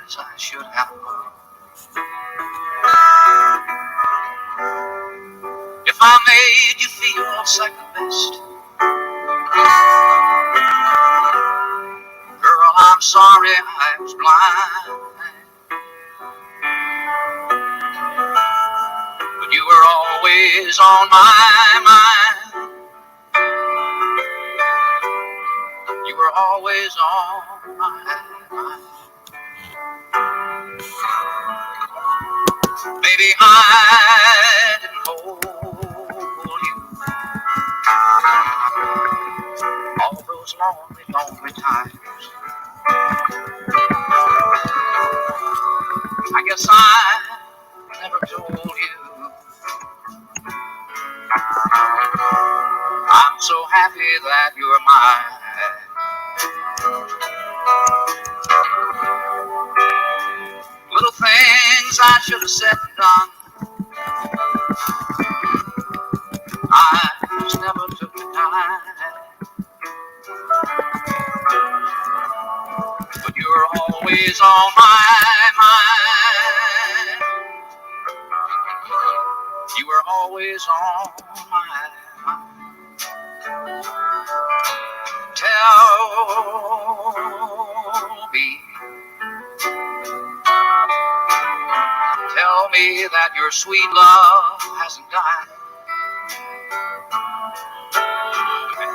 as I should have known. If I made you feel second best, girl, I'm sorry I was blind. But you were always on my mind. You were always on my mind. Maybe I didn't hold you all those lonely, lonely times. I guess I never told you I'm so happy that you're mine. Little things I should have said and done, I just never took the time. But you were always on my mind. You were always on my mind. Tell me that your sweet love hasn't died. And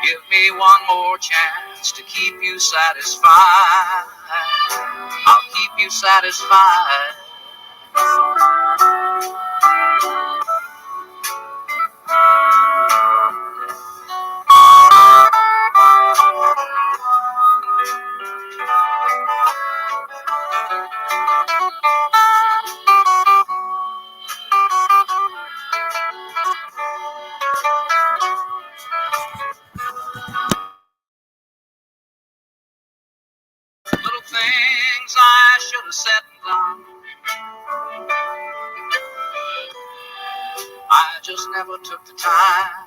give me one more chance to keep you satisfied. I'll keep you satisfied. Little things I should have said and done, I just never took the time.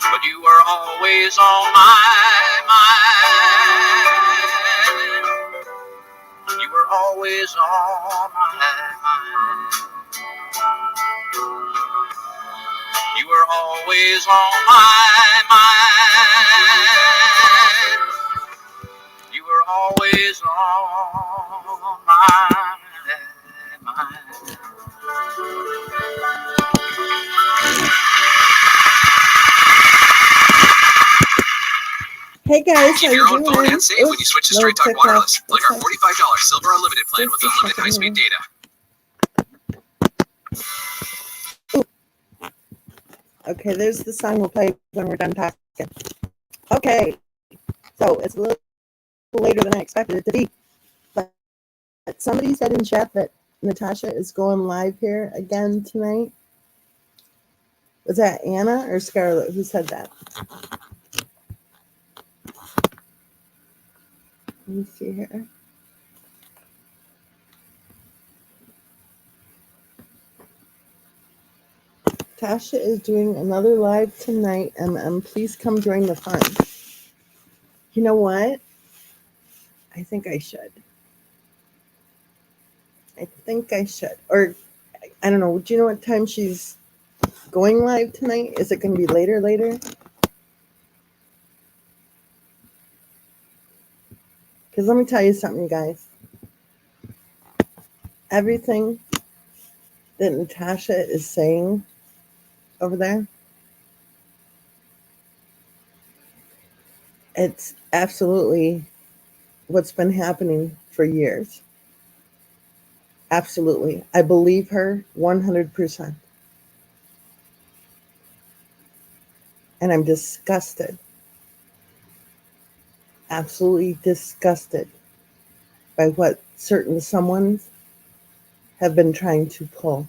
But you were always on my mind. You were always on my mind. You were always on my mind. You were always on my mind. Hey guys, keep your own phone and save when you switch to Straight Talk Wireless. Like our $45 Silver Unlimited plan with unlimited high-speed data. Okay, there's the song we'll play when we're done talking. Okay, so it's a little later than I expected it to be. But somebody said in chat that Natasha is going live here again tonight. Was that Anna or Scarlett who said that? Let me see here. Tasha is doing another live tonight, and please come join the fun. You know what? I think I should. Or, I don't know. Do you know what time she's going live tonight? Is it going to be later? Because let me tell you something, you guys. Everything that Natasha is saying over there, it's absolutely what's been happening for years. Absolutely. I believe her 100%. And I'm disgusted. Absolutely disgusted by what certain someones have been trying to pull.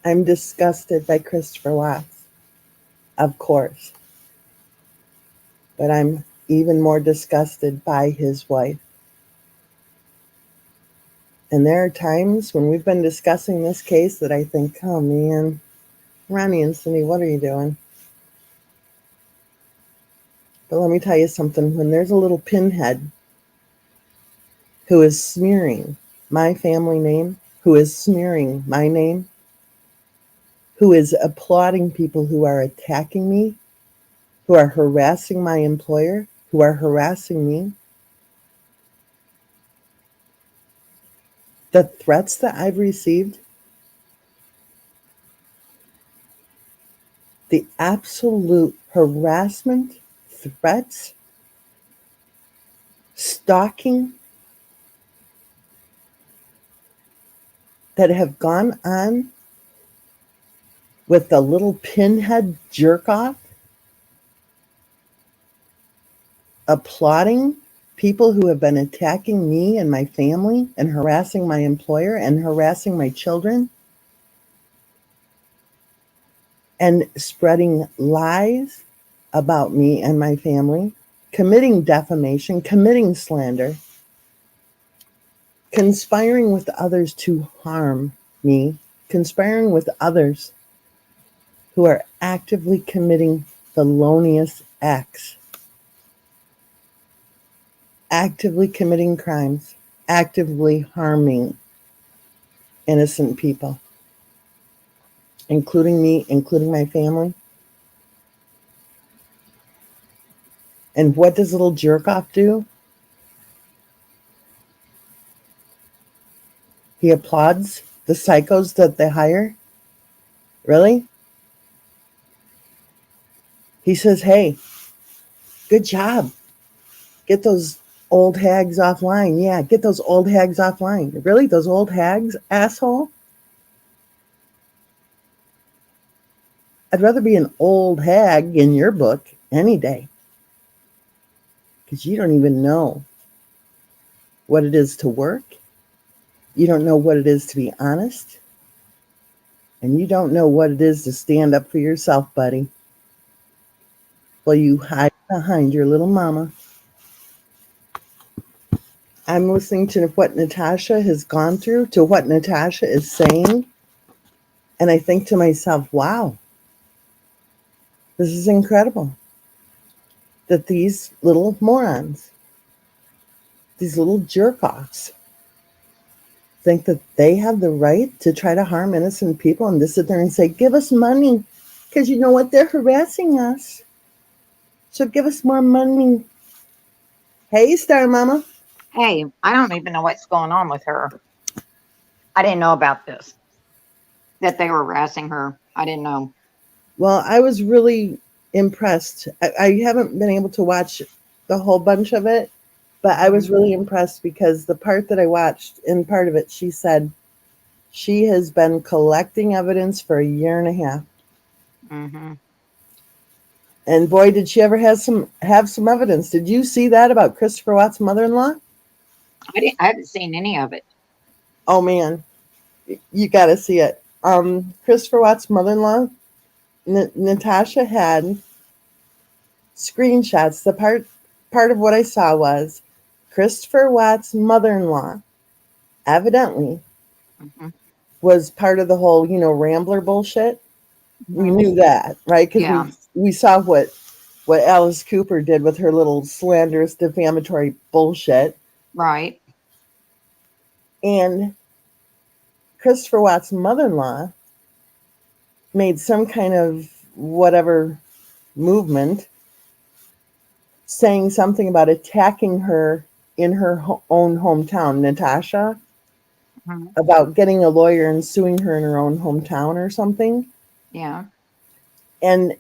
I'm disgusted by Christopher Watts, of course. But I'm even more disgusted by his wife. And there are times when we've been discussing this case that I think, oh man, Ronnie and Cindy, what are you doing? But let me tell you something. When there's a little pinhead who is smearing my family name, who is smearing my name, who is applauding people who are attacking me, who are harassing my employer, who are harassing me, the threats that I've received, the absolute harassment, threats, stalking that have gone on with the little pinhead jerk off applauding people who have been attacking me and my family and harassing my employer and harassing my children and spreading lies about me and my family, committing defamation, committing slander, conspiring with others to harm me, conspiring with others who are actively committing felonious acts, actively committing crimes, actively harming innocent people, including me, including my family. And what does little jerk off do? He applauds the psychos that they hire. Really? He says, hey, good job. Get those old hags offline. Yeah, get those old hags offline. Really? Those old hags, asshole? I'd rather be an old hag in your book any day. Because you don't even know what it is to work. You don't know what it is to be honest. And you don't know what it is to stand up for yourself, buddy. Well, you hide behind your little mama. I'm listening to what Natasha has gone through, to what Natasha is saying, and I think to myself, wow, this is incredible that these little morons, these little jerk offs, think that they have the right to try to harm innocent people and to sit there and say, give us money, because you know what? They're harassing us. So give us more money. Hey, Star Mama. Hey, I don't even know what's going on with her. I didn't know about this, that they were harassing her. I didn't know. Well, I was really impressed. I haven't been able to watch the whole bunch of it, but I was Mm-hmm. really impressed because the part that I watched, in part of it, she said she has been collecting evidence for a year and a half. Mm-hmm. And boy, did she ever have some evidence. Did you see that about Christopher Watt's mother-in-law? I haven't seen any of it. Oh man, you got to see it. Christopher Watt's mother-in-law, Natasha had screenshots. The part of what I saw was Christopher Watt's mother-in-law evidently Mm-hmm. was part of the whole, Rambler bullshit. We Mm-hmm. knew that, right? Because Yeah, we saw what Alice Cooper did with her little slanderous, defamatory bullshit. right. And Christopher Watt's mother-in-law made some kind of whatever movement saying something about attacking her in her own hometown, Natasha, Mm-hmm. about getting a lawyer and suing her in her own hometown or something. Yeah, And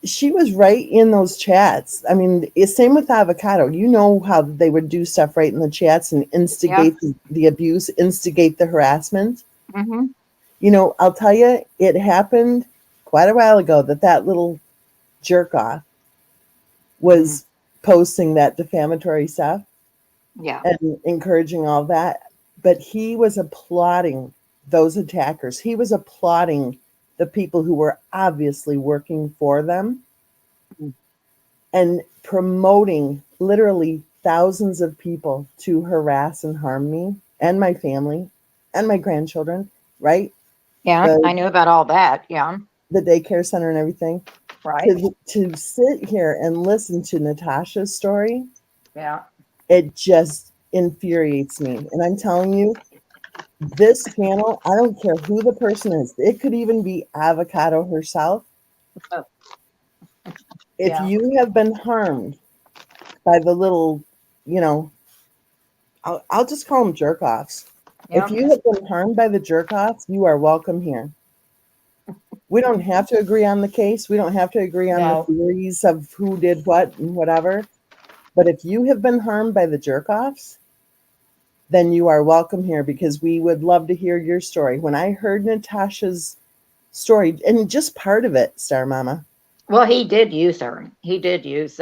she was right in those chats. I mean, it's same with Avocado. You know how they would do stuff right in the chats and yeah. instigate the abuse, instigate the harassment. Mm-hmm. I'll tell you, it happened quite a while ago that little jerk off Mm-hmm. was posting that defamatory stuff Yeah. and encouraging all that. But he was applauding those attackers. He was applauding the people who were obviously working for them Mm-hmm. and promoting literally thousands of people to harass and harm me and my family and my grandchildren, right? Yeah, I The knew about all that. Yeah, daycare center and everything. right. To sit here and listen to Natasha's story, Yeah. it just infuriates me. And I'm telling you, this channel, I don't care who the person is. It could even be Avocado herself. Oh, If yeah. you have been harmed by the little, you know, I'll just call them jerk offs. If Yep. you have been harmed by the jerk offs, you are welcome here. We don't have to agree on the case. We don't have to agree on the No. theories of who did what and whatever. But if you have been harmed by the jerk offs, then you are welcome here because we would love to hear your story. When I heard Natasha's story, and just part of it, Star Mama. Well, he did use her. He did use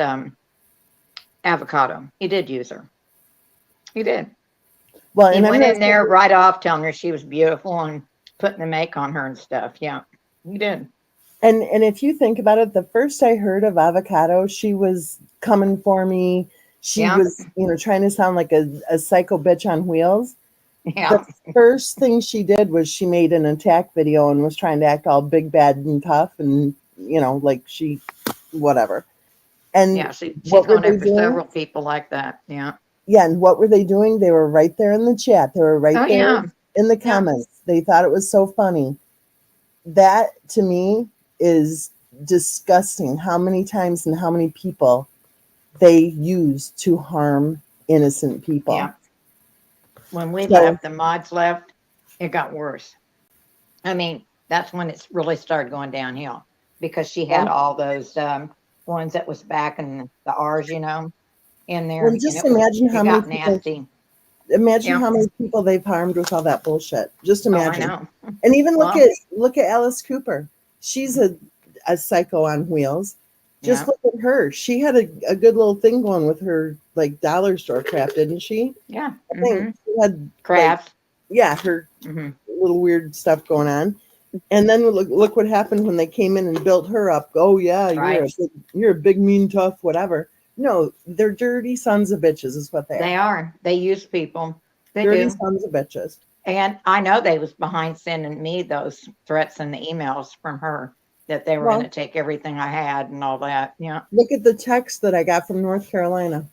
avocado. He did use her. He did. Well, He and I'm went going in there to right off telling her she was beautiful and putting the make on her and stuff. Yeah, he did. and if you think about it, the first I heard of Avocado, she was coming for me. She Yeah, was, trying to sound like a psycho bitch on wheels. The yeah, first thing she did was she made an attack video and was trying to act all big, bad, and tough, and like she, whatever. And yeah. She's what were going they after doing? several people like that. Yeah. Yeah, and what were they doing? They were right there in the chat. They were right Oh there yeah, in the yeah, comments. They thought it was so funny. That to me is disgusting. How many times and how many people they use to harm innocent people. yeah. When we So, left, the mods left, it got worse. I mean, that's when it's really started going downhill because she had well, all those ones that was back in the R's, in there, and just imagine how it many got people. nasty. Imagine Yeah. how many people they've harmed with all that bullshit. Just Oh, I imagine. know. And even Well, look at Alice Cooper. She's a psycho on wheels. Just yeah, look at her. She had a good little thing going with her like dollar store crap, didn't she? yeah. I think she had like, Crafts. yeah, her Hmm. little weird stuff going on. And then look what happened when they came in and built her up. Oh yeah, Right. you're a big mean tough whatever. No, they're dirty sons of bitches is what they They are. are. They use people. They Dirty do. sons of bitches. And I know they was behind sending me those threats and the emails from her that they were going to Well, take everything I had and all that. Yeah. look at the text that I got from North Carolina.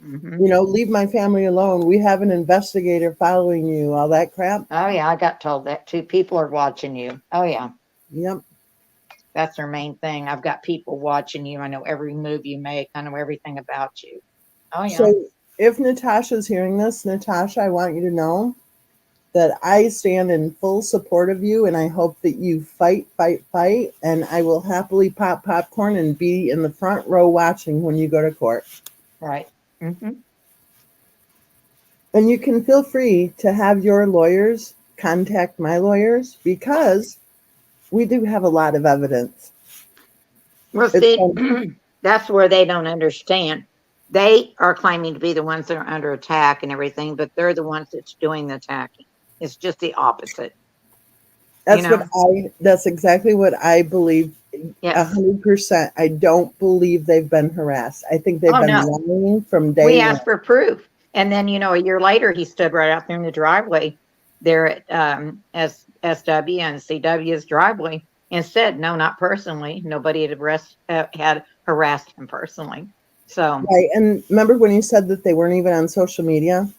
Hmm. Leave my family alone. We have an investigator following you, all that crap. Oh yeah, I got told that too. People are watching you. Oh yeah. Yep. That's their main thing. I've got people watching you. I know every move you make. I know everything about you. Oh yeah. So if Natasha's hearing this, Natasha, I want you to know that I stand in full support of you and I hope that you fight, fight, fight. And I will happily pop popcorn and be in the front row watching when you go to court. Right. Hmm. And you can feel free to have your lawyers contact my lawyers because we do have a lot of evidence. Well, It's see, that's where they don't understand. They are claiming to be the ones that are under attack and everything, but they're the ones that's doing the attacking. It's just the opposite, you know? that's exactly what I believe Yes. 100%. I don't believe they've been harassed. I think they've Oh been no. lying from We day one. asked for proof. And then, a year later, he stood right out there in the driveway there at SW and CW's driveway and said, no, not personally. Nobody had harassed him personally. So, Right. And remember when you said that they weren't even on social media?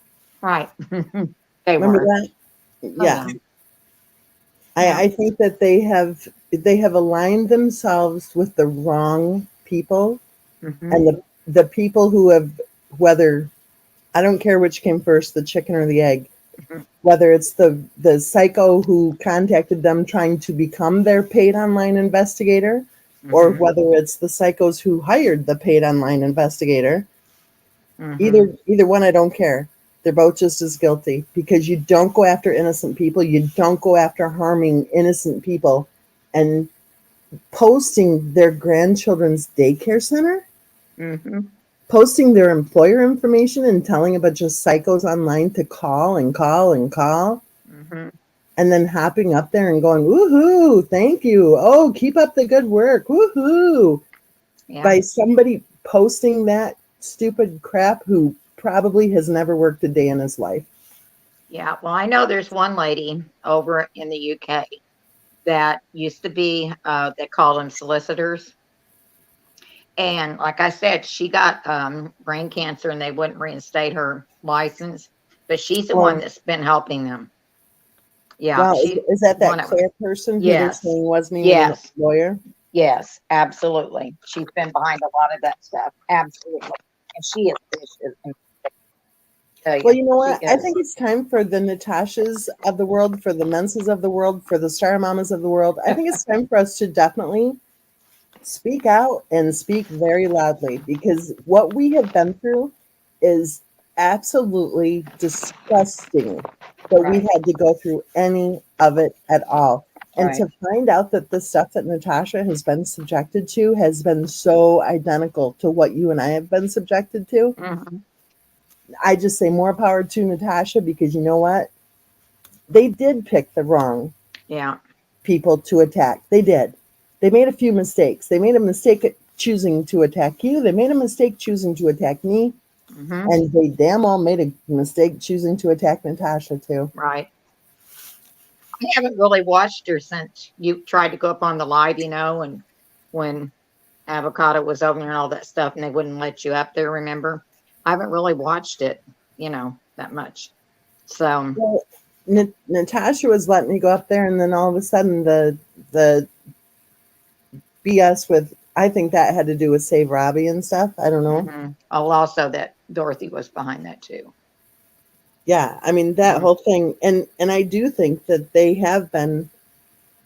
right. They Remember were. that? Oh, Yeah. yeah. Yeah. I think that they have aligned themselves with the wrong people Hmm. and the people who have, whether, I don't care which came first, the chicken or the egg, Hmm. whether it's the psycho who contacted them trying to become their paid online investigator, or Hmm. whether it's the psychos who hired the paid online investigator. Hmm. Either one, I don't care. They're both just as guilty because you don't go after innocent people. You don't go after harming innocent people and posting their grandchildren's daycare center, Hmm. posting their employer information and telling a bunch of psychos online to call and call and call, Hmm. and then hopping up there and going, woohoo, thank you. Oh, keep up the good work. Woohoo. Yeah. By somebody posting that stupid crap who probably has never worked a day in his life. Yeah. Well, I know there's one lady over in the UK that used to be, they call them solicitors. And like I said, she got brain cancer and they wouldn't reinstate her license. But she's the one Well, that's been helping them. Yeah. wow, She's is that one that of them. Claire person who they're Yes. saying wasn't even a Yes. lawyer? Yes. Absolutely. She's been behind a lot of that stuff. Absolutely. And she is vicious. And tell Well, you, you know she what? I is. think it's time for the Natashas of the world, for the Menses of the world, for the Star Mamas of the world. I think it's time for us to definitely speak out and speak very loudly, because what we have been through is absolutely disgusting that we Right. had to go through any of it at all. And Right. to find out that the stuff that Natasha has been subjected to has been so identical to what you and I have been subjected to, Hmm. I just say more power to Natasha, because you know what? They did pick the wrong Yeah. people to attack. They did. They made a few mistakes. They made a mistake at choosing to attack you. They made a mistake choosing to attack me. Hmm. And they damn well made a mistake choosing to attack Natasha, too. Right. I haven't really watched her since you tried to go up on the live, and when Avocado was over there and all that stuff, and they wouldn't let you up there, remember? I haven't really watched it, that much. So, Well, Natasha was letting me go up there, and then all of a sudden, the BS with, I think that had to do with Save Robbie and stuff. I don't know. oh, also that Dorothy was behind that too. Yeah, I mean that Mhm. whole thing, and I do think that they have been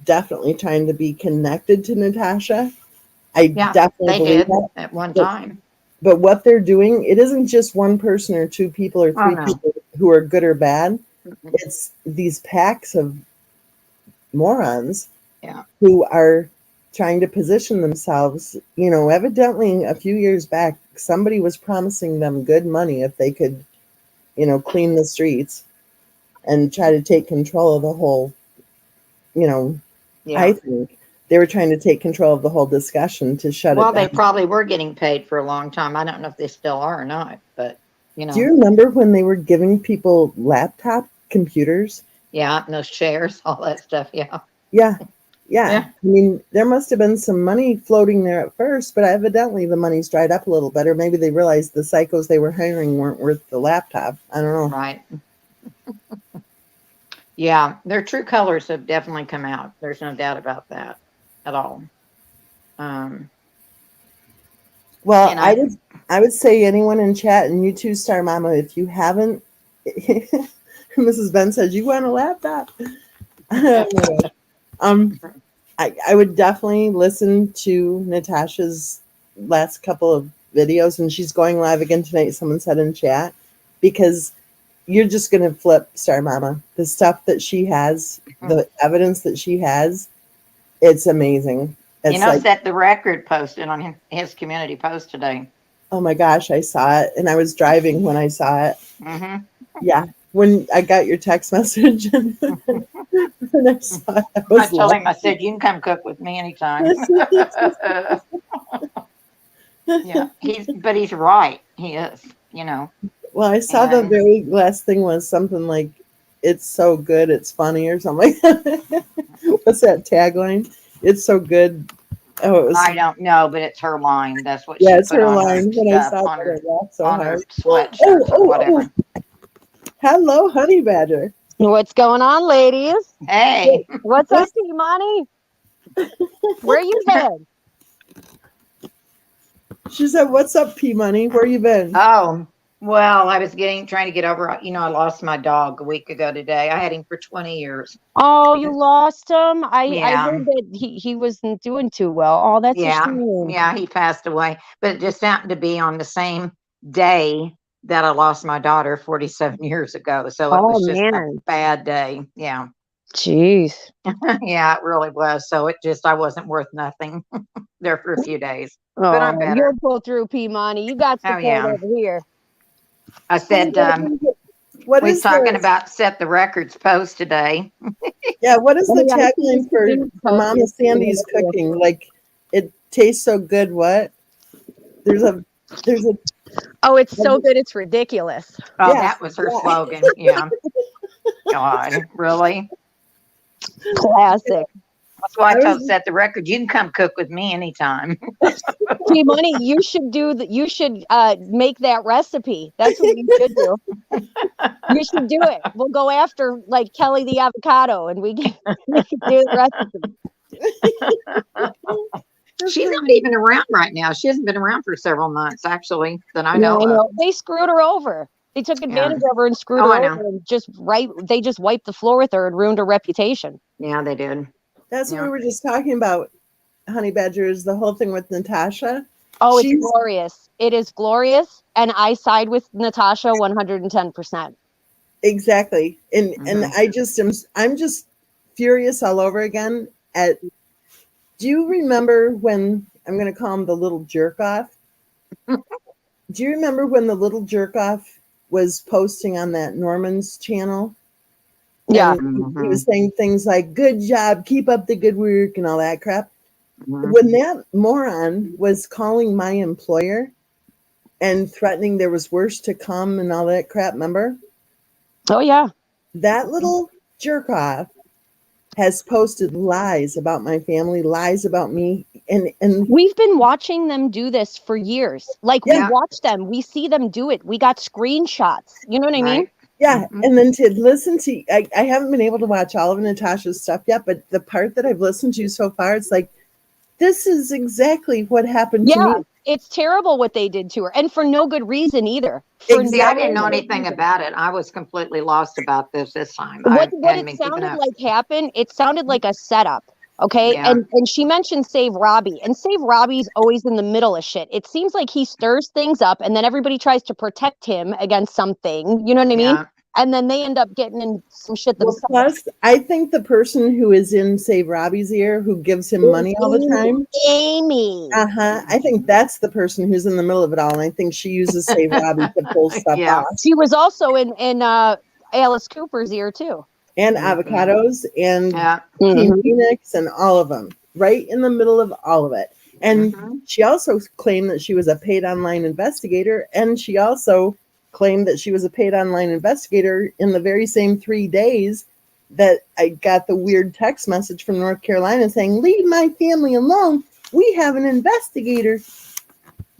definitely trying to be connected to Natasha. I Yeah, definitely they believe did that. at one But time. what they're doing, it isn't just one person or two people or Oh, three no. people who are good or bad. Mhm. It's these packs of morons Yeah. who are trying to position themselves. Evidently a few years back, somebody was promising them good money if they could, clean the streets and try to take control of the whole, you know, I Yeah. think they were trying to take control of the whole discussion to shut it Well, they down. probably were getting paid for a long time. I don't know if they still are or not, but, Do you remember when they were giving people laptop computers? yeah, and those chairs, all that stuff. Yeah. Yeah. Yeah. Yeah. I mean, there must have been some money floating there at first, but evidently the money's dried up a little bit, or maybe they realized the psychos they were hiring weren't worth the laptop. I don't know. Right. Yeah. Their true colors have definitely come out. There's no doubt about that at all. Um, Well, and I would say anyone in chat, and you too, Star Mama, if you haven't, Mrs. Ben says you want a laptop. Oh my gosh. Um, I would definitely listen to Natasha's last couple of videos, and she's going live again tonight. Someone said in chat, because you're just gonna flip, Star Mama. The stuff that she has, the evidence that she has, it's amazing. It's like, Set the record posted on his community post today. oh my gosh, I saw it, and I was driving when I saw it. Hmm. Yeah, when I got your text message and when I saw it, I I was told him, I laughing. said, you can come cook with me anytime. Yeah, but he's right. He is, Well, I saw the and very last thing was something like, "It's so good, it's funny," or something. What's that tagline? It's so good. Oh, it was, I don't know, but it's her line. That's what yeah, she it's put her on her line. When I stuff, saw that, I laughed so on hard. her Oh, oh, sweatshirts or oh, whatever. oh. Hello, Honey Badger. What's going on, ladies? Hey, What's up, What's, P-Money? Where you been? she said, "What's up, P Money? Where you been?" oh, well, I was trying to get over. I lost my dog a week ago today. I had him for 20 years. Oh, you lost him? I Yeah, heard that he wasn't doing too well. Oh, that's a yeah, shame. yeah. He passed away, but it just happened to be on the same day that I lost my daughter 47 years ago. So it Oh, was just a man. bad day. Yeah. Jeez. Yeah, it really was. So I wasn't worth nothing there for a few days, but I'm Oh, you'll better. pull through, P-Money. You got Oh, support yeah. over here. I Honey said, Badger, what we was is talking the about set the records post today. yeah? What is Oh, the yeah, I see tagline this community for post Mama you're doing Sandy's over here. cooking? Like, it tastes so good. What? There's a there's a Oh, it's so good, it's ridiculous. Oh, yeah, that was her yeah. slogan. Yeah. God, really? Classic. That's why I I told was- set the record. You can come cook with me anytime. P Money, you should do that. You should make that recipe. That's what you should do. You should do it. We'll go after like Kelly the avocado, and we can do the recipe. She's not even around right now. She hasn't been around for several months, actually, that I know of. They screwed her over. They took advantage of her and screwed Oh, her I know. over, and they just wiped the floor with her and ruined her reputation. Yeah, they did. That's what Yeah. we were just talking about, Honey Badgers, the whole thing with Natasha. Oh, She's- it's glorious. It is glorious, and I side with Natasha 110%. Exactly. And Mhm. I'm just furious all over again at, do you remember when, I'm going to call him the little jerk off? Do you remember when the little jerk off was posting on that Norman's channel? Yeah. And he was saying things like, good job, keep up the good work, and all that crap. Mhm. When that moron was calling my employer and threatening there was worse to come and all that crap, remember? Oh, yeah. That little jerk off has posted lies about my family, lies about me, and We've been watching them do this for years. Like, Yeah. we watch them. We see them do it. We got screenshots. You know what I mean? Right. yeah, Mhm. and then to listen to, I haven't been able to watch all of Natasha's stuff yet, but the part that I've listened to so far, it's like, this is exactly what happened to Yeah. me. It's terrible what they did to her, and for no good reason either. Exactly. I didn't know no good anything reason. about it. I was completely lost about this time. What I hadn't it been keeping sounded up. like happened, it sounded like a setup. Okay. Yeah. And she mentioned Save Robbie, and Save Robbie's always in the middle of shit. It seems like he stirs things up, and then everybody tries to protect him against something. You know what I mean? Yeah. And then they end up getting in some shit Well, themselves. plus, I think the person who is in Save Robbie's ear, who gives him money all the time, Amy. I think that's the person who's in the middle of it all, and I think she uses Save Robbie to pull stuff Yeah. off. She was also in Alice Cooper's ear too. And Mhm. avocados and Yeah. Team Phoenix and all of them, right in the middle of all of it. And Mhm. she also claimed that she was a paid online investigator, and she also claimed that she was a paid online investigator in the very same 3 days that I got the weird text message from North Carolina saying, leave my family alone. We have an investigator.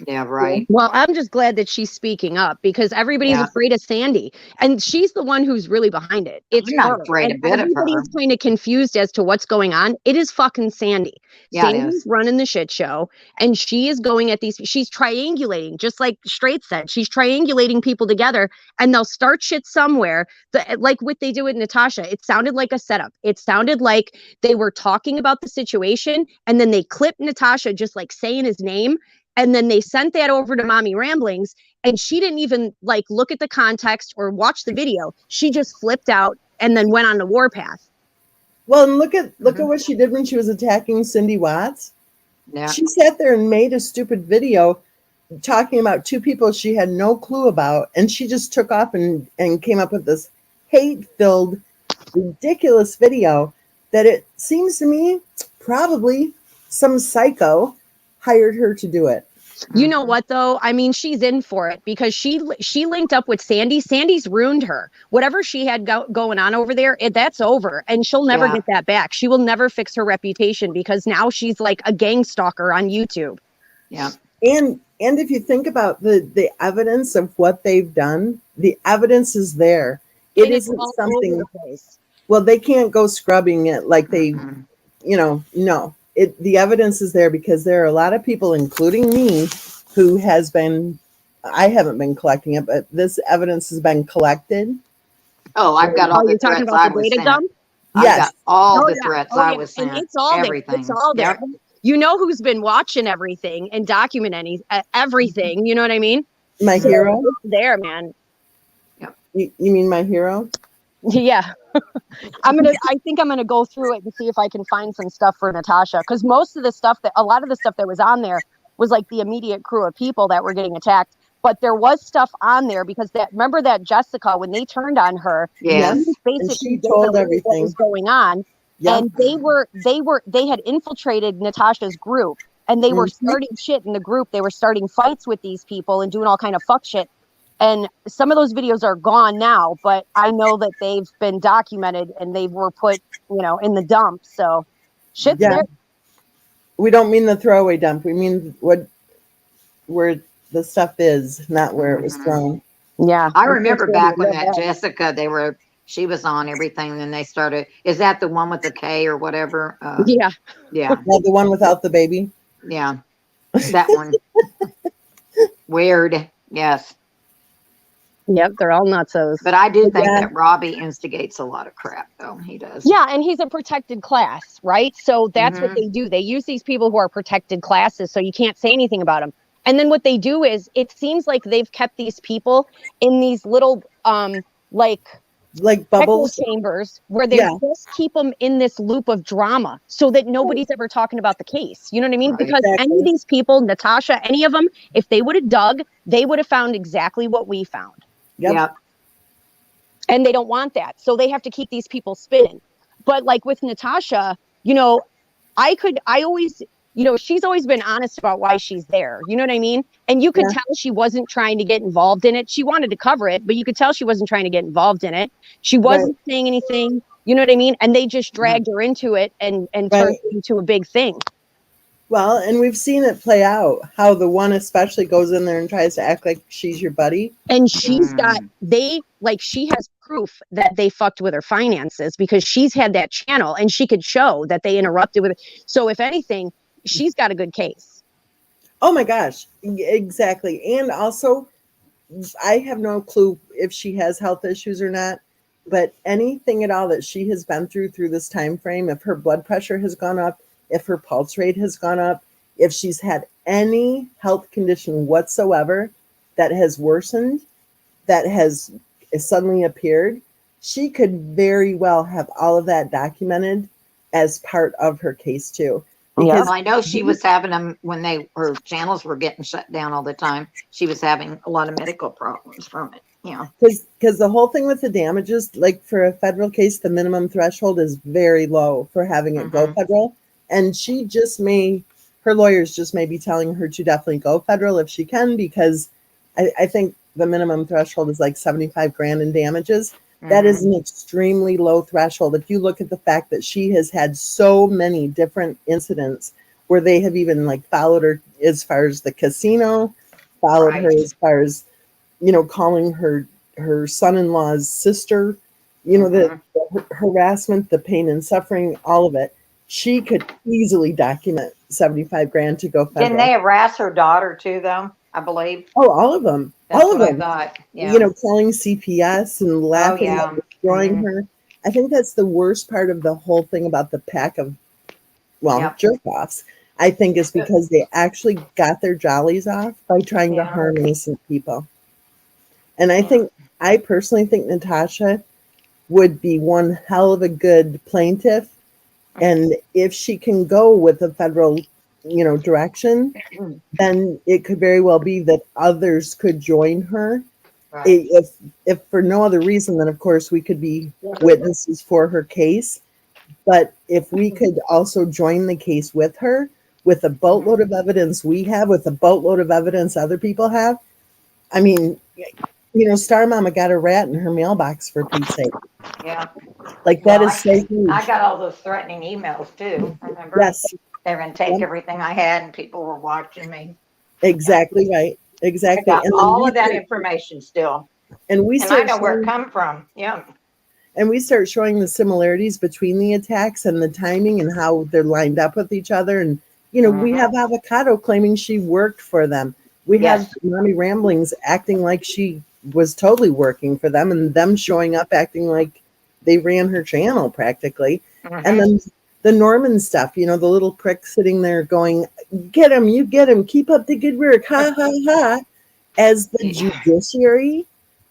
Yeah. Right. Well, I'm just glad that she's speaking up, because everybody's Yeah. afraid of Sandy, and she's the one who's really behind it. It's I'm not her. afraid And a bit of her. everybody's kind of confused as to what's going on. It is fucking Sandy. Yeah, it Sandy's is. running the shit show, and she is going at these. She's triangulating, just like Straight said. She's triangulating people together, and they'll start shit somewhere. Like what they do with Natasha. It sounded like a setup. It sounded like they were talking about the situation, and then they clipped Natasha just like saying his name. And then they sent that over to Mommy Ramblings, and she didn't even like look at the context or watch the video. She just flipped out and then went on the warpath. Well, and look at what she did when she was attacking Cindy Watts. Yeah. She sat there and made a stupid video talking about two people she had no clue about, and she just took off and came up with this hate-filled, ridiculous video that it seems to me probably some psycho hired her to do it. You know what though? I mean, she's in for it, because she linked up with Sandy. Sandy's ruined her. Whatever she had going on over there, that's over, and she'll never Yeah. get that back. She will never fix her reputation, because now she's like a gang stalker on YouTube. Yeah. And if you think about the evidence of what they've done, the evidence is there. It And it's isn't all something. over the place. Well, they can't go scrubbing it like they, Mhm. no. The evidence is there, because there are a lot of people, including me, who has been, I haven't been collecting it, but this evidence has been collected. Oh, I've got all Oh, the you're talking threats I about the was data sent. dump? I've Yes. got all the yeah. threats Oh, I yeah. was sent. And it's all Everything. there. It's all there. Yep. You know who's been watching everything and documenting everything. You know what I mean? My hero? It's there, man. You mean my hero? Yeah. I think I'm gonna go through it and see if I can find some stuff for Natasha, because a lot of the stuff that was on there was like the immediate crew of people that were getting attacked. But there was stuff on there, because remember that Jessica, when they turned on her, Yes. And basically she gave told away everything. what was going on. Yep. And they had infiltrated Natasha's group, and they were starting shit in the group. They were starting fights with these people and doing all kind of fuck shit. And some of those videos are gone now, but I know that they've been documented and they were put, in the dump. So shit's Yeah. there. We don't mean the throwaway dump. We mean where the stuff is, not where it was thrown. Yeah. I remember back when that Jessica, she was on everything, and then they started. Is that the one with the K or whatever? Yeah. Yeah, Well, the one without the baby. yeah, that one. Weird. Yes, Yep. They're all nutsos. but I do think Yeah. that Robbie instigates a lot of crap, though. He does. Yeah. And he's a protected class, right? So that's what Mhm. they do. They use these people who are protected classes. So you can't say anything about them. And then what they do is it seems like they've kept these people in these little, like echo bubbles. chambers where they Yeah. just keep them in this loop of drama so that nobody's ever talking about the case. You know what I mean? Right. Because any Exactly. of these people, Natasha, any of them, if they would have dug, they would have found exactly what we found. Yep. Yep. And they don't want that. So they have to keep these people spinning. But like with Natasha, I always, she's always been honest about why she's there. You know what I mean? And you could Yeah. tell she wasn't trying to get involved in it. She wanted to cover it, but you could tell she wasn't trying to get involved in it. She wasn't saying anything. You know what I mean? And they just dragged her into it and turned it into a big thing. Well, and we've seen it play out, how the one especially goes in there and tries to act like she's your buddy. And she's got, she has proof that they fucked with her finances because she's had that channel and she could show that they interrupted with it. So if anything, she's got a good case. Oh my gosh. Exactly. And also, I have no clue if she has health issues or not, but anything at all that she has been through this time frame, if her blood pressure has gone up, if her pulse rate has gone up, if she's had any health condition whatsoever that has worsened, that has suddenly appeared, she could very well have all of that documented as part of her case too. Because I know she was having them when her channels were getting shut down all the time. She was having a lot of medical problems from it. Yeah. Because the whole thing with the damages, like for a federal case, the minimum threshold is very low for having it go federal. And her lawyers just may be telling her to definitely go federal if she can, because I think the minimum threshold is like 75 grand in damages. That is an extremely low threshold. If you look at the fact that she has had so many different incidents where they have even followed her as far as the casino, followed her as far as, calling her son-in-law's sister, the harassment, the pain and suffering, all of it. She could easily document 75 grand to go federal. Didn't they harass her daughter too, though? I believe. Oh, all of them. That's all of them. I thought. Yeah. Calling CPS and laughing at destroying her. I think that's the worst part of the whole thing about the pack of, jerk-offs, I think, is because they actually got their jollies off by trying to harm innocent people. And I personally think Natasha would be one hell of a good plaintiff. And if she can go with the federal, direction, then it could very well be that others could join her. Right. If for no other reason than, of course, we could be witnesses for her case. But if we could also join the case with her, with a boatload of evidence we have, with a boatload of evidence other people have, I mean, Star Mama got a rat in her mailbox, for Pete's sake. Yeah. That is so huge. I got all those threatening emails too, remember? Yes. They were going to take everything I had and people were watching me. Exactly right. Exactly. I got all of that information still. And I know where it come from. Yeah. And we start showing the similarities between the attacks and the timing and how they're lined up with each other. And, we have Avocado claiming she worked for them. We have Mommy Ramblings acting like she was totally working for them, and them showing up acting like they ran her channel practically. And then the Norman stuff, the little prick sitting there going, "Get him, you get him, keep up the good work, ha, ha, ha." As the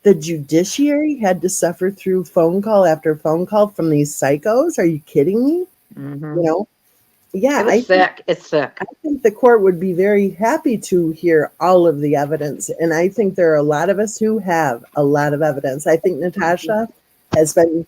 judiciary had to suffer through phone call after phone call from these psychos. Are you kidding me? It's sick. I think the court would be very happy to hear all of the evidence. And I think there are a lot of us who have a lot of evidence. I think Natasha has been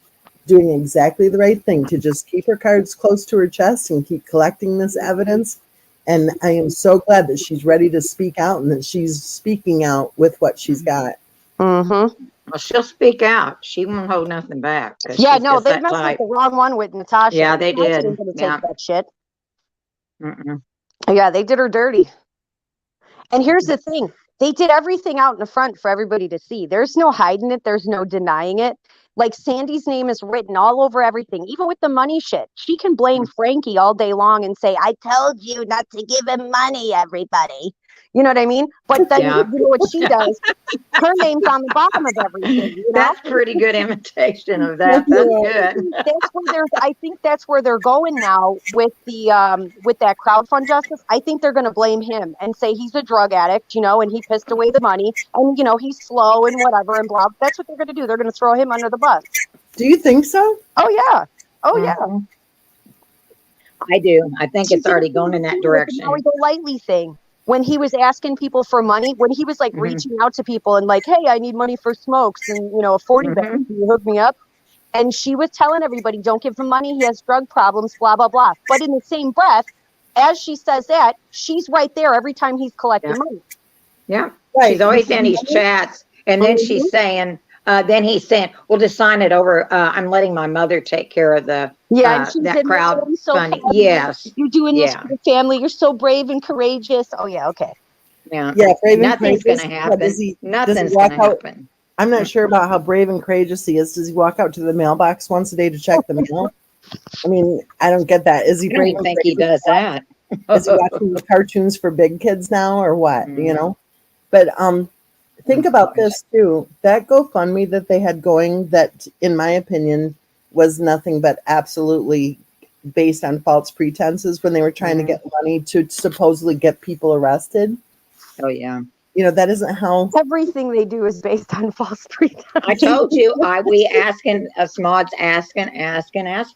doing exactly the right thing to just keep her cards close to her chest and keep collecting this evidence. And I am so glad that she's ready to speak out and that she's speaking out with what she's got. Mm-hmm. Well, she'll speak out. She won't hold nothing back. 'Cause Yeah, she's no, just they that messed with type. the wrong one with Natasha. Yeah, they Natasha did. ain't gonna Yeah. take that shit. Mm-mm. Yeah, they did her dirty. And here's the thing. They did everything out in the front for everybody to see. There's no hiding it. There's no denying it. Like Sandy's name is written all over everything, even with the money shit. She can blame Frankie all day long and say, I told you not to give him money, everybody. You know what I mean? But then Yeah. you know what she does? Her name's on the bottom of everything, you know? That's pretty good imitation of that. That's good. That's where I think that's where they're going now with the with that crowdfund justice. I think they're gonna blame him and say he's a drug addict, you know, and he pissed away the money and you know he's slow and whatever and blah. That's what they're gonna do. They're gonna throw him under the bus. Do you think so? Oh yeah. Oh yeah. Mhm. I do. I think it's already going in that direction. Now the Lightly thing. When he was asking people for money, when he was like reaching out to people and like, hey, I need money for smokes and you know, a 40 bag, can you hook me up? And she was telling everybody, don't give him money. He has drug problems, blah, blah, blah. But in the same breath, as she says that, she's right there every time he's collecting money. Yeah. Right. She's always in these chats. And then she's saying, then he's saying, well, just sign it over. I'm letting my mother take care of the and she's that in crowd there, I'm so funding. proud of Yes. you. You're doing this for the family. You're so brave and courageous. Oh yeah, okay. Yeah. Yeah, brave and Nothing's courageous. gonna Yeah, happen. does he Nothing's walk gonna out? happen. I'm not sure about how brave and courageous he is. Does he walk out to the mailbox once a day to check the mail? I mean, I don't get that. Is he I brave don't and think he courageous? does that. Is he watching the cartoons for big kids now or what? You know? But think about this too. That GoFundMe that they had going, that in my opinion was nothing but absolutely based on false pretenses when they were trying to get money to supposedly get people arrested. Oh yeah. You know, that isn't how Everything they do is based on false pretense. I told you, we asking us mods ask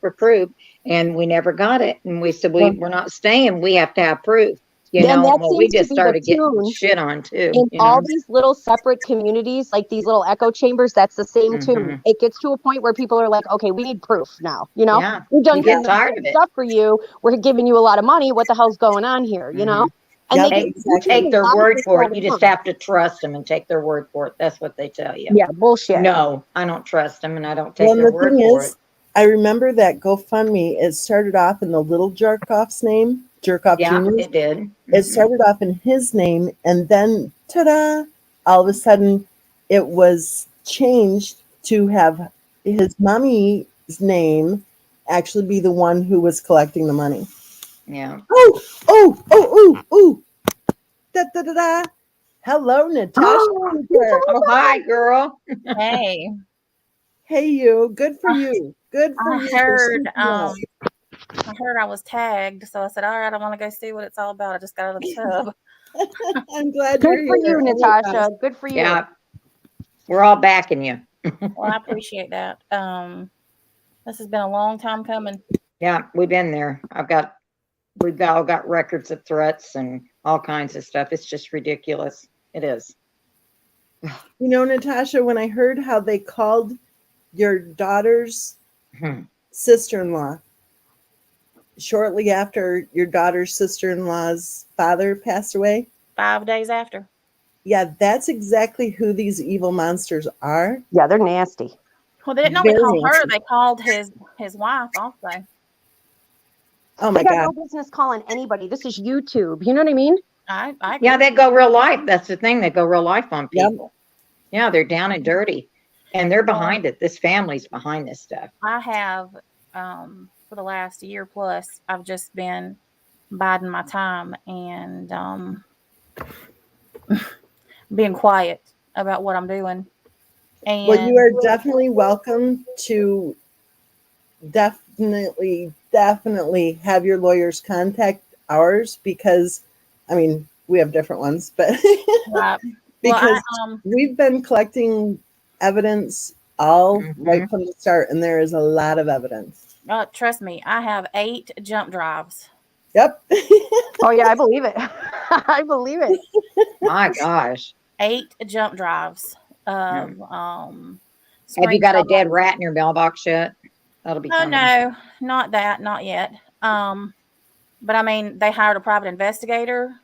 for proof, and we never got it. And we said we're not staying. We have to have proof. You Then know, that well, we seems to just be the started getting tune shit on too. in You all know, these little separate communities, like these little echo chambers. That's the same tune. It gets to a point where people are like, okay, we need proof now. You know, yeah, we've done you get tired of it. stuff for you. We're giving you a lot of money. What the hell's going on here? You know, and Yep, they Take their word for it. You just just have to trust them and take their word for it. That's what they tell you. yeah, bullshit. No, I don't trust them, and I don't take well, their the word thing for is, it. I remember that GoFundMe, it started off in the little jerk off's name, Jerk Off Yeah, Jr. it did. It started off in his name, and then, ta-da, all of a sudden, it was changed to have his mommy's name actually be the one who was collecting the money. Yeah. Oh, da da da da. Hello, Natasha. Oh, hi, girl. Hey, Hey, you. Good for you. Good for I you. heard I heard I was tagged, so I said, all right, I want to go see what it's all about. I just got out of the tub. I'm glad Good you're for here. you, Natasha. Good for you. Yeah, we're all backing you. Well, I appreciate that. This has been a long time coming. Yeah, we've been there. We've all got records of threats and all kinds of stuff. It's just ridiculous. It is. You know, Natasha, when I heard how they called your daughter's sister-in-law shortly after your daughter's sister-in-law's father passed away. 5 days after. Yeah, that's exactly who these evil monsters are. Yeah, they're nasty. Well, they didn't only call her; they called his wife also. Oh my They got God! no business calling anybody. This is YouTube. You know what I mean? Yeah, they go real life. That's the thing. They go real life on people. Yep. Yeah, they're down and dirty, and they're behind it. This family's behind this stuff. I have, for the last year plus, I've just been biding my time and being quiet about what I'm doing. And well, you are definitely welcome to definitely have your lawyers contact ours, because I mean, we have different ones, but because we've been collecting evidence all right from the start, and there is a lot of evidence. Trust me, I have 8 jump drives. Yep. Oh yeah, I believe it. I believe it. My gosh. 8 jump drives of Have you got a dead rat in your mailbox yet? That'll be coming. No, not that, not yet. But I mean, they hired a private investigator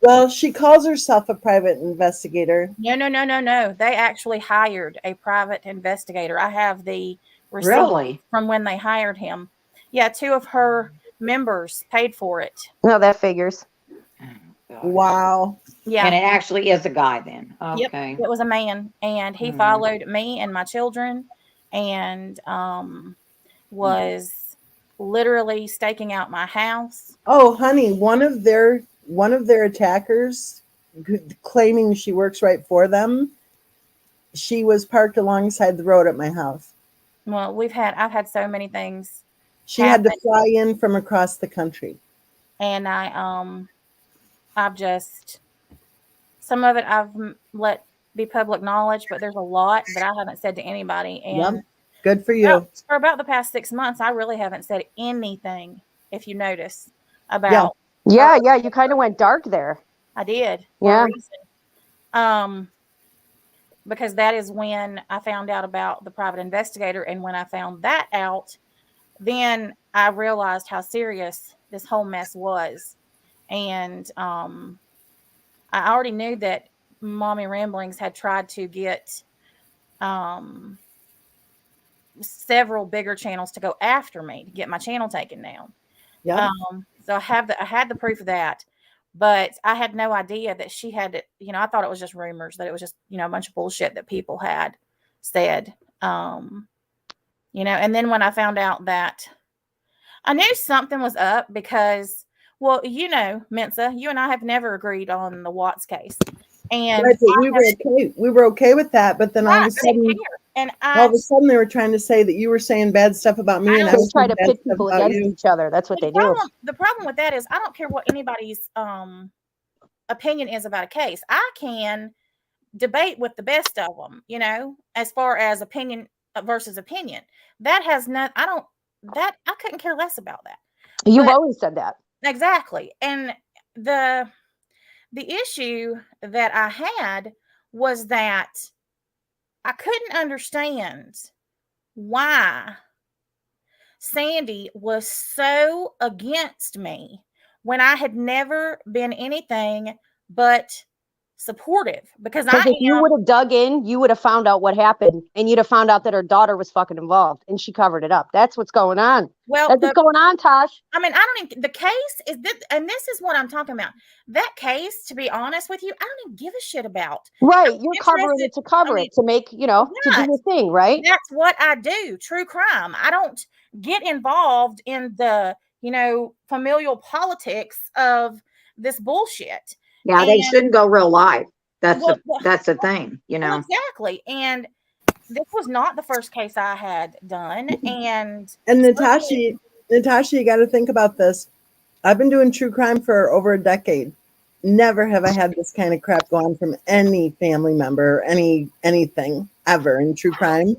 Well, she calls herself a private investigator. No. They actually hired a private investigator. I have the receipt Really? from when they hired him. Yeah, 2 of her members paid for it. No, that figures. Oh, gosh. Wow. Yeah. And it actually is a guy then. Yep. Okay. It was a man, and he followed me and my children, and was literally staking out my house. Oh, honey, one of their attackers, claiming she works right for them, she was parked alongside the road at my house. Well, I've had so many things She had to happen, fly in from across the country. and I've just, some of it I've let be public knowledge, but there's a lot that I haven't said to anybody. And Yep. Good for you. for about the past 6 months, I really haven't said anything, if you notice, about Yeah. Yeah, yeah, you kind of went dark there. I did for Yeah. a reason. Because that is when I found out about the private investigator, and when I found that out, then I realized how serious this whole mess was. And I already knew that Mommy Ramblings had tried to get several bigger channels to go after me to get my channel taken down. Yeah. So I had the proof of that, but I had no idea that she had it. I thought it was just rumors, that it was just, a bunch of bullshit that people had said. And then when I found out that, I knew something was up because, well, Mensa, you and I have never agreed on the Watts case. And Right, but we were okay with that, but then all of a sudden they were trying to say that you were saying bad stuff about me, and I They was try saying to bad pit stuff people about against you. each other. That's what they do. The problem with that is I don't care what anybody's opinion is about a case. I can debate with the best of them, as far as opinion versus opinion. That has not, I couldn't care less about that. You've always said that. Exactly. And the issue that I had was that I couldn't understand why Sandy was so against me when I had never been anything but supportive, because If you would have dug in, you would have found out what happened, and you'd have found out that her daughter was fucking involved, and she covered it up. That's what's going on. Well, that's what's going on, Tosh. I mean, I don't even, the case is this, and this is what I'm talking about. That case, to be honest with you, I don't even give a shit about. Right, you're covering it to cover it, to make, to do your thing, right? That's what I do, true crime. I don't get involved in the, familial politics of this bullshit. Yeah, they shouldn't go real live. That's the thing, Well, exactly. And this was not the first case I had done. And Natasha, you got to think about this. I've been doing true crime for over a decade. Never have I had this kind of crap go on from any family member, anything ever in true crime.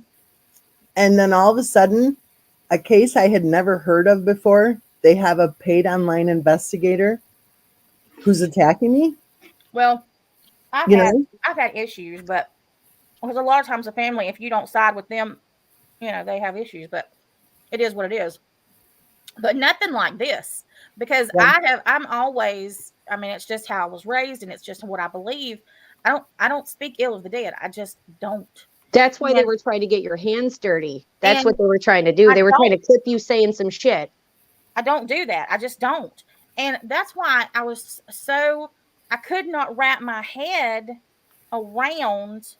And then all of a sudden, a case I had never heard of before, they have a paid online investigator who's attacking me. Well, I've had issues, but because a lot of times the family, if you don't side with them, they have issues, but it is what it is. But nothing like this, because I'm always, I mean, it's just how I was raised, and it's just what I believe. I don't speak ill of the dead. I just don't. That's why they were trying to get your hands dirty. That's what they were trying to do. They were trying to clip you saying some shit. I don't do that. I just don't. And that's why I could not wrap my head around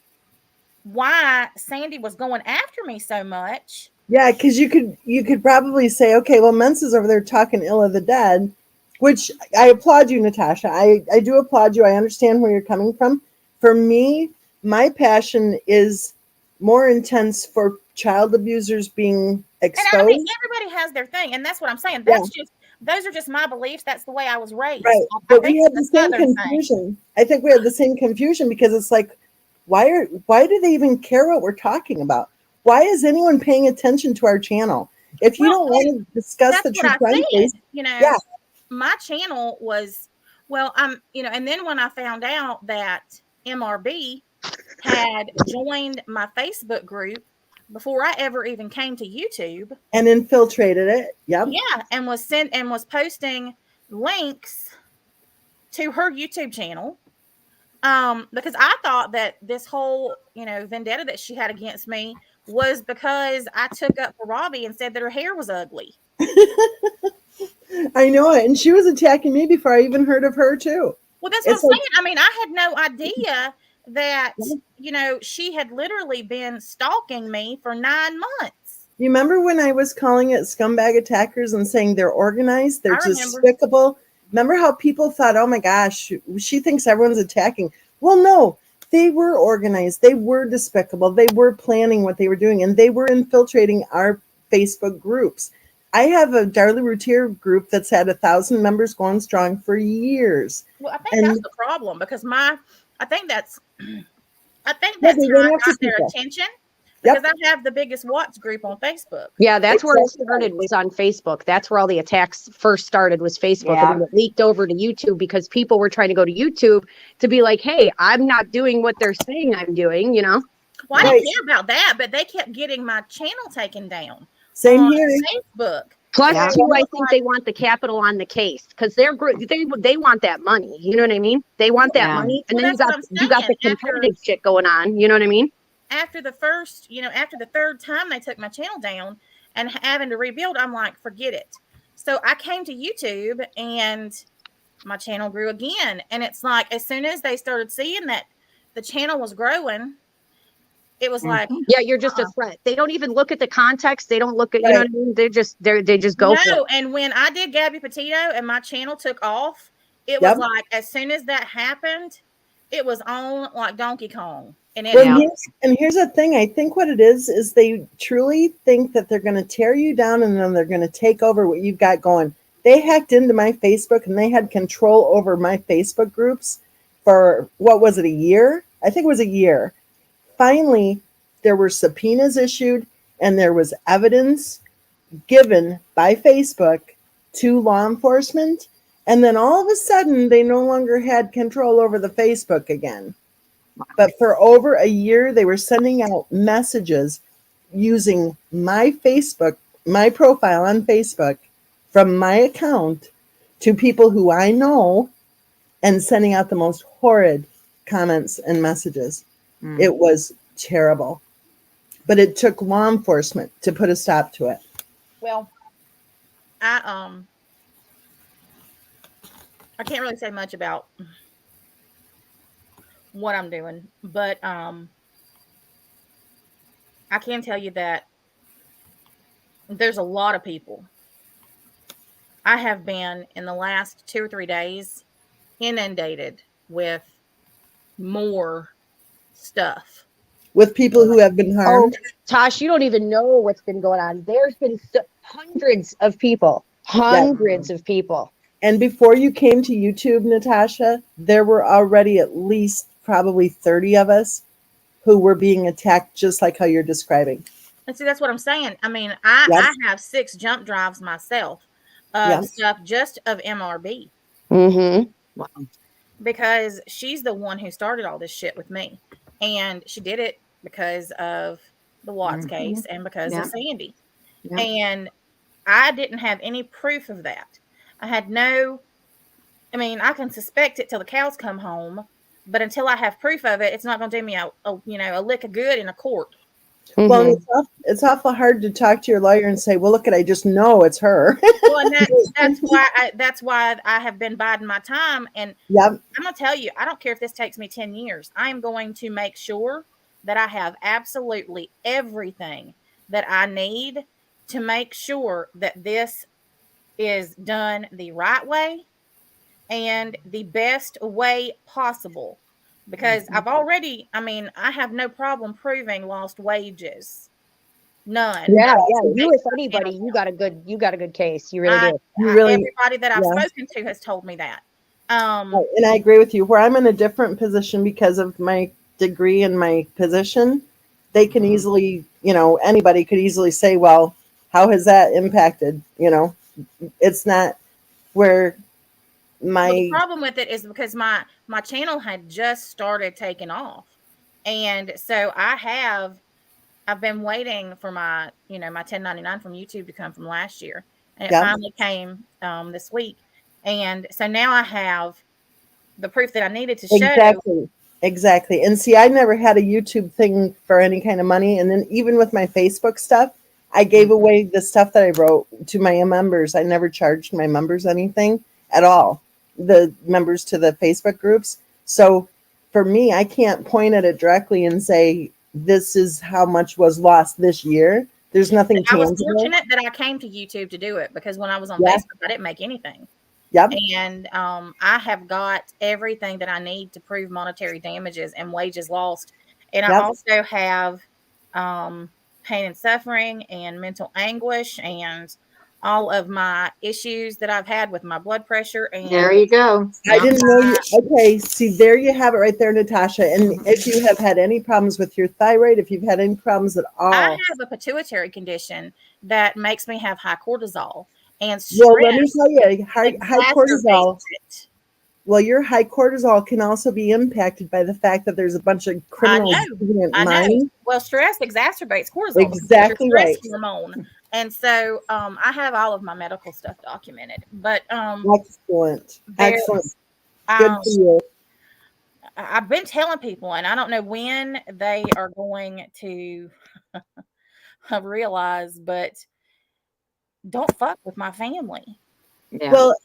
why Sandy was going after me so much. Yeah, because you could probably say, okay, well, Mensa's over there talking ill of the dead, which I applaud you, Natasha. I do applaud you. I understand where you're coming from. For me, my passion is more intense for child abusers being exposed. And I mean, everybody has their thing, and that's what I'm saying. Those are just my beliefs. That's the way I was raised. Right, but we had the same confusion. I think we had the same confusion because it's like, why do they even care what we're talking about? Why is anyone paying attention to our channel? If you don't want to discuss the true crime case, my channel was, and then when I found out that MRB had joined my Facebook group before I ever even came to YouTube and infiltrated it, yeah, and was posting links to her YouTube channel. Because I thought that this whole, vendetta that she had against me was because I took up for Robbie and said that her hair was ugly. I know it. And she was attacking me before I even heard of her, too. Well, that's It's what I'm like, saying. I mean, I had no idea that, she had literally been stalking me for 9 months. you remember when I was calling it scumbag attackers and saying they're organized? They're I remember. despicable. Remember how people thought, oh my gosh, she thinks everyone's attacking. Well, no, they were organized. They were despicable. They were planning what they were doing, and they were infiltrating our Facebook groups. I have a Darlie Routier group that's had 1,000 members going strong for years. Well, I think that's the problem because I think that's Yeah, how they I went after got their people. attention Yep. because I have the biggest Watts group on Facebook. Yeah, that's where it Exactly. started, was on Facebook. That's where all the attacks first started, was Facebook. Yeah. And then it leaked over to YouTube because people were trying to go to YouTube to be like, hey, I'm not doing what they're saying I'm doing, you know? Well, I Right. didn't care about that, but they kept getting my channel taken down Same on here. Facebook. Plus, Yeah. too, I think they want the capital on the case because they're they want that money. You know what I mean? They want that Yeah. money, and Well, then that's what I'm you got the saying. competitive shit going on. You know what I mean? After the third time they took my channel down and having to rebuild, I'm like, forget it. So I came to YouTube and my channel grew again. And it's like, as soon as they started seeing that the channel was growing, it was like, Yeah, you're just a threat. They don't even look at the context. They don't look at, you know what I mean? They just go for it. no. And when I did Gabby Petito and my channel took off, it was Yep. like, as soon as that happened, it was on like Donkey Kong. And it, Well, here's the thing. I think what it is they truly think that they're going to tear you down and then they're going to take over what you've got going. They hacked into my Facebook and they had control over my Facebook groups for, what was it, a year? I think it was a year. Finally, there were subpoenas issued and there was evidence given by Facebook to law enforcement. And then all of a sudden, they no longer had control over the Facebook again. But for over a year, they were sending out messages using my profile on Facebook from my account to people who I know and sending out the most horrid comments and messages. It was terrible. But it took law enforcement to put a stop to it. well, I can't really say much about what I'm doing, but I can tell you that there's a lot of people. I have been in the last 2 or 3 days inundated with more stuff. With people who have been harmed. Oh, Tosh, you don't even know what's been going on. There's been hundreds of people. And before you came to YouTube, Natasha, there were already at least probably 30 of us who were being attacked just like how you're describing. And see, that's what I'm saying. I mean, I have 6 jump drives myself of stuff just of MRB. Mm-hmm. Because she's the one who started all this shit with me. And she did it because of the Watts case and because of Sandy. Yeah. And I didn't have any proof of that. I can suspect it till the cows come home, but until I have proof of it, it's not going to do me a lick of good in a court. Mm-hmm. Well, it's awful hard to talk to your lawyer and say, well, look, I just know it's her. Well, and that's why I have been biding my time. And I'm going to tell you, I don't care if this takes me 10 years. I am going to make sure that I have absolutely everything that I need to make sure that this is done the right way and the best way possible. Because I have no problem proving lost wages. None. Yeah. You, if anybody, you got a good case. You really do. Everybody that I've spoken to has told me that. And I agree with you. Where I'm in a different position because of my degree and my position, they can easily, anybody could easily say, well, how has that impacted? It's not where the problem with it is because my channel had just started taking off. And so I've been waiting for my 1099 from YouTube to come from last year. And it finally came this week. And so now I have the proof that I needed to show. Exactly. And see, I never had a YouTube thing for any kind of money. And then even with my Facebook stuff, I gave away the stuff that I wrote to my members. I never charged my members anything at all, the members to the Facebook groups. So for me, I can't point at it directly and say, this is how much was lost this year. There's nothing tangible. I was fortunate that I came to YouTube to do it, because when I was on Yeah. Facebook, I didn't make anything. Yep. And I have got everything that I need to prove monetary damages and wages lost. And I Yep. also have pain and suffering and mental anguish and all of my issues that I've had with my blood pressure. And There you go. I didn't know you. Okay, see, there you have it right there, Natasha. And if you have had any problems with your thyroid, if you've had any problems at all. I have a pituitary condition that makes me have high cortisol. And well, let me tell you, high cortisol. It. Well, your high cortisol can also be impacted by the fact that there's a bunch of criminals in I know. mind. Well, stress exacerbates cortisol. Exactly right. Hormone. And so I have all of my medical stuff documented. But excellent. Good for you. I've been telling people, and I don't know when they are going to realize, but don't fuck with my family. Yeah. Well,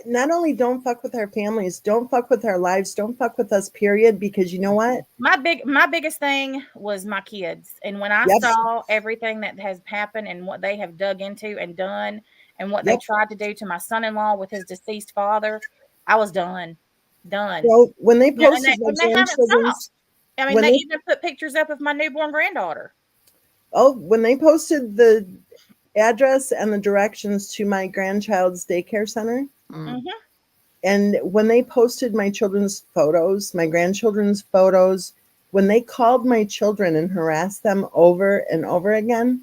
not only don't fuck with our families, don't fuck with our lives, don't fuck with us, period, because you know what? My biggest thing was my kids. And when I saw everything that has happened and what they have dug into and done and what they tried to do to my son-in-law with his deceased father, I was done. Well, when they posted they haven't stopped. I mean, they even put pictures up of my newborn granddaughter. Oh, when they posted the address and the directions to my grandchild's daycare center. Mm-hmm. And when they posted my children's photos, my grandchildren's photos, when they called my children and harassed them over and over again,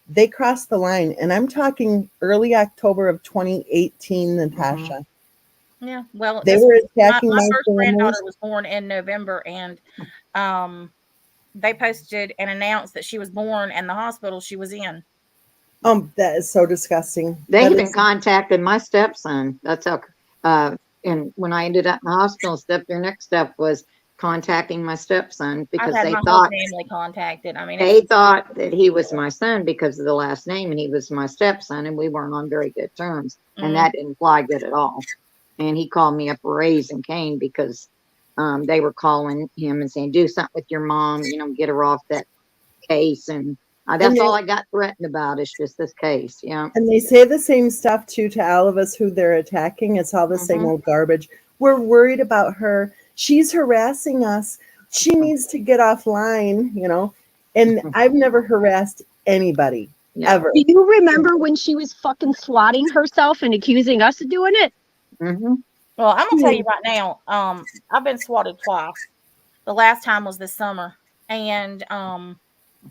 they crossed the line. And I'm talking early October of 2018, Natasha. Yeah, well, they were attacking my first granddaughter was born in November, and they posted and announced that she was born and the hospital she was in. That is so disgusting. They even contacted my stepson. That's how. And when I ended up in the hospital, their next step was contacting my stepson because they thought family contacted. I mean, they thought that he was my son because of the last name, and he was my stepson, and we weren't on very good terms, and that didn't fly good at all. And he called me up raising Cain because they were calling him and saying, "Do something with your mom, get her off that case." And that's all I got threatened about is just this case. Yeah. And they say the same stuff too to all of us who they're attacking. It's all the same old garbage. We're worried about her. She's harassing us. She needs to get offline, And I've never harassed anybody ever. Do you remember when she was fucking swatting herself and accusing us of doing it? Mm-hmm. Well, I'm gonna tell you right now. I've been swatted twice. The last time was this summer, and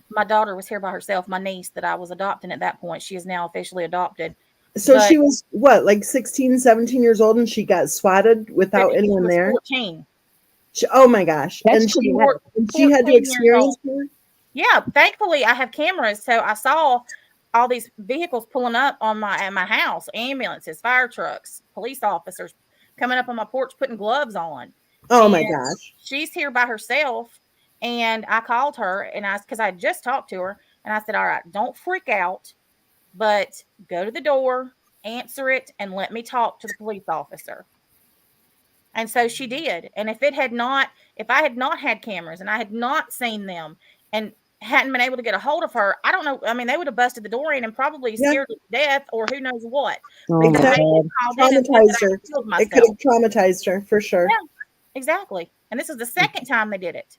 my daughter was here by herself. My niece that I was adopting at that point. She is now officially adopted. So she was what, like 16, 17 years old, and she got swatted without anyone there? 14. Oh my gosh. That's and she had to experience her? Yeah, thankfully I have cameras, so I saw all these vehicles pulling up at my house, ambulances, fire trucks, police officers coming up on my porch putting gloves on. Oh my gosh. She's here by herself, and I called her because I just talked to her, and I said, "All right, don't freak out, but go to the door, answer it, and let me talk to the police officer." And so she did. And if I had not had cameras and I had not seen them and hadn't been able to get a hold of her, I don't know. I mean, they would have busted the door in and probably scared her to death or who knows what. Oh my God. Traumatized her. It could have traumatized her for sure. Yeah, exactly. And this is the second time they did it.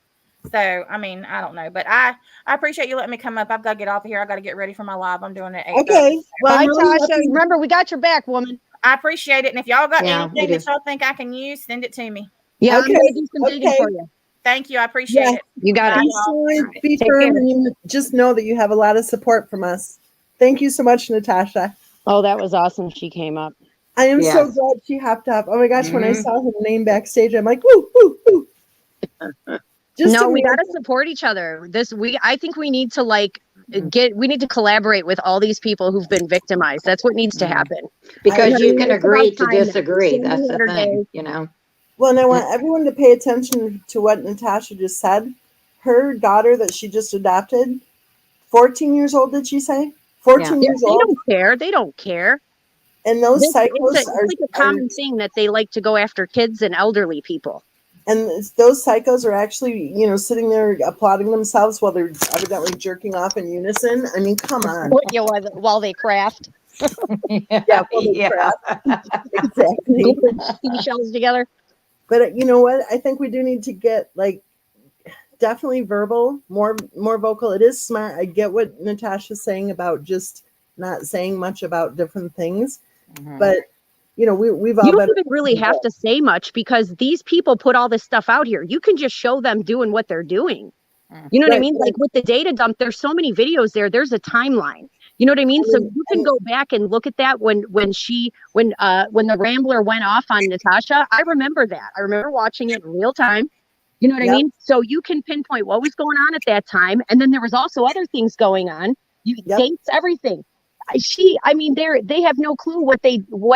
So, I mean, I don't know, but I appreciate you letting me come up. I've got to get off of here. I got to get ready for my live. I'm doing it at 8:30. Okay. Well, bye, Tasha. Remember, we got your back, woman. I appreciate it. And if y'all got anything that y'all think I can use, send it to me. Yeah, I'm going to do some digging for you. Thank you. I appreciate it. You got it. Be firm, and you just know that you have a lot of support from us. Thank you so much, Natasha. Oh, that was awesome. She came up. I am so glad she hopped up. Oh my gosh, when I saw her name backstage, I'm like, woo, woo, woo. We got to support each other. I think we need to we need to collaborate with all these people who've been victimized. That's what needs to happen. Because you can agree to disagree. That's the thing, Well, and I want everyone to pay attention to what Natasha just said. Her daughter that she just adopted, 14 years old, did she say? 14 Yeah, years they old. don't care. They don't care. And those It's psychos it's like a common thing that they like to go after kids and elderly people. and those psychos are actually, sitting there applauding themselves while they're evidently jerking off in unison. I mean, come on. You know, while they craft, Yeah, while they craft. Exactly. gluing seashells together. But you know what? I think we do need to get like definitely verbal, more vocal. It is smart. I get what Natasha's saying about just not saying much about different things, but we've all You don't been even really have to say much because these people put all this stuff out here. You can just show them doing what they're doing. You know what I Right, mean? right. Like with the data dump, there's so many videos there. There's a timeline. You know what I mean? So you can go back and look at that when the Rambler went off on Natasha. I remember that. I remember watching it in real time. You know what I Yep. mean? So you can pinpoint what was going on at that time, and then there was also other things going on. Yep. Dates, everything. They have no clue what they've done.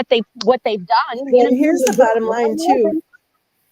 And here's the bottom line too.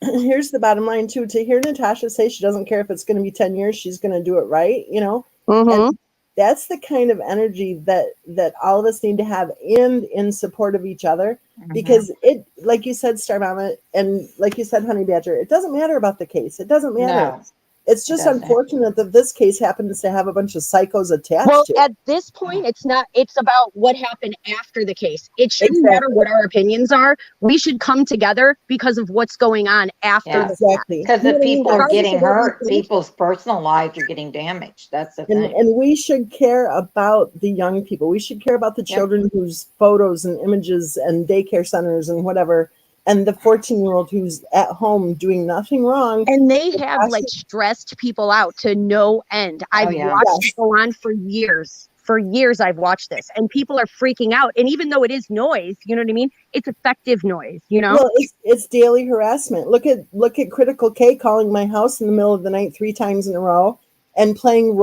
Here's the bottom line too. To hear Natasha say she doesn't care if it's going to be 10 years, she's going to do it right. And that's the kind of energy that all of us need to have in support of each other, because it, like you said, Star Mama, and like you said, Honey Badger, it doesn't matter about the case. It doesn't matter. No, It's just unfortunate that this case happens to have a bunch of psychos attached to it. At this point, it's about what happened after the case. It shouldn't matter what our opinions are. We should come together because of what's going on after the fact. Because if people are getting hurt, people's personal lives are getting damaged. That's the thing. And we should care about the young people. We should care about the children whose photos and images and daycare centers and whatever, and the 14-year-old who's at home doing nothing wrong. And they have like stressed people out to no end. I've watched it go on for years. For years, I've watched this, and people are freaking out. And even though it is noise, you know what I mean? It's effective noise, Well, it's daily harassment. Look at Critical K calling my house in the middle of the night 3 times in a row and playing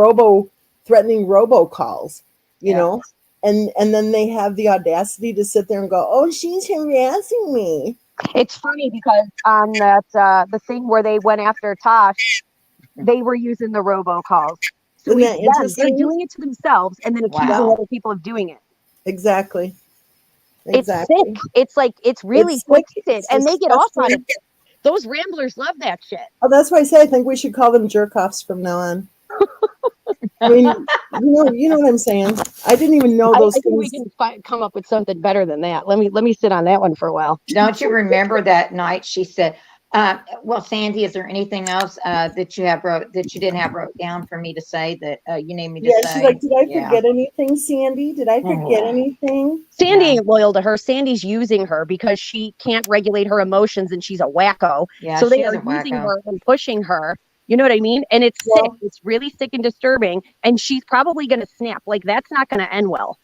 threatening robocalls, you know? And then they have the audacity to sit there and go, "Oh, she's harassing me." It's funny because on that the thing where they went after Tosh, they were using the robocalls. So they're doing it to themselves and then accusing other people of doing it. Exactly. It's sick. It's like it's really twisted, and they get off on it. Those Ramblers love that shit. Oh, that's why I say I think we should call them jerk-offs from now on. I mean, you know what I'm saying. I didn't even know those I think things. we can come up with something better than that. Let me sit on that one for a while. Don't you remember that night she said, well, Sandy, is there anything else that you didn't have wrote down for me to say that you need me to say? She's like, did I forget anything, Sandy? Did I forget anything? Sandy ain't loyal to her. Sandy's using her because she can't regulate her emotions and she's a wacko. Yeah, so they are using her and pushing her. You know what I mean? And it's sick. It's really sick and disturbing. And she's probably going to snap. Like, that's not going to end well.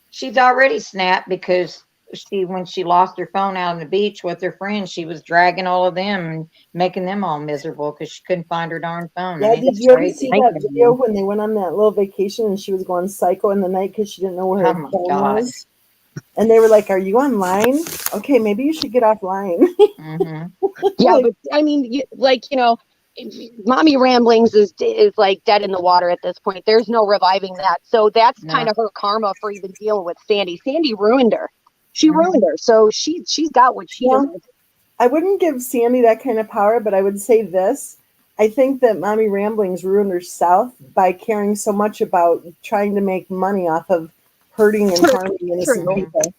She's already snapped because when she lost her phone out on the beach with her friends, she was dragging all of them and making them all miserable because she couldn't find her darn phone. Yeah, did you ever see that video when they went on that little vacation and she was going psycho in the night because she didn't know where her phone was? And they were like, "Are you online? Okay, maybe you should get offline." Yeah, but I mean, Mommy Ramblings is like dead in the water at this point. There's no reviving that. So that's kind of her karma for even dealing with Sandy. Sandy ruined her. She ruined her. So she's got what she does. I wouldn't give Sandy that kind of power, but I would say this. I think that Mommy Ramblings ruined herself by caring so much about trying to make money off of hurting and harming innocent people.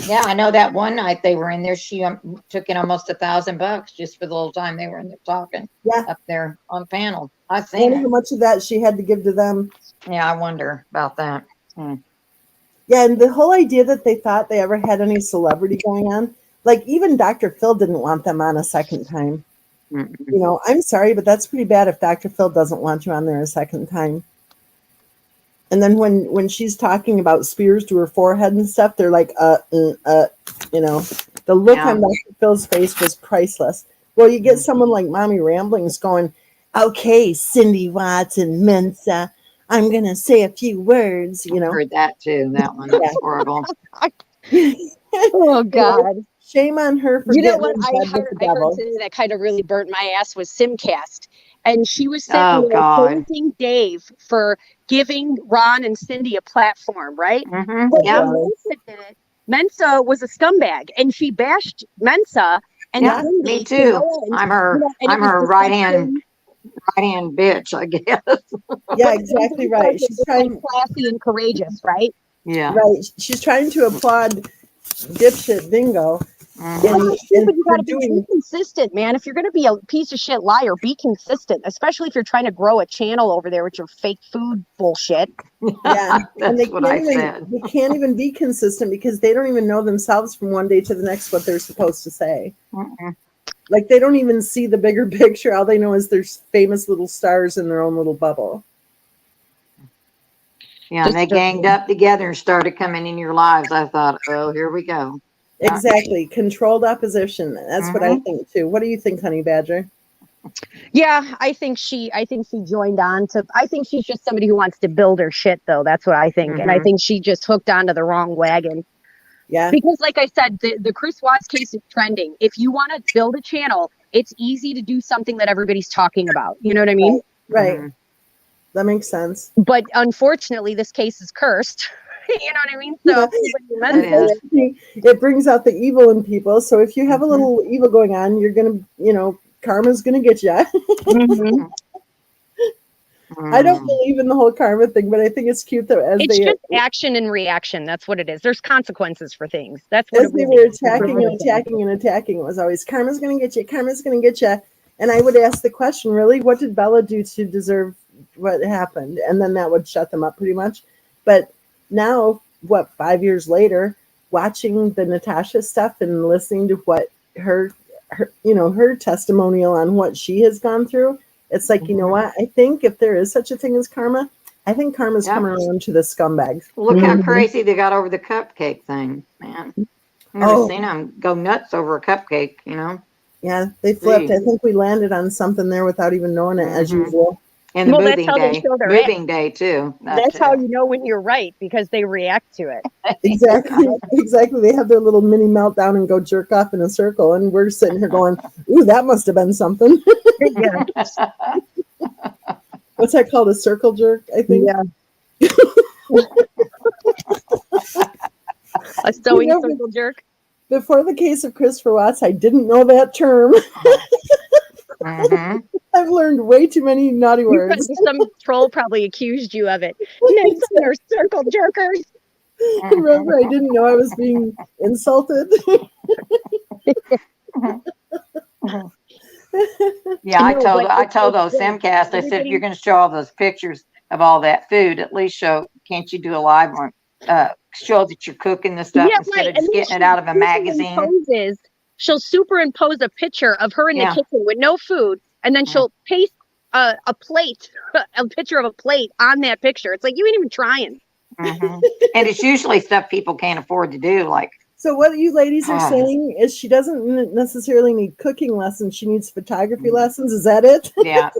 Yeah, I know that one night they were in there, she took in almost $1,000 just for the little time they were in there talking. Yeah, up there on the panel. I wonder how much of that she had to give to them. Yeah, I wonder about that. Yeah, and the whole idea that they thought they ever had any celebrity going on, like even Dr. Phil didn't want them on a second time. I'm sorry, but that's pretty bad if Dr. Phil doesn't want you on there a second time. And then when she's talking about spears to her forehead and stuff, they're like, the look on Dr. Phil's face was priceless. Well, you get someone like Mommy Ramblings going, "Okay, Cindy Watson Mensa, I'm going to say a few words," I heard that too. That one was horrible. Oh, God. Shame on her for You know getting what in I bed with heard, the I heard devil. today that kind of really burnt my ass was Simcast. And she was sitting Oh, there God. praising Dave for giving Ron and Cindy a platform, right? Mm-hmm. But Yeah. when Mensa did it, Mensa was a scumbag and she bashed Mensa and Yeah. Cindy Me to no too. end. I'm her. And it I'm was her disgusting. right hand bitch, I guess. Yeah, But exactly Dave right. does it She's with like trying, classy and courageous, right? Yeah. right. She's trying to applaud dipshit bingo Mm-hmm. Well, and that's true, but you for got to be doing, consistent, man. If you're going to be a piece of shit liar, be consistent, especially if you're trying to grow a channel over there with your fake food bullshit. yeah. And That's what I said. they can't even be consistent because they don't even know themselves from one day to the next what they're supposed to say. Mm-mm. Like they don't even see the bigger picture. All they know is there's famous little stars in their own little bubble. Yeah, and they ganged up together and started coming in your lives. I thought, oh, here we go. Yeah. Exactly. Controlled opposition. That's what I think too. What do you think, Honey Badger? Yeah, I think she joined on to, I think she's just somebody who wants to build her shit though. That's what I think. And I think she just hooked onto the wrong wagon. Yeah. Because like I said, the Chris Watts case is trending. If you want to build a channel, it's easy to do something that everybody's talking about. You know what I mean? Right. That makes sense. But unfortunately, this case is cursed. You know what I mean? So Yeah. anybody who messes with it, Unfortunately, it brings out the evil in people. So if you have a little evil going on, you're gonna, karma's gonna get you. I don't believe in the whole karma thing, but I think it's cute that it's just action and reaction. That's what it is. There's consequences for things. That's what as they were attacking and attacking and attacking, it was always karma's gonna get you, karma's gonna get you. And I would ask the question, really, what did Bella do to deserve what happened? And then that would shut them up pretty much. But now, 5 years later, watching the Natasha stuff and listening to what her testimonial on what she has gone through, it's like, you know what? I think if there is such a thing as karma, I think karma's coming around to the scumbags. Look how crazy they got over the cupcake thing, man. I've never seen them go nuts over a cupcake, Yeah, they flipped. I think we landed on something there without even knowing it, as usual. And the that's how they show their moving day too. That's how you know when you're right, because they react to it. Exactly. They have their little mini meltdown and go jerk off in a circle, and we're sitting here going, "Ooh, that must have been something." What's that called? A circle jerk, I think. Yeah. A sewing circle jerk. Before the case of Christopher Watts, I didn't know that term. I've learned way too many naughty words. Some troll probably accused you of it. Men are circle jerkers. Remember, I didn't know I was being insulted. Yeah, I told those Simcast, I said, if you're going to show all those pictures of all that food, at least can't you do a live one? Show that you're cooking the stuff instead of just getting it out of a magazine. She'll superimpose a picture of her in the kitchen with no food, and then she'll paste a plate, a picture of a plate on that picture. It's like, you ain't even trying. And it's usually stuff people can't afford to do, like. So what you ladies are saying is she doesn't necessarily need cooking lessons. She needs photography lessons. Is that it? Yeah.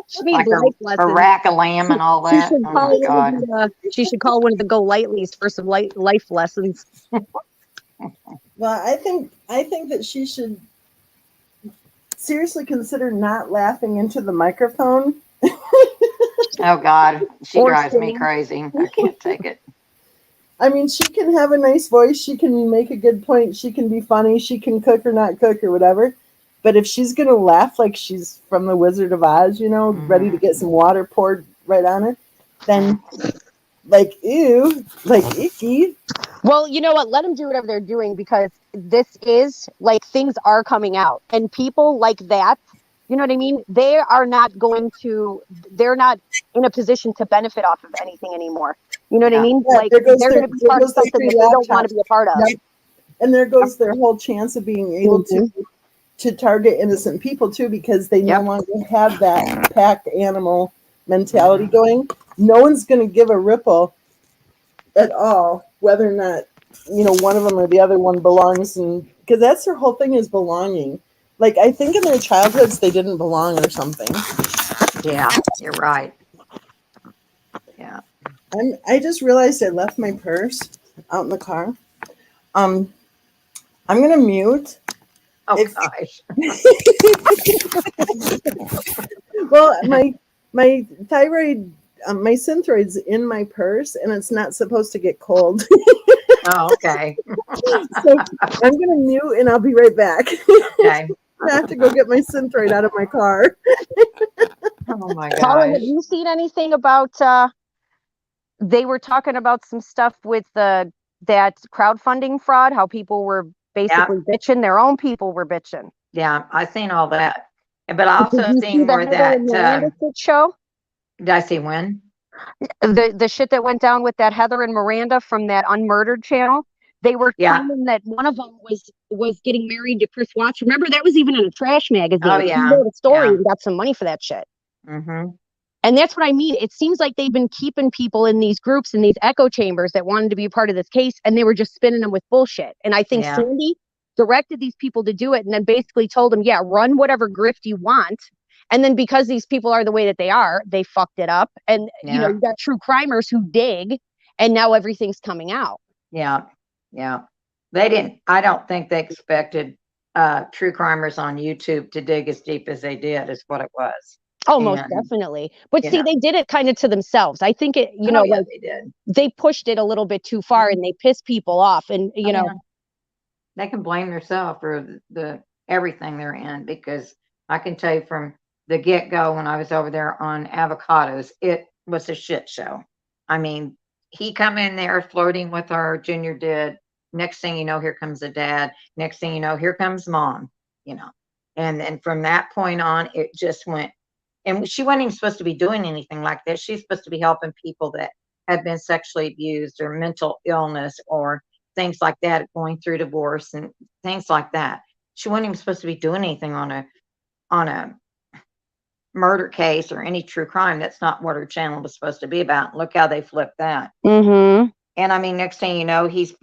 She needs life lessons. A rack of lamb and all that. She should call one of the Go Lightlies for some life lessons. Well, I think that she should seriously consider not laughing into the microphone. Oh God, she drives me crazy. I can't take it. I mean, she can have a nice voice. She can make a good point. She can be funny. She can cook or not cook or whatever. But if she's going to laugh like she's from the Wizard of Oz, ready to get some water poured right on her, then like, ew, like icky. Well, you know what? Let them do whatever they're doing, because this is like, things are coming out, and people like that, you know what I mean? They're not in a position to benefit off of anything anymore. You know what I mean? Yeah, like, they're going to be part of something that they don't want to be a part of. Yep. And there goes their whole chance of being able to target innocent people too, because they no longer have that pack animal mentality going. No one's going to give a ripple at all whether or not one of them or the other one belongs, and because that's their whole thing, is belonging. Like, I think in their childhoods they didn't belong or something. Yeah, you're right. Yeah. I just realized I left my purse out in the car. I'm gonna mute. Oh If- gosh. Well, my thyroid, my synthroid's in my purse, and it's not supposed to get cold. Oh, okay. So I'm gonna mute, and I'll be right back. Okay. I have to go get my synthroid out of my car. Oh my Paula, gosh. have you seen anything about they were talking about some stuff with the that crowdfunding fraud, how people were basically bitching, their own people were bitching. Yeah, I seen all that. But I Did also you see seen the where Heather that and Miranda shit show? did I see when? The shit that went down with that Heather and Miranda from that Unmurdered channel. They were Yeah. claiming that one of them was getting married to Chris Watts. Remember, that was even in a trash magazine. Oh, She yeah, wrote a story yeah. and got some money for that shit. Mm-hmm. And that's what I mean. It seems like they've been keeping people in these groups, in these echo chambers that wanted to be a part of this case, and they were just spinning them with bullshit. And I think Yeah. Sandy directed these people to do it and then basically told them, yeah, run whatever grift you want. And then because these people are the way that they are, they fucked it up. And, you know, Yeah. you got true crimers who dig, and now everything's coming out. Yeah. Yeah. I don't think they expected true crimers on YouTube to dig as deep as they did, is what it was. Oh, most And, definitely. But you see, know. they did it kind of to themselves. I think it, you Oh, know, yeah, like they did. they pushed it a little bit too far and they pissed people off. And, you Oh, know, yeah. They can blame themselves for the everything they're in, because I can tell you from the get-go when I was over there on avocados, it was a shit show. I mean, he come in there flirting with her, Junior did. Next thing you know, here comes the dad. Next thing you know, here comes mom, you know. And then from that point on, it just went. And she wasn't even supposed to be doing anything like that. She's supposed to be helping people that have been sexually abused or mental illness or things like that, going through divorce and things like that. She wasn't even supposed to be doing anything on a murder case or any true crime. That's not what her channel was supposed to be about. Look how they flipped that. mm-hmm. And I mean, next thing you know, he's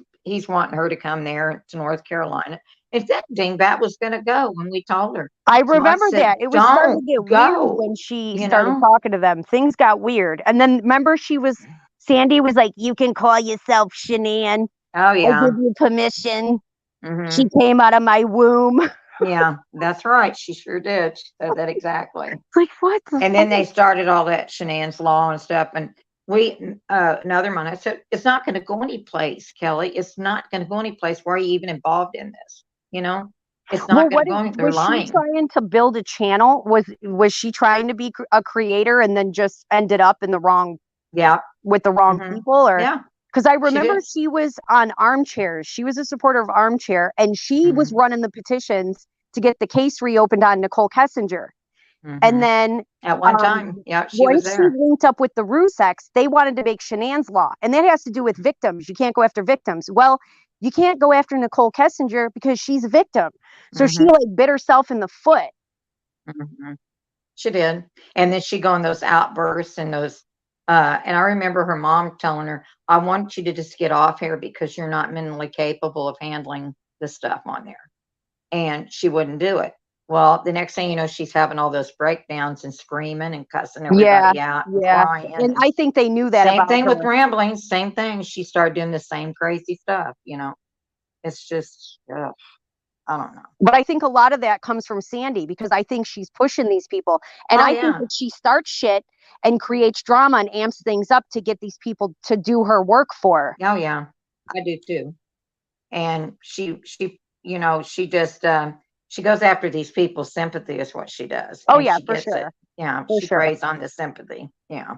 wanting her to come there to North Carolina. If that dingbat was going to go when we told her, I so remember said, that. It was starting to "Don't get weird go," when she you started know? talking to them. Things got weird. And then remember Sandy was like, you can call yourself Shanann. Oh I yeah. give you permission. Hmm. She came out of my womb. Yeah, that's right. She sure did. She said that exactly. Like, what the And then they started all that Shenan's law and stuff. And another one, I said, it's not going to go anyplace, Kelly. It's not going to go anyplace. Why are you even involved in this? You know, it's not going to go anywhere. They're was lying. she trying to build a channel? Was she trying to be a creator and then just ended up in the wrong, Yeah. with the wrong Mhm. people? Or Yeah. because I remember did. she was on Armchairs. She was a supporter of Armchair, and she was running the petitions to get the case reopened on Nicole Kessinger. And Mhm. then At one time, yeah, she was once she there. linked up with the Rusex, they wanted to make Shenan's law, and that has to do with victims. You can't go after victims. Well, you can't go after Nicole Kessinger because she's a victim. So she Mhm. like bit herself in the foot. Mhm. She did. And then she go on those outbursts and those and I remember her mom telling her, I want you to just get off here because you're not mentally capable of handling the stuff on there. And she wouldn't do it. Well, the next thing you know, she's having all those breakdowns and screaming and cussing Yeah, everybody out and yeah. crying. And And I think they knew that same about thing her. with ramblings, same thing. She started doing the same crazy stuff, you know. It's just, I don't know. But I think a lot of that comes from Sandy because I think she's pushing these people. And Oh, I think yeah. that she starts shit and creates drama and amps things up to get these people to do her work for her. Oh, yeah. I do too. And you know, she just she goes after these people's sympathy is what she does. Oh, And yeah, she for gets it. sure. Yeah, For she sure. preys on the sympathy. Yeah.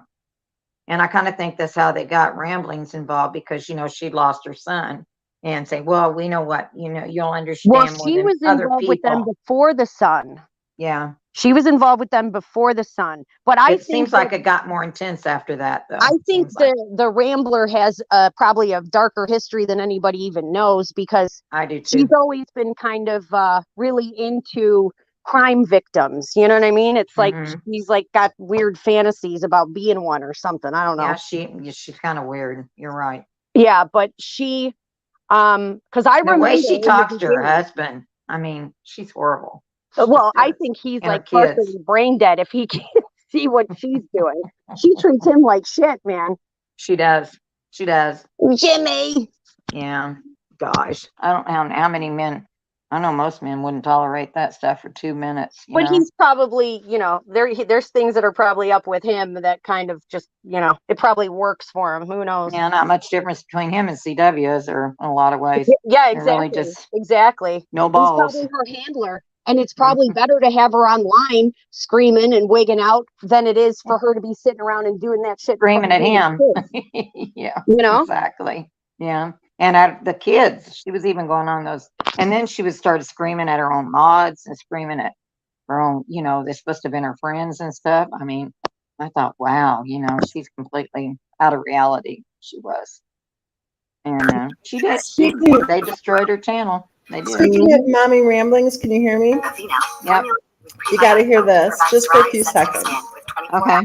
And I kind of think that's how they got ramblings involved, because you know she lost her son and say, well, we know what, you know, you'll Well, understand more she than was other involved with them people. before the son. Yeah. She was involved with them before the son. But I It think seems like it got more intense after that, though. I think Seems like. the Rambler has probably a darker history than anybody even knows because I do too. she's always been kind of really into crime victims. You know what I mean? It's like she's like got weird fantasies about being one or something. I don't know. Yeah, she's kind of weird. You're right. Yeah, but she because I The remember way she in the talks to her beginning- husband, I mean, she's horrible. She well, just I is. think he's And her like kids. partially brain dead if he can't see what she's doing. She treats him like shit, man. She does. She does. Jimmy. Yeah. gosh. I don't know how many men. I know most men wouldn't tolerate that stuff for 2 minutes. But he's probably, there's things that are probably up with him that kind of just, it probably works for him. Who knows? Yeah, not much difference between him and CW, is there, in a lot of ways. Yeah, They're exactly. really just exactly. no balls. He's probably her handler. And it's probably better to have her online screaming and wigging out than it is for her to be sitting around and doing that shit. Screaming at him. Yeah. Exactly. Yeah. And at the kids, she was even going on those. And then she would start screaming at her own mods and screaming at her own, they're supposed to have been her friends and stuff. I mean, I thought, wow, she's completely out of reality. She was. And she did. They destroyed her channel. They did. Speaking of mommy ramblings, can you hear me? Yep. You got to hear this just for a few seconds. Okay.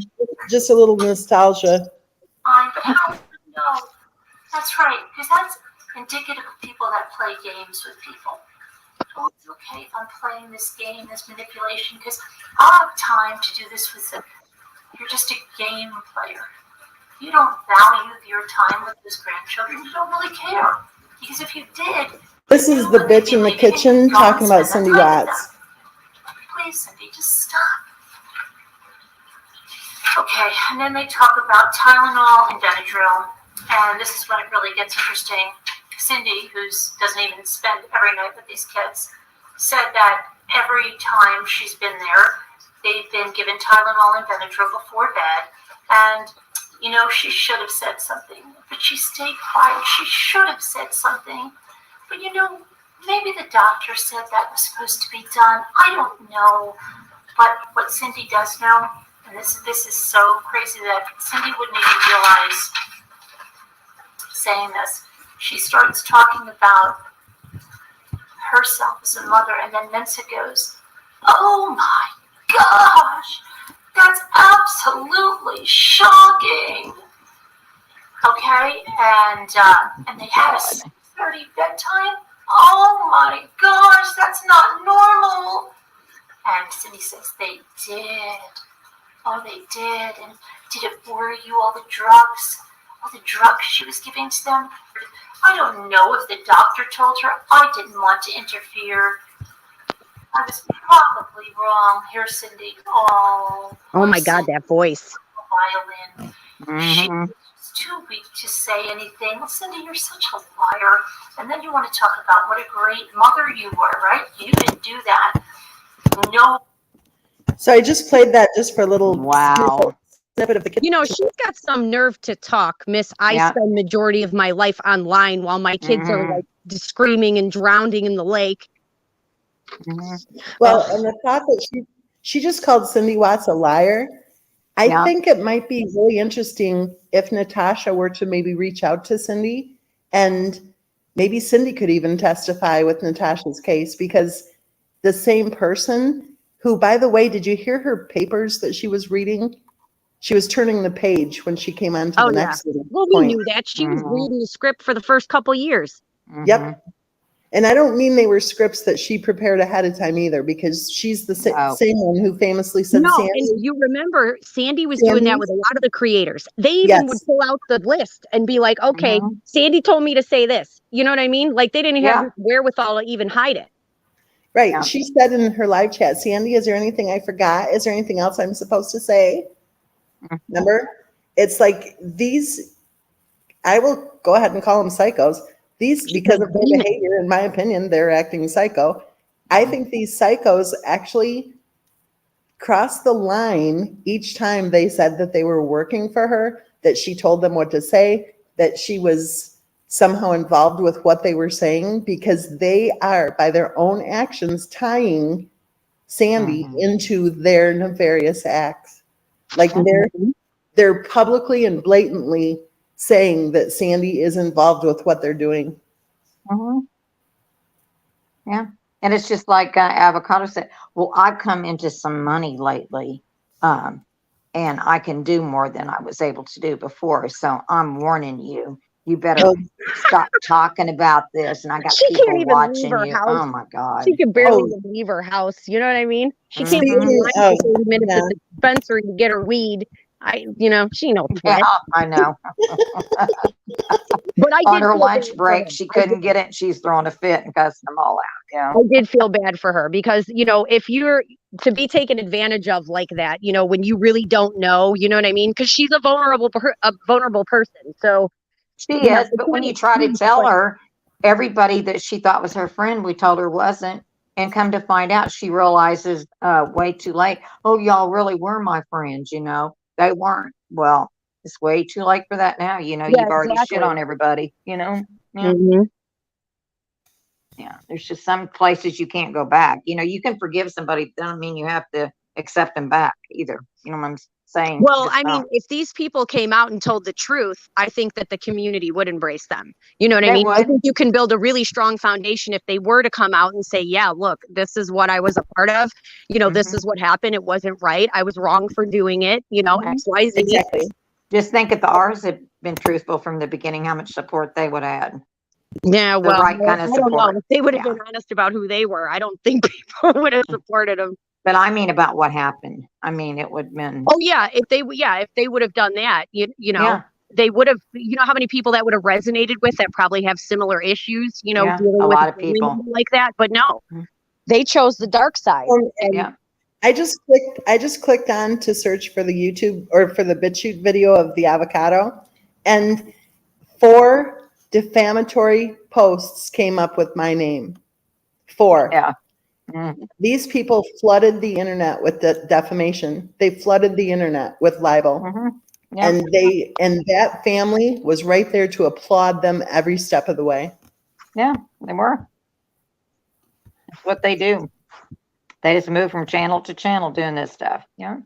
Just a little nostalgia. No, that's right, because that's indicative of people that play games with people. Oh, it's okay if I'm playing this game, this manipulation, because I'll have time to do this with them. You're just a game player. You don't value your time with those grandchildren. You don't really care. Because if you did... This is the bitch in the kitchen talking about Cindy Watts. Please, Cindy, just stop. Okay, and then they talk about Tylenol and Benadryl, and this is when it really gets interesting. Cindy, who doesn't even spend every night with these kids, said that every time she's been there, they've been given Tylenol and Benadryl before bed, and she should have said something, but she stayed quiet. She should have said something, but maybe the doctor said that was supposed to be done. I don't know, but what Cindy does know, and this is so crazy that Cindy wouldn't even realize saying this. She starts talking about herself as a mother, and then Mensa goes, "Oh my gosh, that's absolutely shocking." Okay, and they had a 6:30 bedtime. Oh my gosh, that's not normal. And Cindy says, they did. Oh, they did. And did it worry you, all the drugs she was giving to them? I don't know if the doctor told her. I didn't want to interfere. I was probably wrong. Here's Cindy. Oh my God, that voice. Violin. She was too weak to say anything. Well, Cindy, you're such a liar. And then you want to talk about what a great mother you were, right? You didn't do that. No. So I just played that just for a little snippet of the kid. She's got some nerve to talk, Miss. I spend majority of my life online while my kids are like screaming and drowning in the lake. Well, and the thought that she just called Cindy Watts a liar. I think it might be really interesting if Natasha were to maybe reach out to Cindy, and maybe Cindy could even testify with Natasha's case, because the same person who, by the way, did you hear her papers that she was reading? She was turning the page when she came on to the next point. Well, we knew that. She was reading the script for the first couple years. Yep. And I don't mean they were scripts that she prepared ahead of time either, because she's the same one who famously said Sandy. And you remember Sandy was doing that with a lot of the creators. They even would pull out the list and be like, okay, Sandy told me to say this. You know what I mean? Like they didn't have the wherewithal to even hide it. Right. Yeah. She said in her live chat, Sandy, is there anything I forgot? Is there anything else I'm supposed to say? Remember? It's like these, I will go ahead and call them psychos. These, because of their behavior, in my opinion, they're acting psycho. I think these psychos actually crossed the line each time they said that they were working for her, that she told them what to say, that she was somehow involved with what they were saying, because they are, by their own actions, tying Sandy into their nefarious acts. Like they're publicly and blatantly saying that Sandy is involved with what they're doing. Yeah. And it's just like Avocado said, well, I've come into some money lately, and I can do more than I was able to do before. So I'm warning you, you better stop talking about this. And I got people watching you. House. Oh my God. She could barely leave her house. You know what I mean? She can't even line 30 minutes at the dispensary to get her weed. She knows. Yeah, I know. But I on did her feel lunch bad for break, her. she couldn't get it. She's throwing a fit and cussing them all out. Yeah. I did feel bad for her because, you know, if you're to be taken advantage of like that, you know, when you really don't know, you know what I mean? Because she's a vulnerable person. So, She you know, is, but when you try to tell her, everybody that she thought was her friend, we told her wasn't. And come to find out, she realizes way too late, oh, y'all really were my friends, you know. They weren't. Well, it's way too late for that now. You know, yeah, you've already shit exactly. on everybody, you know. Yeah. Mhm. Yeah. There's just some places you can't go back. You know, you can forgive somebody, doesn't mean you have to accept them back either. You know what I'm saying? Well, Just I mean, don't. if these people came out and told the truth, I think that the community would embrace them. You know what I They mean? I would. think you can build a really strong foundation if they were to come out and say, yeah, look, this is what I was a part of. You know, this Mhm. is what happened. It wasn't right. I was wrong for doing it, you know, Mhm. XYZ. Exactly. Just think if the R's had been truthful from the beginning, how much support they would have had. Yeah, The well, right kind of I don't know. support. If they would have Yeah. been honest about who they were, I don't think people would have supported them. But I mean about what happened. I mean, it would have been. Oh yeah, if they would have done that, you know, Yeah. they would have. You know how many people that would have resonated with that probably have similar issues, you know, Yeah. dealing A with lot a of family people. member like that. But no, Mhm. they chose the dark side. And Yeah. I just clicked on to search for the YouTube or for the BitChute video of the avocado, and 4 defamatory posts came up with my name. 4. Yeah. Mhm. These people flooded the internet with defamation. They flooded the internet with libel. Mhm. Yeah. And that family was right there to applaud them every step of the way. Yeah. They were. That's what they do. They just move from channel to channel doing this stuff. Yeah.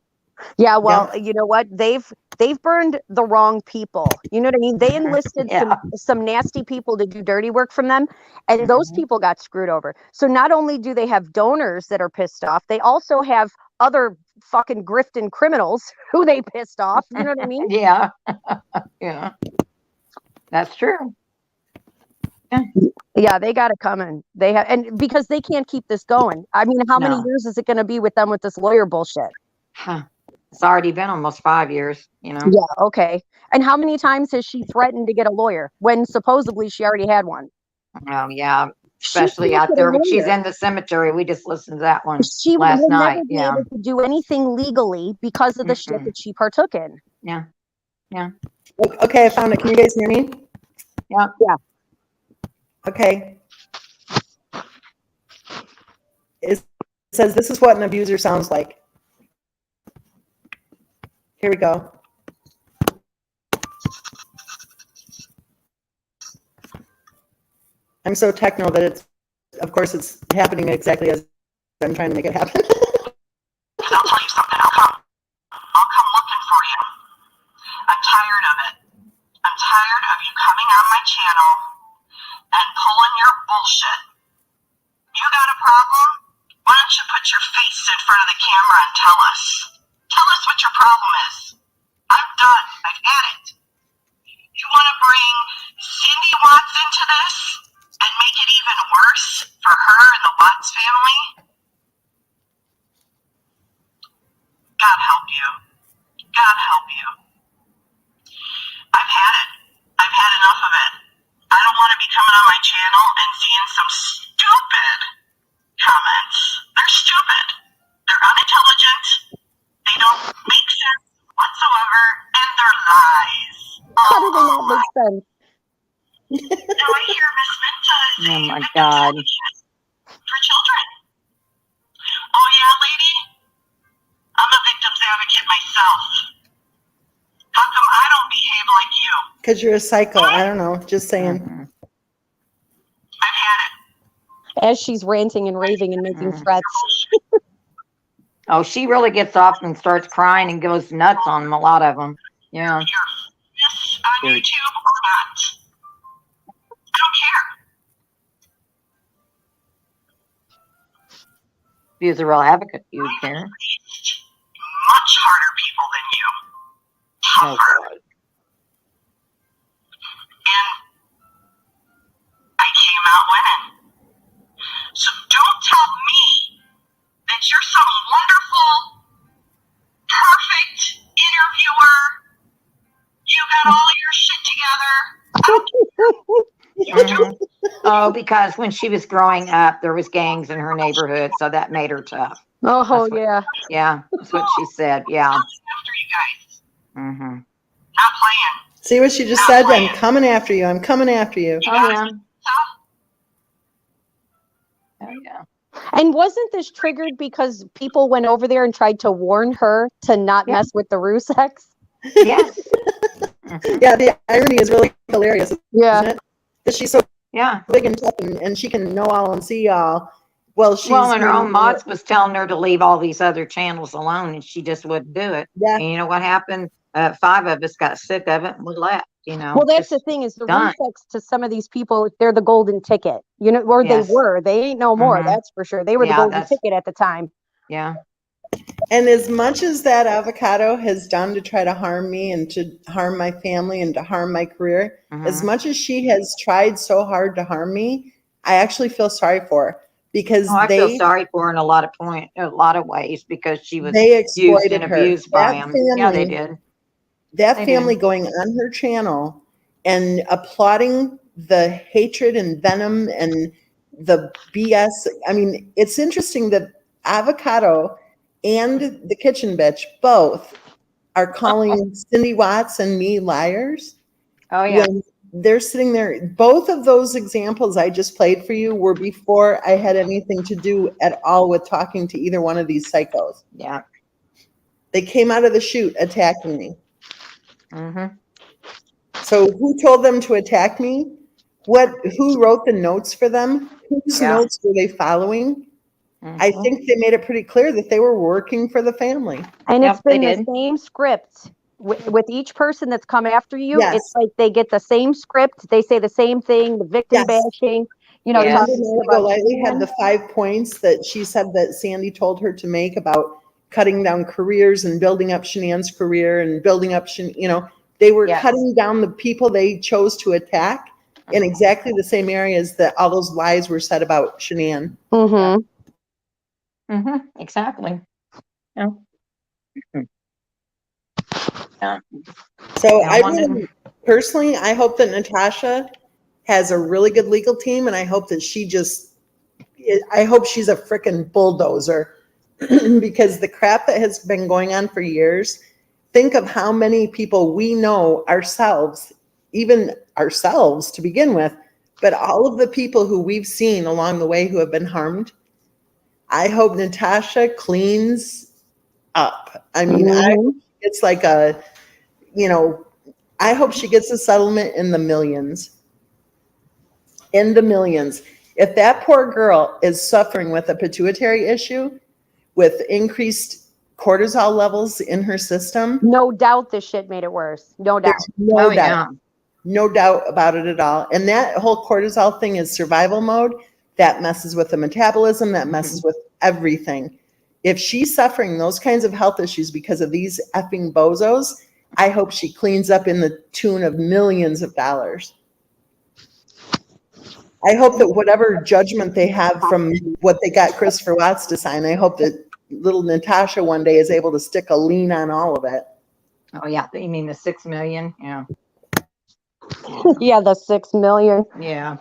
yeah, well, Yep. you know what? They've burned the wrong people. You know what I mean? They enlisted Yeah. some nasty people to do dirty work from them, and those Mhm. people got screwed over. So not only do they have donors that are pissed off, they also have other fucking grifting criminals who they pissed off. You know what I mean? Yeah. Yeah. That's true. Yeah, they got it coming. They have, and because they can't keep this going. I mean, how many No. years is it going to be with them with this lawyer bullshit? Huh. It's already been almost 5 years, you know. Yeah, okay. And how many times has she threatened to get a lawyer when supposedly she already had one? Oh, yeah. She Especially can't out get a there, but she's lawyer. in the cemetery. We just listened to that one She last will never night. be Yeah. able to do anything legally because of the shit Mm-mm. that she partook in. Yeah. Yeah. Okay, I found it. Can you guys hear me? Yeah. Yeah. Okay. It says this is what an abuser sounds like. Here we go. I'm so techno that of course, it's happening exactly as I'm trying to make it happen. I'll tell you something. I'll come looking for you. I'm tired of it. I'm tired of you coming on my channel and pulling your bullshit. You got a problem? Why don't you put your face in front of the camera and tell us? Tell us what your problem is. I'm done. I've had it. You want to bring Cindy Watts into this and make it even worse for her and the Watts family? God help you. God help you. I've had it. I've had enough of it. I don't want to be coming on my channel and seeing some stupid comments. They're stupid. They're unintelligent. They don't make sense whatsoever, and they're lies. How do they not make sense? Now I hear Miss Minta Oh saying my victim God. advocate for children. Oh yeah, lady? I'm a victim's advocate myself. How come I don't behave like you? Because you're a psycho. I don't know. Just saying. Mhm. I've had it. As she's ranting and raving and making threats. Oh, she really gets off and starts crying and goes nuts on them, a lot of them. Yeah. You're famous on Dude. YouTube or not. I don't care. If he was a real advocate, you would I've care. faced much harder people than you. Oh, Tougher. God. And I came out winning. So don't tell me that you're some wonderful, perfect interviewer. You got all your shit together. I don't care. Mhm. Oh, because when she was growing up, there was gangs in her neighborhood, so that made her tough. Oh, That's what, yeah. yeah, that's what she said. Yeah. After you guys. Mm-hmm. Not playing. See what she just said? I'm coming after you. I'm coming after you. Oh yeah. Oh yeah. And wasn't this triggered because people went over there and tried to warn her to not Yeah. mess with the Ruseks? Yes. Mhm. Yeah, the irony is really hilarious, Yeah. isn't it? That she's so Yeah. big and tough and she can know all and see all. Well, she's Well, and her doing own mods was telling her to leave all these other channels alone, and she just wouldn't do it. Yeah. And you know what happened? 5 of us got sick of it and we left. You know. Well, that's the just thing is the done. Ruseks to some of these people, they're the golden ticket, you know, or Yes. they were. They ain't no more. Mhm. That's for sure. They were the Yeah, golden that's ticket at the time. yeah. And as much as that avocado has done to try to harm me and to harm my family and to harm my career, as Mhm. much as she has tried so hard to harm me, I actually feel sorry for her because Oh, I feel they sorry for her in a lot of ways because she was they used exploited and her. abused by That them. Yeah, they family, did. that They family did. going on her channel and applauding the hatred and venom and the BS. I mean, it's interesting that avocado and the kitchen bitch both are calling Cindy Watts and me liars Oh yeah. when they're sitting there. Both of those examples I just played for you were before I had anything to do at all with talking to either one of these psychos. Yeah. They came out of the chute attacking me. Mm-hmm. So who told them to attack me? Who wrote the notes for them? Whose Yeah. notes were they following? I Mhm. think they made it pretty clear that they were working for the family. And Yep, it's they been the did. same script with each person that's come after you. Yes. It's like they get the same script. They say the same thing, the victim Yes. bashing, you know, Yes. Remember talking Monica about Lightly had Shanann? the 5 points that she said that Sandy told her to make about cutting down careers and building up Shanann's career and building up, they were Yes. cutting down the people they chose to attack in exactly the same areas that all those lies were said about Shanann. Mm-hmm. Mm-hmm. Exactly. Yeah. Yeah. So Yeah, I wanted- really, personally, I hope that Natasha has a really good legal team, and I hope that I hope she's a freaking bulldozer because the crap that has been going on for years, think of how many people we know ourselves, even ourselves to begin with, but all of the people who we've seen along the way who have been harmed. I hope Natasha cleans up. I mean, it's like I hope she gets a settlement in the millions. In the millions. If that poor girl is suffering with a pituitary issue, with increased cortisol levels in her system, No doubt this shit made it worse. No doubt. there's no Oh doubt. yeah. No doubt about it at all. And that whole cortisol thing is survival mode. That messes with the metabolism, that messes with everything. If she's suffering those kinds of health issues because of these effing bozos, I hope she cleans up in the tune of millions of dollars. I hope that whatever judgment they have from what they got Christopher Watts to sign, I hope that little Natasha one day is able to stick a lien on all of it. Oh yeah. You mean the 6 million? Yeah. Yeah, the 6 million. Yeah.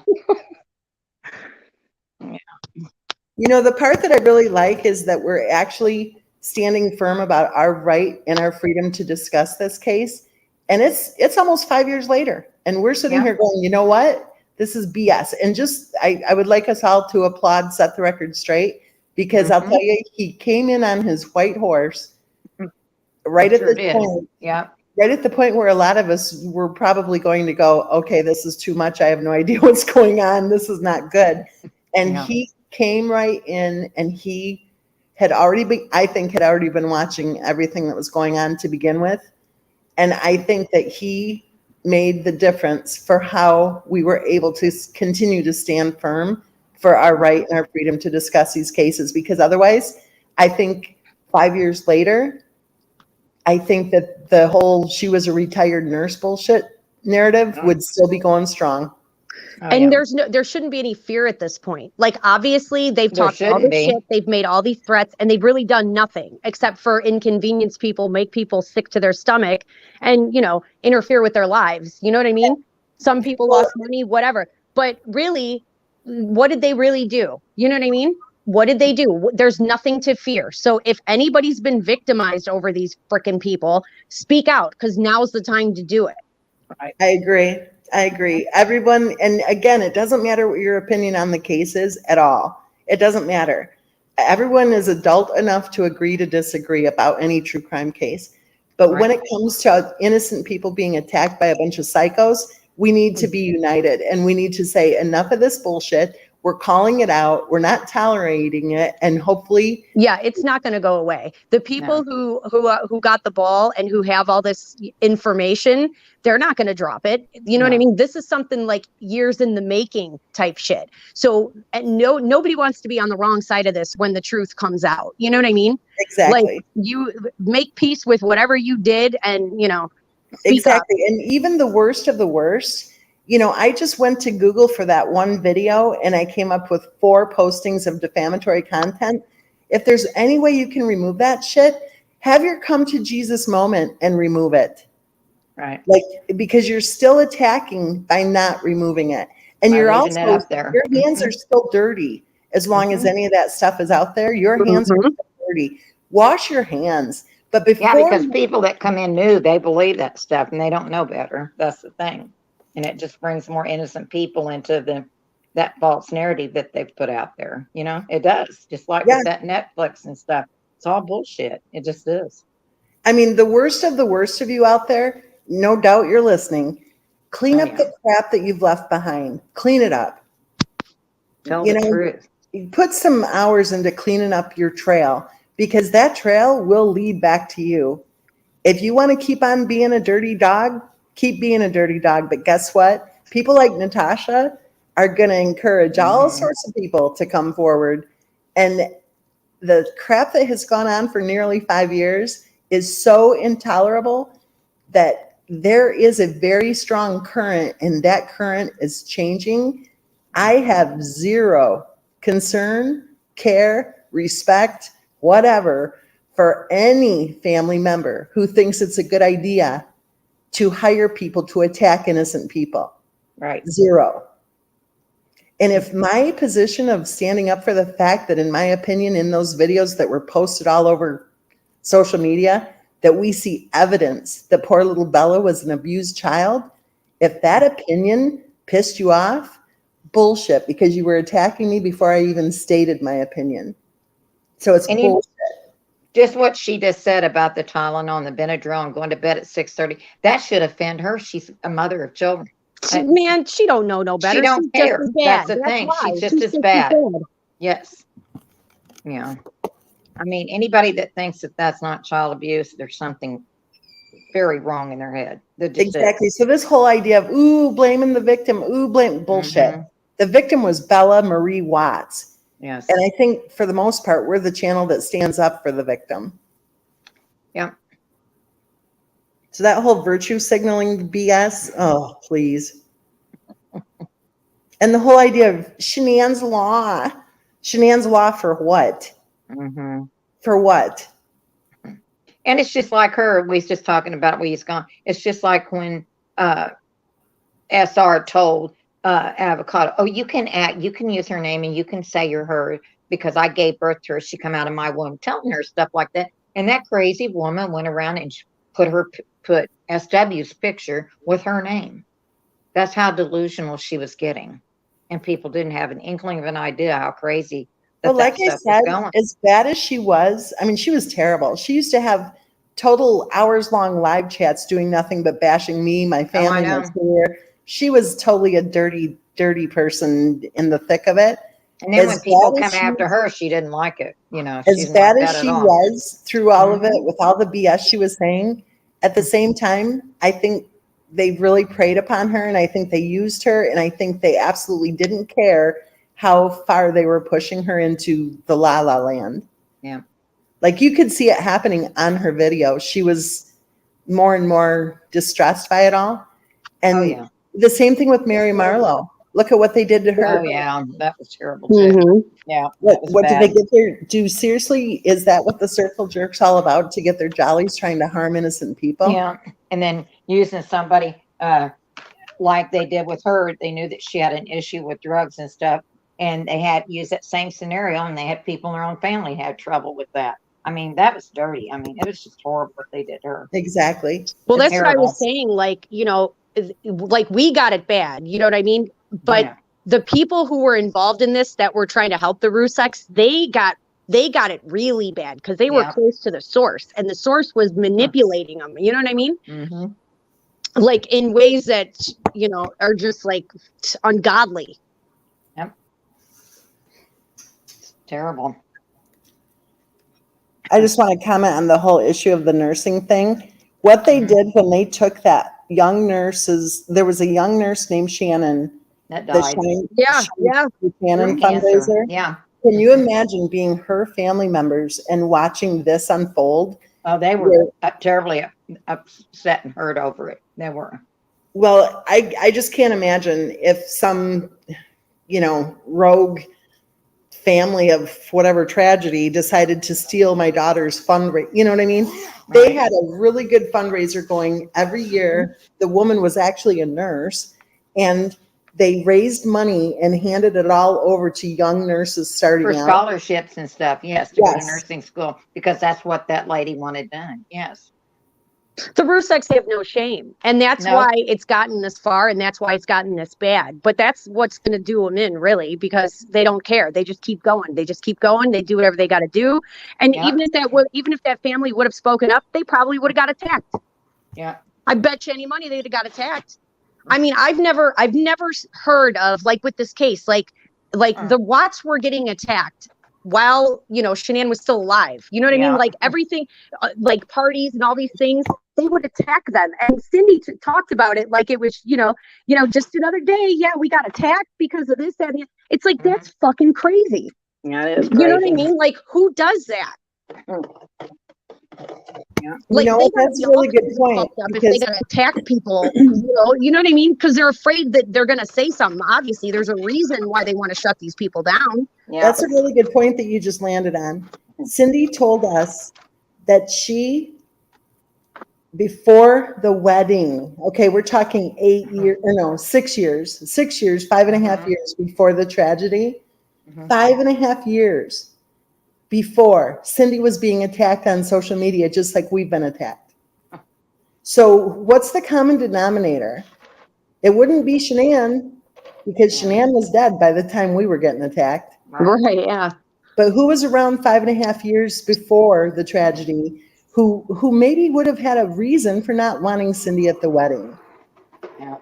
The part that I really like is that we're actually standing firm about our right and our freedom to discuss this case. And it's almost 5 years later. And we're sitting Yeah. here going, you know what? This is BS. And I would like us all to applaud Set the Record Straight, because I'll Mhm. tell you, he came in on his white horse right He at sure the did. point. Yeah. Right at the point where a lot of us were probably going to go, okay, this is too much. I have no idea what's going on. This is not good. And Yeah. he came right in, and he had already been watching everything that was going on to begin with. And I think that he made the difference for how we were able to continue to stand firm for our right and our freedom to discuss these cases. Because otherwise, I think 5 years later, I think that the whole she was a retired nurse bullshit narrative would still be going strong. Oh, And yeah. there shouldn't be any fear at this point. Like, obviously they've There talked all shouldn't this be. shit, they've made all these threats, and they've really done nothing except for inconvenience people, make people sick to their stomach, and interfere with their lives. You know what I mean? Some people lost money, whatever. But really, what did they really do? You know what I mean? What did they do? There's nothing to fear. So if anybody's been victimized over these freaking people, speak out, because now's the time to do it. I agree. I agree. Everyone, and again, it doesn't matter what your opinion on the case is at all. It doesn't matter. Everyone is adult enough to agree to disagree about any true crime case. But when it comes to innocent people being attacked by a bunch of psychos, we need to be united, and we need to say enough of this bullshit. We're calling it out. We're not tolerating it, and hopefully, yeah, it's not going to go away. The people who got the ball and who have all this information, they're not going to drop it. You know what I mean? This is something like years in the making type shit. So nobody wants to be on the wrong side of this when the truth comes out. You know what I mean? exactly. Like, you make peace with whatever you did, and speak up. Exactly. And even the worst of the worst, I just went to Google for that one video and I came up with 4 postings of defamatory content. If there's any way you can remove that shit, have your come to Jesus moment and remove it. Right. Like, because you're still attacking by not removing it. And you're leaving it also, up there. your hands are still dirty. As long as any of that stuff is out there, your hands are still dirty. Wash your hands. But before, Yeah, because people that come in new, they believe that stuff and they don't know better. That's the thing. And it just brings more innocent people into that false narrative that they've put out there. It does. Just like with that Netflix and stuff. It's all bullshit. It just is. I mean, the worst of you out there, no doubt you're listening. Clean up the crap that you've left behind. Clean it up. Tell the truth. Put some hours into cleaning up your trail, because that trail will lead back to you. If you want to keep on being a dirty dog, keep being a dirty dog. But guess what? People like Natasha are going to encourage all sorts of people to come forward. And the crap that has gone on for nearly 5 years is so intolerable that there is a very strong current, and that current is changing. I have zero concern, care, respect, whatever, for any family member who thinks it's a good idea to hire people to attack innocent people. Right. Zero. And if my position of standing up for the fact that, in my opinion, in those videos that were posted all over social media, that we see evidence that poor little Bella was an abused child, if that opinion pissed you off, bullshit, because you were attacking me before I even stated my opinion. So it's bullshit. Just what she just said about the Tylenol and the Benadryl and going to bed at 6:30, that should offend her. She's a mother of children. Man, she don't know no better. She don't She's care. just as bad. That's the That's thing. why. She's just as bad. Yes. Yeah. I mean, anybody that thinks that that's not child abuse, there's something very wrong in their head. Exactly. So this whole idea of, blaming the victim, bullshit. The victim was Bella Marie Watts. Yes. And I think for the most part, we're the channel that stands up for the victim. Yeah. So that whole virtue signaling BS, oh, please. And the whole idea of Shanann's Law for what? For what? And it's just like her. We was just talking about where he's gone. It's just like when SR told Avocado, oh, you can use her name and you can say you're her because I gave birth to her. She come out of my womb, telling her stuff like that. And that crazy woman went around and put SW's picture with her name. That's how delusional she was getting. And people didn't have an inkling of an idea how crazy Well, like I said, as bad as she was, I mean, she was terrible. She used to have total hours-long live chats doing nothing but bashing me, my family, my career. She was totally a dirty, dirty person in the thick of it. And then when people come after her, she didn't like it. As bad as she was through all of it, with all the BS she was saying, at the same time, I think they really preyed upon her, and I think they used her, and I think they absolutely didn't care how far they were pushing her into the la la land. Yeah. Like, you could see it happening on her video. She was more and more distressed by it all. And the same thing with Mary Marlowe. Look at what they did to her. Oh, yeah. That was terrible, too. Yeah. What did they get there? Seriously, is that what the circle jerk's all about? To get their jollies trying to harm innocent people? Yeah. And then using somebody like they did with her. They knew that she had an issue with drugs and stuff, and they had used that same scenario, and they had people in their own family had trouble with that. I mean, that was dirty. I mean, it was just horrible what they did to her. Exactly. Well, It's that's what I was terrible. saying. Like, like we got it bad. You know what I mean? But Yeah. the people who were involved in this that were trying to help the Ruseks, they got it really bad because they were Yeah. close to the source, and the source was manipulating them. You know what I mean? Mm-hmm. Like in ways that are just like ungodly. Yep. It's terrible. I just want to comment on the whole issue of the nursing thing. What they did when they took that young nurses, there was a young nurse named Shannon, That the died. Shannon Through cancer. fundraiser. Yeah. Can you imagine being her family members and watching this unfold? Oh, they were terribly upset and hurt over it. They were. Well, I just can't imagine if some, rogue family of whatever tragedy decided to steal my daughter's fundraiser. You know what I mean? They Right. had a really good fundraiser going every year. The woman was actually a nurse, and they raised money and handed it all over to young nurses starting For out. scholarships and stuff. Yes, to go to Yes. nursing school because that's what that lady wanted done. Yes. The Ruseks have no shame, and that's No. why it's gotten this far, and that's why it's gotten this bad. But that's what's going to do them in, really, because they don't care. They just keep going. They just keep going. They do whatever they got to do. And Yeah. even if that family would have spoken up, they probably would have got attacked. Yeah. I bet you any money they'd have got attacked. I mean, I've never heard of, like, with this case, like the Watts were getting attacked while Shanann was still alive. You know what I mean? Yeah. Like everything, like parties and all these things, they would attack them. And Cindy talked about it like it was, just another day. Yeah, we got attacked because of this, that, and it's like, that's fucking crazy. Yeah, it is You know what I crazy. mean? Like, who does that? Yeah. Like, they gotta That's be a really all good kinds of point, fucked up if because they gotta attack people. You know what I mean? Because they're afraid that they're gonna say something. Obviously, there's a reason why they want to shut these people down. Yeah. that's a really good point that you just landed on. Cindy told us that she, before the wedding, okay, we're talking 6 years, 5.5 years before the tragedy, 5.5 years before, Cindy was being attacked on social media, just like we've been attacked. So what's the common denominator? It wouldn't be Shanann, because Shanann was dead by the time we were getting attacked. Right, yeah. But who was around 5.5 years before the tragedy, who maybe would have had a reason for not wanting Cindy at the wedding? Yeah.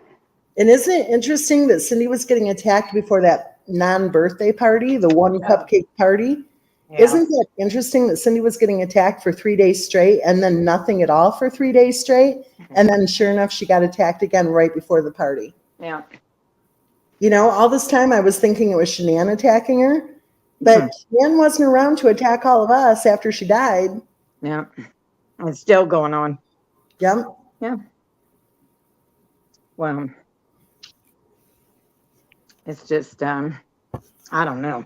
And isn't it interesting that Cindy was getting attacked before that non-birthday party, the one cupcake party? Yeah. Isn't it interesting that Cindy was getting attacked for 3 days straight and then nothing at all for 3 days straight? And then sure enough, she got attacked again right before the party. Yeah. All this time I was thinking it was Shanann attacking her, but Shanann wasn't around to attack all of us after she died. Yeah. It's still going on. Yep. Yeah. Well, it's just, I don't know.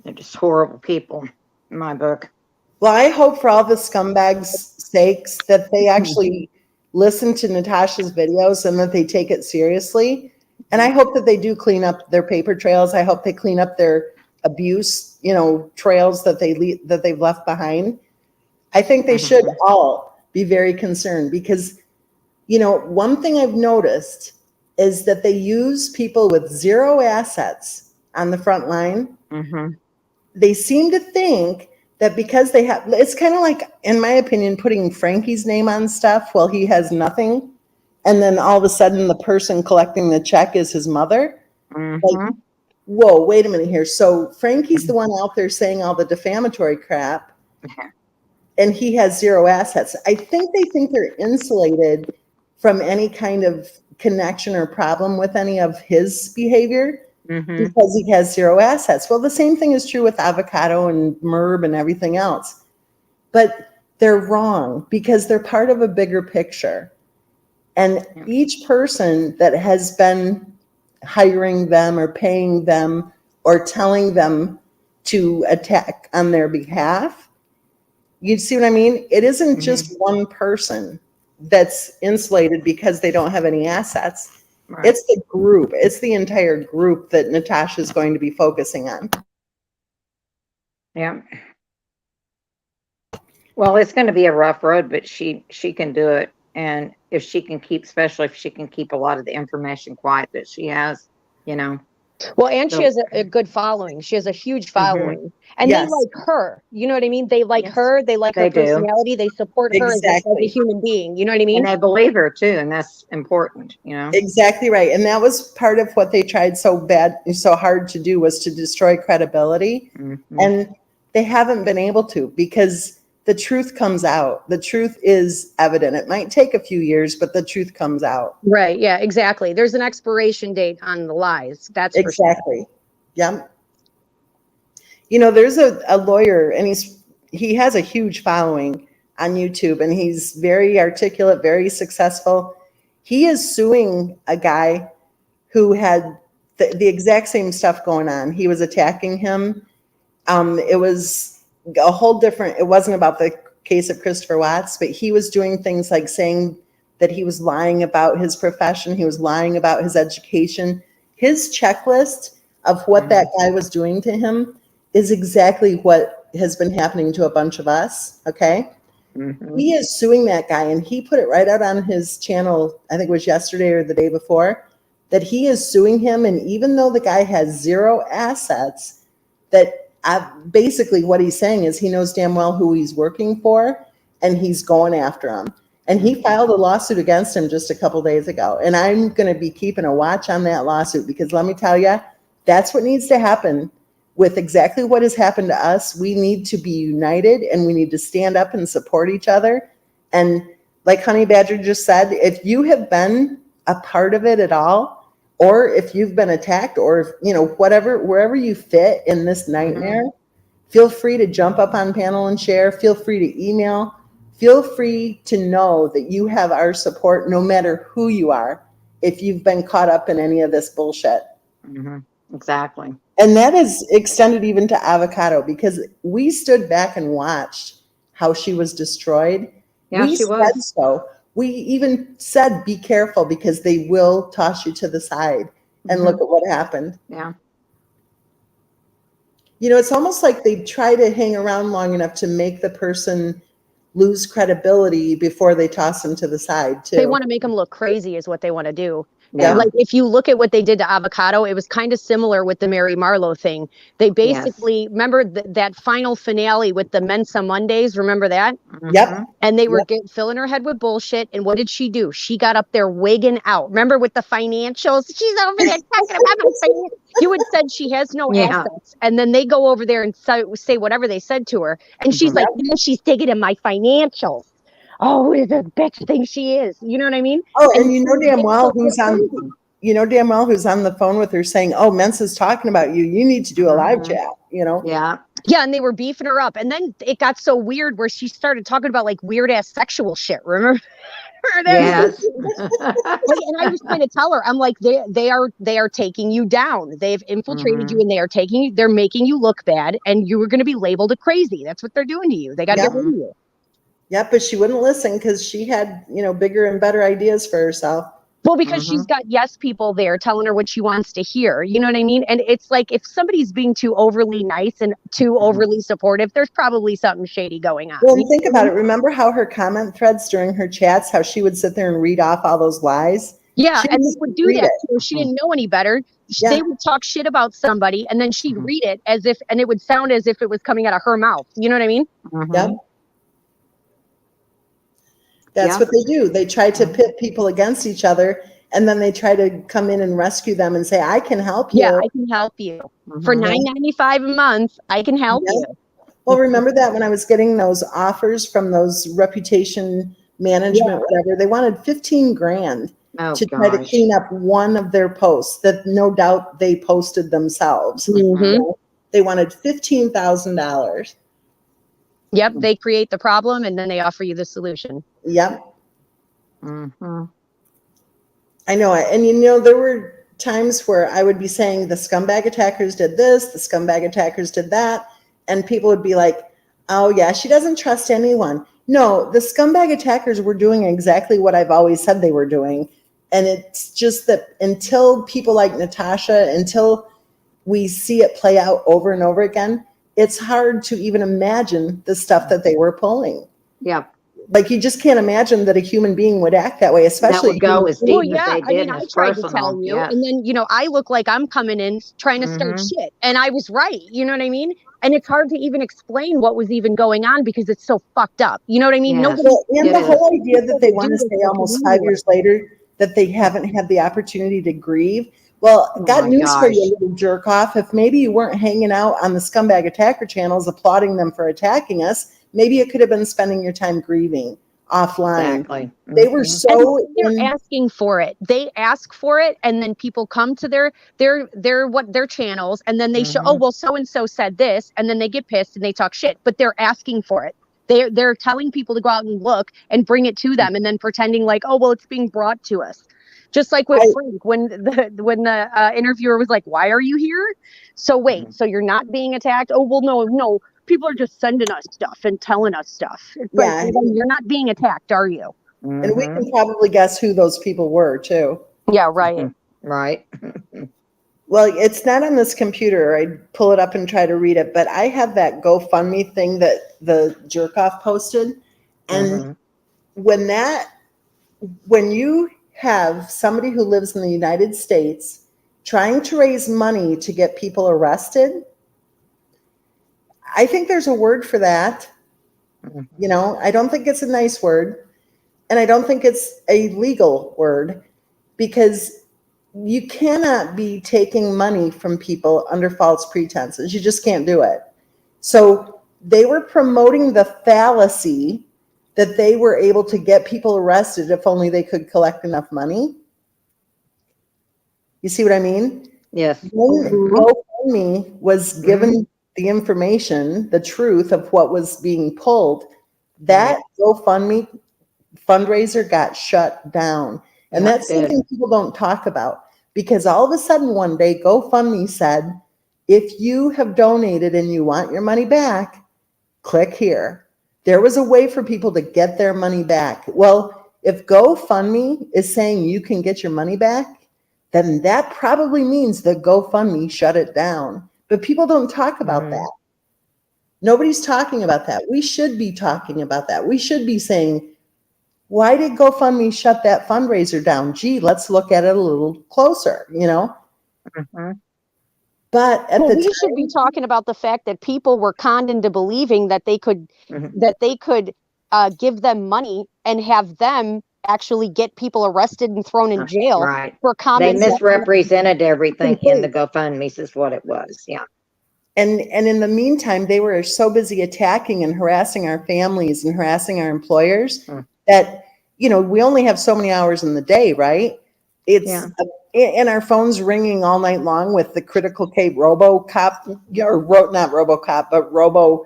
They're just horrible people in my book. Well, I hope for all the scumbags' sakes that they actually listen to Natasha's videos and that they take it seriously. And I hope that they do clean up their paper trails. I hope they clean up their abuse, trails that they've left behind. I think they should all be very concerned because, one thing I've noticed is that they use people with zero assets on the front line. Mm-hmm. They seem to think that because they have, it's kind of like, in my opinion, putting Frankie's name on stuff while he has nothing. And then all of a sudden the person collecting the check is his mother. Mm-hmm. Like, whoa, wait a minute here. So Frankie's the one out there saying all the defamatory crap and he has zero assets. I think they think they're insulated from any kind of connection or problem with any of his behavior. Because he has zero assets. Well, the same thing is true with Avocado and Merb and everything else. But they're wrong because they're part of a bigger picture. And each person that has been hiring them or paying them or telling them to attack on their behalf, you see what I mean? It isn't just one person. that's insulated because they don't have any assets. Right. It's the group. It's the entire group that Natasha is going to be focusing on. Yeah. Well, it's going to be a rough road, but she can do it. And if she can keep, especially if she can keep a lot of the information quiet that she has, you know. Well, and she So- has a good following. She has a huge following. And Yes. they like her. You know what I mean? They like Yes, her. They like her they do. personality. They support her as a Exactly. human being. You know what I mean? And they believe her too, and that's important, you know. Exactly right. And that was part of what they tried so hard to do, was to destroy credibility. Mhm. And they haven't been able to, because the truth comes out. The truth is evident. It might take a few years, but the truth comes out. Right. Yeah, exactly. There's an expiration date on the lies. That's for sure. Exactly. Yeah. You know, there's a lawyer, and he has a huge following on YouTube, and he's very articulate, very successful. He is suing a guy who had the exact same stuff going on. He was attacking him. It was a whole different, it wasn't about the case of Christopher Watts, but he was doing things like saying that he was lying about his profession. He was lying about his education. His checklist of what that guy was doing to him is exactly what has been happening to a bunch of us. Okay. Mhm. He is suing that guy, and he put it right out on his channel, I think it was yesterday or the day before, that he is suing him. And even though the guy has zero assets, that basically what he's saying is he knows damn well who he's working for, and he's going after him. And he filed a lawsuit against him just a couple days ago. And I'm going to be keeping a watch on that lawsuit, because let me tell you, that's what needs to happen with exactly what has happened to us. We need to be united, and we need to stand up and support each other. And like Honey Badger just said, if you have been a part of it at all, or if you've been attacked, or if, you know, whatever, wherever you fit in this nightmare, feel free to jump up on panel and share. Feel free to email. Feel free to know that you have our support, no matter who you are, if you've been caught up in any of this bullshit. Mhm. Exactly. And that is extended even to Avocado, because we stood back and watched how she was destroyed. Yeah, We she said was. so. We even said, be careful, because they will toss you to the side. And Mhm. look at what happened. Yeah. You know, it's almost like they try to hang around long enough to make the person lose credibility before they toss them to the side, too. They want to make them look crazy is what they want to do. Yeah. Like, if you look at what they did to Avocado, it was kind of similar with the Mary Marlowe thing. They basically, remember that final finale with the Mensa Mondays? Remember that? Yep. Mhm. And they were filling her head with bullshit. And what did she do? She got up there wigging out. Remember with the financials? She's over there talking about the finance. You had said she has no Yeah. assets. And then they go over there and say whatever they said to her. And she's Mhm. like, "No, she's taking in my financials. Oh, who the bitch thinks she is?" You know what I mean? Oh, and you know damn well so who's on. crazy. You know damn well who's on the phone with her saying, "Oh, Mensa's talking about you. You need to do a live Mhm. chat." You know. Yeah. Yeah, and they were beefing her up. And then it got so weird where she started talking about like weird ass sexual shit. Remember? Yes. And I was trying to tell her, I'm like, they are taking you down. They've infiltrated you, and they're making you look bad, and you were going to be labeled a crazy. That's what they're doing to you. They got to get rid of you. Yep, but she wouldn't listen, because she had, you know, bigger and better ideas for herself. Well, because she's got yes people there telling her what she wants to hear. You know what I mean? And it's like, if somebody's being too overly nice and too overly supportive, there's probably something shady going on. Well, and think about it. Remember how her comment threads during her chats, how she would sit there and read off all those lies? Yeah, She and they just would do read that. it. So she didn't know any better. Yeah. They would talk shit about somebody, and then she'd read it as if, and it would sound as if it was coming out of her mouth. You know what I mean? Yep. That's what they do. They try to pit people against each other, and then they try to come in and rescue them and say, "I can help you." Yeah, I can help you for $9.95 a month. I can help you. Well, remember that when I was getting those offers from those reputation management, whatever, they wanted 15 grand to try to clean up one of their posts that no doubt they posted themselves. You know? They wanted $15,000. Yep, they create the problem and then they offer you the solution. Yep. Mm-hmm. I know it. And you know, there were times where I would be saying the scumbag attackers did this, the scumbag attackers did that. And people would be like, "Oh yeah, she doesn't trust anyone." No, the scumbag attackers were doing exactly what I've always said they were doing. And it's just that until people like Natasha, until we see it play out over and over again, it's hard to even imagine the stuff that they were pulling. Yeah. Like, you just can't imagine that a human being would act that way, That especially. would go as Well, deep as yeah. they I did mean, and I as tried to tell personal. you, Yes. and then, I look like I'm coming in trying to start shit. And I was right. You know what I mean? And it's hard to even explain what was even going on because it's so fucked up. You know what I mean? Yes. Nobody. Well, and It the is. whole idea that they want to Do this say for almost community 5 years later that they haven't had the opportunity to grieve. Well, Oh got my news for gosh. you, little jerk off. If maybe you weren't hanging out on the scumbag attacker channels applauding them for attacking us, maybe you could have been spending your time grieving offline. Exactly. They were Mhm. so And they're asking for it. They ask for it, and then people come to their channels, and then they show, oh well, so and so said this, and then they get pissed and they talk shit. But they're asking for it. They're telling people to go out and look and bring it to them, and then pretending like, oh well, it's being brought to us. Just like with Frank, when the interviewer was like, "Why are you here?" So wait, so you're not being attacked? Oh well, no, people are just sending us stuff and telling us stuff. But Yeah. you're not being attacked, are you? And we can probably guess who those people were too. Yeah, right. Right. Well, it's not on this computer. I'd pull it up and try to read it, but I have that GoFundMe thing that the jerk off posted. And when you have somebody who lives in the United States trying to raise money to get people arrested, I think there's a word for that. You know, I don't think it's a nice word, and I don't think it's a legal word, because you cannot be taking money from people under false pretenses. You just can't do it. So they were promoting the fallacy that they were able to get people arrested if only they could collect enough money. You see what I mean? Yes. When GoFundMe was given the information, the truth of what was being pulled, that GoFundMe fundraiser got shut down. And Yeah, that's it did. something people don't talk about, because all of a sudden one day GoFundMe said, if you have donated and you want your money back, click here. There was a way for people to get their money back. Well, if GoFundMe is saying you can get your money back, then that probably means that GoFundMe shut it down. But people don't talk about that. Nobody's talking about that. We should be talking about that. We should be saying, why did GoFundMe shut that fundraiser down? Gee, let's look at it a little closer, you know? But at the We time, should be talking about the fact that people were conned into believing that they could give them money and have them actually get people arrested and thrown in jail Right. for They comments. misrepresented everything in the GoFundMe's is what it was. Yeah. and in the meantime, they were so busy attacking and harassing our families and harassing our employers that, you know, we only have so many hours in the day, right? It's and our phones ringing all night long with the critical K RoboCop, or not RoboCop, but Robo,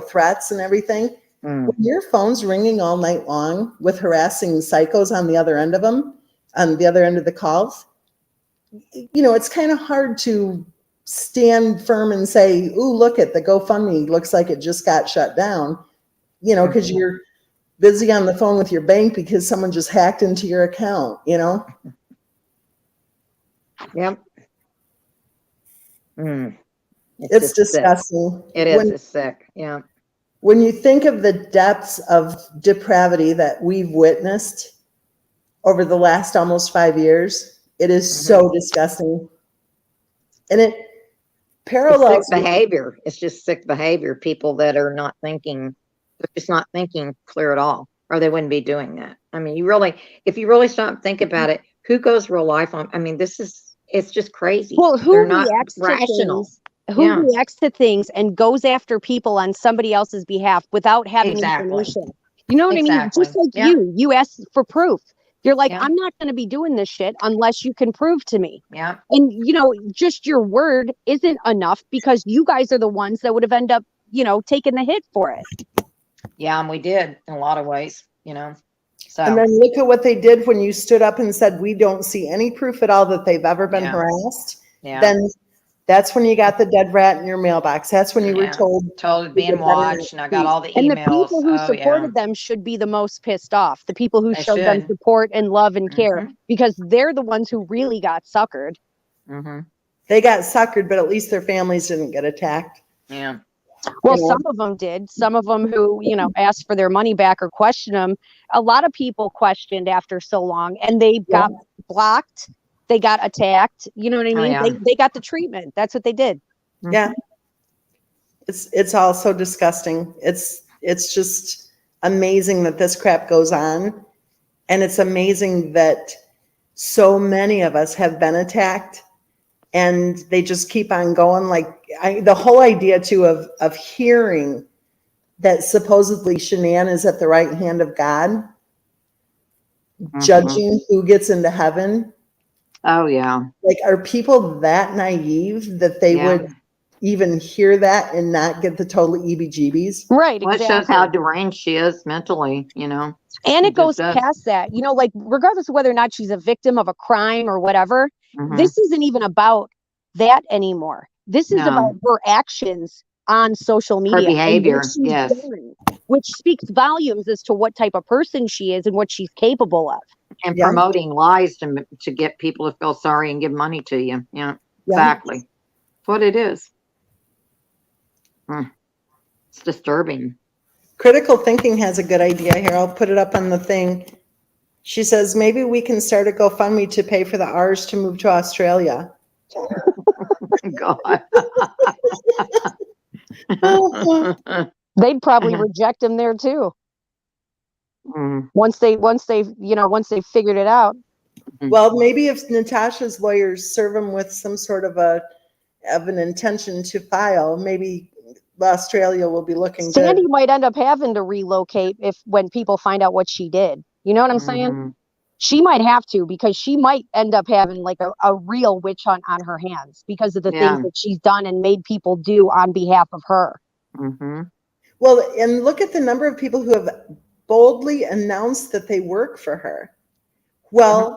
threats and everything. When your phone's ringing all night long with harassing psychos on the other end of them, on the other end of the calls, it's kind of hard to stand firm and say, ooh, look at the GoFundMe, looks like it just got shut down, because you're busy on the phone with your bank because someone just hacked into your account, Yep. It's disgusting. It is. It's sick. Yeah. When you think of the depths of depravity that we've witnessed over the last almost 5 years, it is so disgusting. And it parallels It's sick behavior. It's just sick behavior. People that are not thinking, they're just not thinking clear at all, or they wouldn't be doing that. I mean, if you really stop and think about it, who goes real life on? I mean, it's just crazy. Well, who They're not reacts rational. to things? Who reacts to things and goes after people on somebody else's behalf without having information? You know what I mean? Just like you asked for proof. You're like, I'm not going to be doing this shit unless you can prove to me. Yeah. And, just your word isn't enough because you guys are the ones that would have ended up, taking the hit for it. Yeah, and we did in a lot of ways, So. And then look at what they did when you stood up and said, we don't see any proof at all that they've ever been harassed. Yeah. Then That's when you got the dead rat in your mailbox. That's when you were Yeah. told Told you being better not watched, and I got speak. all the And the emails. people who Oh yeah, supported them should be the most pissed off. The people who they showed them should. support and love and care, Mhm. because they're the ones who really got suckered. Mhm. They got suckered, but at least their families didn't get attacked. Yeah. Well, You know? some of them did. Some of them who, asked for their money back or questioned them. A lot of people questioned after so long, and they got blocked. They got attacked. You know what I Oh mean? yeah. They got the treatment. That's what they did. Yeah. It's all so disgusting. It's just amazing that this crap goes on. And it's amazing that so many of us have been attacked and they just keep on going. Like the whole idea too of hearing that supposedly Shanann is at the right hand of God, Mhm. judging who gets into heaven. Oh yeah. Like, are people that naive that they Yeah. would even hear that and not get the total EBGBs? Right, Well, it exactly. shows how deranged she is mentally. And It it goes just does. past that. Like regardless of whether or not she's a victim of a crime or whatever, Mhm. this isn't even about that anymore. This is about No. her actions on social Her media and what behavior. she's Yes. done, which speaks volumes as to what type of person she is and what she's capable of. And Yeah. promoting lies to get people to feel sorry and give money to you. Yeah. Yeah. Exactly. That's what it is. It's disturbing. Critical Thinking has a good idea here. I'll put it up on the thing. She says, maybe we can start a GoFundMe to pay for the R's to move to Australia. God. They'd probably reject him there too. Mm. Once they figured it out. Well, maybe if Natasha's lawyers serve him with some sort of an intention to file, maybe Australia will be looking Sandy good. might end up having to relocate when people find out what she did. You know what I'm saying? Mhm. She might have to, because she might end up having like a real witch hunt on her hands because of the Yeah. things that she's done and made people do on behalf of her. Mhm. Well, and look at the number of people who have boldly announced that they work for her. Well,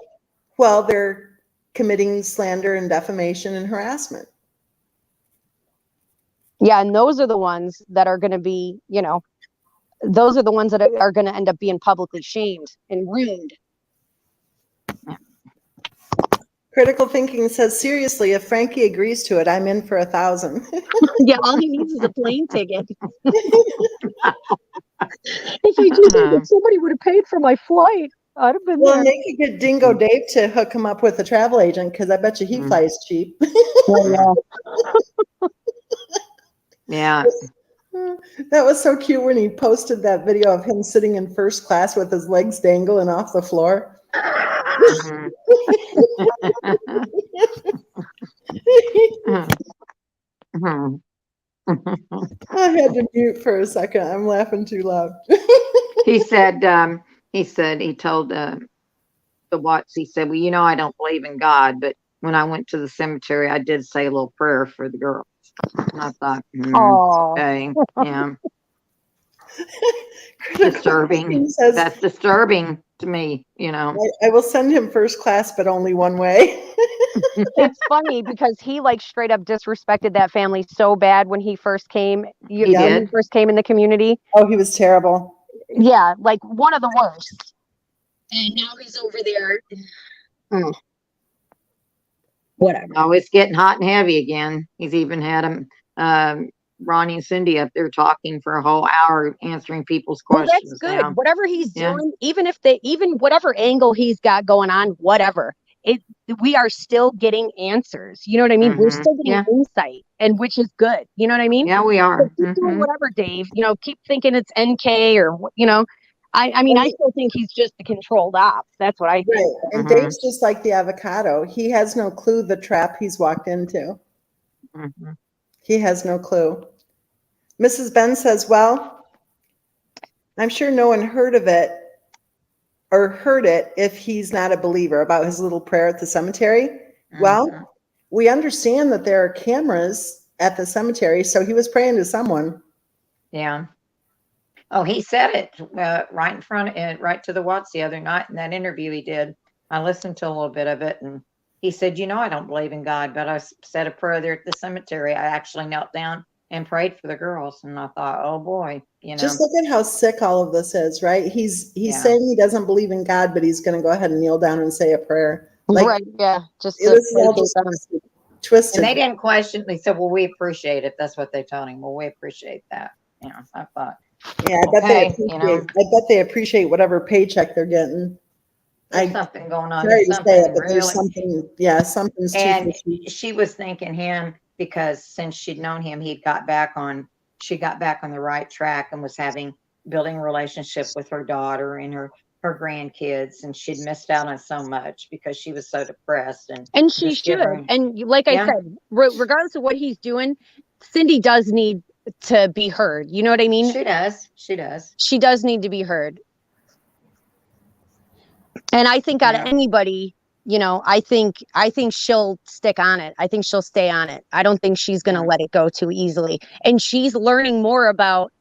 they're committing slander and defamation and harassment. Yeah, and those are the ones that are going to be, those are the ones that are going to end up being publicly shamed and ruined. Critical Thinking says, seriously, if Frankie agrees to it, I'm in for 1,000. Yeah, all he needs is a plane ticket. If I just knew that somebody would have paid for my flight, I'd have been Well, there. and they could get Dingo Dave to hook him up with a travel agent, because I bet you he flies cheap. Yeah. That was so cute when he posted that video of him sitting in first class with his legs dangling off the floor. Mhm. Mhm. I had to mute for a second. I'm laughing too loud. He said he told the Watts, he said, well, I don't believe in God, but when I went to the cemetery, I did say a little prayer for the girls. And I thought, Oh, okay, yeah, Critical disturbing. Thinking says, That's disturbing to me, I will send him first class, but only one way. it's funny because he like straight up disrespected that family so bad when he first came. He When he did. first came in the community. Oh, he was terrible. Yeah, like one of the worst. And now he's over there. Whatever. Oh, it's getting hot and heavy again. He's even had him, Ronnie and Cindy up there talking for a whole hour, answering people's Well, questions. that's good. Now. Whatever he's Yeah. doing, even whatever angle he's got going on, whatever, we are still getting answers. You know what I mean? We're still getting insight, and which is good. You know what I mean? Yeah, we are. So keep doing whatever, Dave. Keep thinking it's NK or I mean, I still think he's just the controlled ops. That's what I think. Right. And Dave's just like the avocado. He has no clue the trap he's walked into. He has no clue. Mrs. Ben says, well, I'm sure no one heard of it or heard it if he's not a believer, about his little prayer at the cemetery. Well, we understand that there are cameras at the cemetery, so he was praying to someone. Yeah. Oh, he said it right in front, right to the Watts the other night in that interview he did. I listened to a little bit of it, and he said, I don't believe in God, but I said a prayer there at the cemetery. I actually knelt down and prayed for the girls. And I thought, oh boy, Just look at how sick all of this is, right? He's Yeah. saying he doesn't believe in God, but he's going to go ahead and kneel down and say a prayer. Like, right, yeah, just this to is all placate just them. twisted. And they didn't question. They said, well, we appreciate it. That's what they told him. Well, we appreciate that. I thought, Yeah, I bet they okay, appreciate. I bet they appreciate whatever paycheck they're getting. there's I something going on. sorry There's to say something it, but there's really. something. Yeah, something's too And fishy. she was thanking him because since she'd known him, she got back on the right track and was building a relationship with her daughter and her grandkids. And she'd missed out on so much because she was so depressed. And she just give should. her- And like I Yeah. said, regardless of what he's doing, Cindy does need to be heard. You know what I mean? She does. She does. She does need to be heard. And I think out of Yeah. anybody, I think she'll stick on it. I think she'll stay on it. I don't think she's going to Yeah. let it go too easily. And she's learning more about,